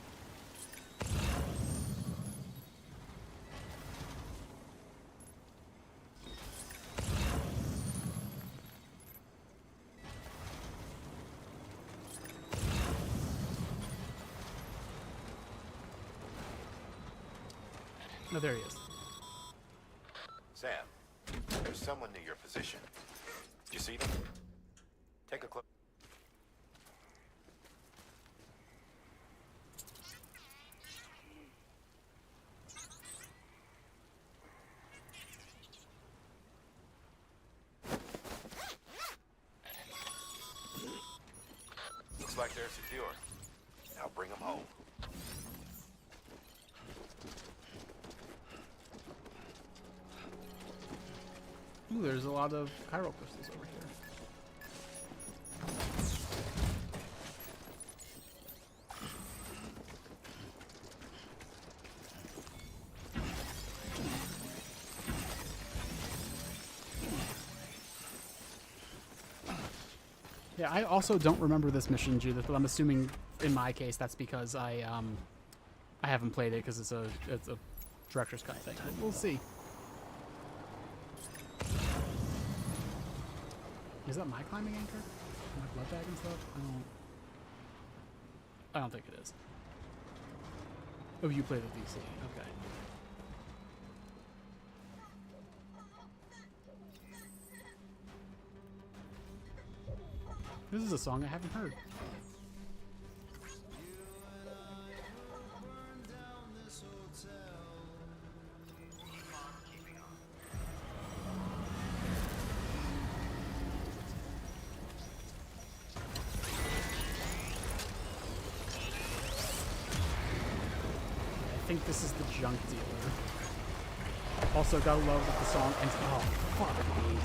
Oh, there he is. Sam, there's someone near your position. Did you see them? Take a close. Looks like they're secure. Now bring them home. Ooh, there's a lot of chiral crystals over here. Yeah, I also don't remember this mission, Judith, but I'm assuming in my case that's because I haven't played it because it's a director's cut thing. But we'll see. Is that my climbing anchor? My blood bag and stuff? I don't think it is. Oh, you play the DC. Okay. This is a song I haven't heard. I think this is the junk dealer. Also, gotta love that the song ends. Oh, fuck me.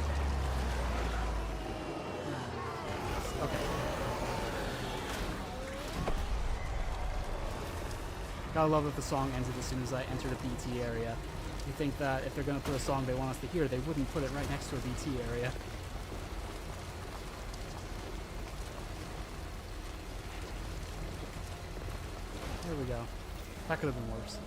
Okay. Gotta love that the song ends as soon as I enter the BT area. You think that if they're gonna put a song they want us to hear, they wouldn't put it right next to a BT area. There we go. That could have been worse.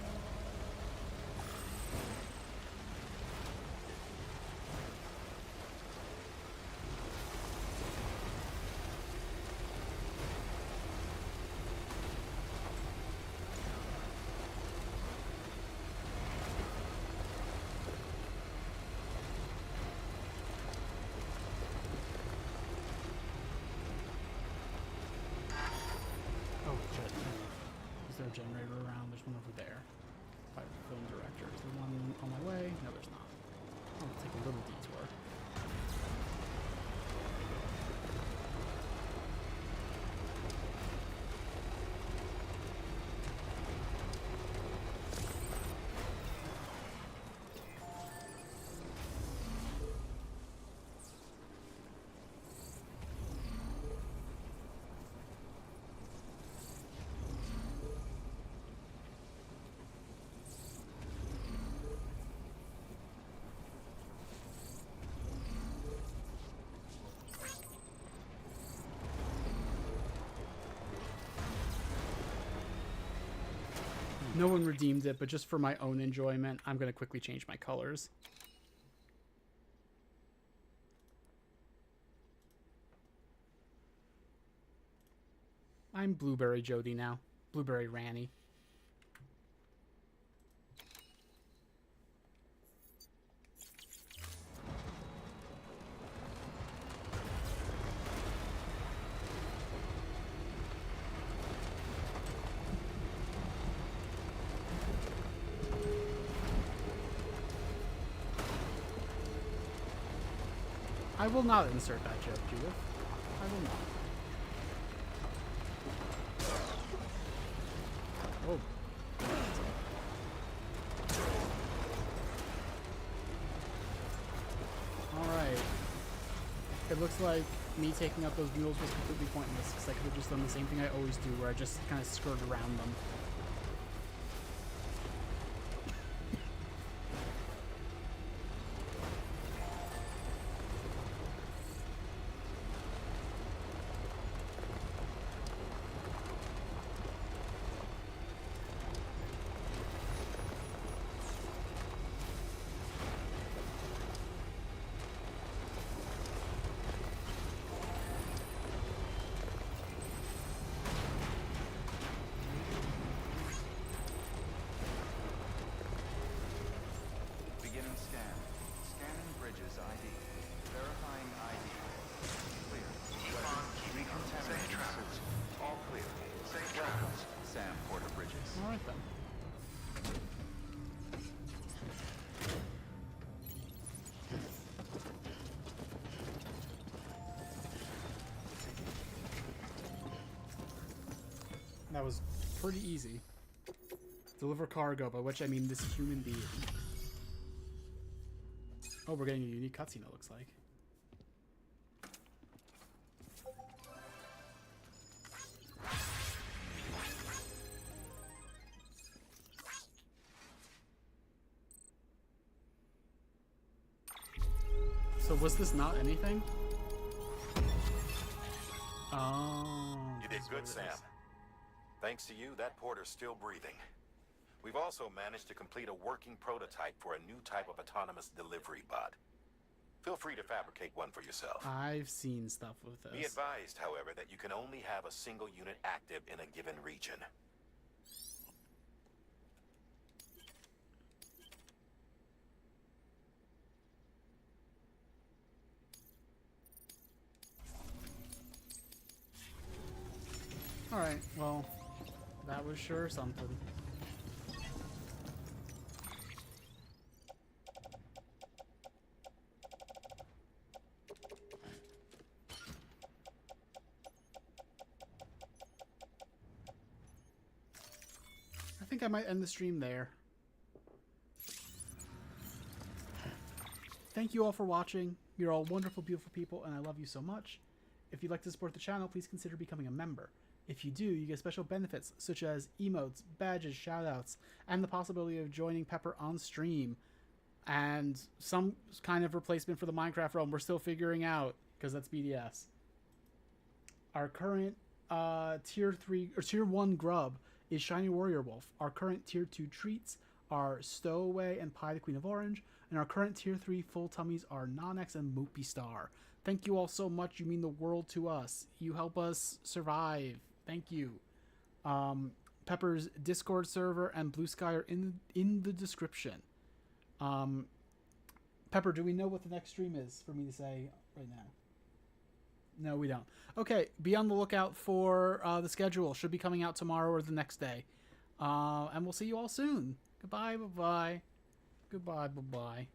Oh shit. Is there a generator around? There's one over there. By the film director. Is there one on my way? No, there's not. I'll take a little detour. No one redeemed it, but just for my own enjoyment, I'm going to quickly change my colors. I'm Blueberry Jodi now. Blueberry Ranni. I will not insert that joke, Judith. I will not. Oh. Alright. It looks like me taking out those mules was completely pointless, because I could have just done the same thing I always do, where I just kind of skirt around them. That was pretty easy. Deliver cargo, by which I mean this human being. Oh, we're getting a unique cutscene, it looks like. So was this not anything? Oh. You did good, Sam. Thanks to you, that porter's still breathing. We've also managed to complete a working prototype for a new type of autonomous delivery bot. Feel free to fabricate one for yourself. I've seen stuff with this. Be advised, however, that you can only have a single unit active in a given region. Alright, well, that was sure something. I think I might end the stream there. Thank you all for watching. You're all wonderful, beautiful people, and I love you so much. If you'd like to support the channel, please consider becoming a member. If you do, you get special benefits such as emotes, badges, shoutouts, and the possibility of joining Pepper on stream. And some kind of replacement for the Minecraft realm we're still figuring out, because that's BDS. Our current tier 3 or tier 1 grub is Shiny Warrior Wolf. Our current tier 2 treats are Stowaway and Pie the Queen of Orange. And our current tier 3 full tummies are Nonex and Moopy Star. Thank you all so much. You mean the world to us. You help us survive. Thank you. Pepper's Discord server and Blue Sky are in the description. Pepper, do we know what the next stream is for me to say right now? No, we don't. Okay, be on the lookout for the schedule. Should be coming out tomorrow or the next day. And we'll see you all soon. Goodbye, bye-bye. Goodbye, bye-bye.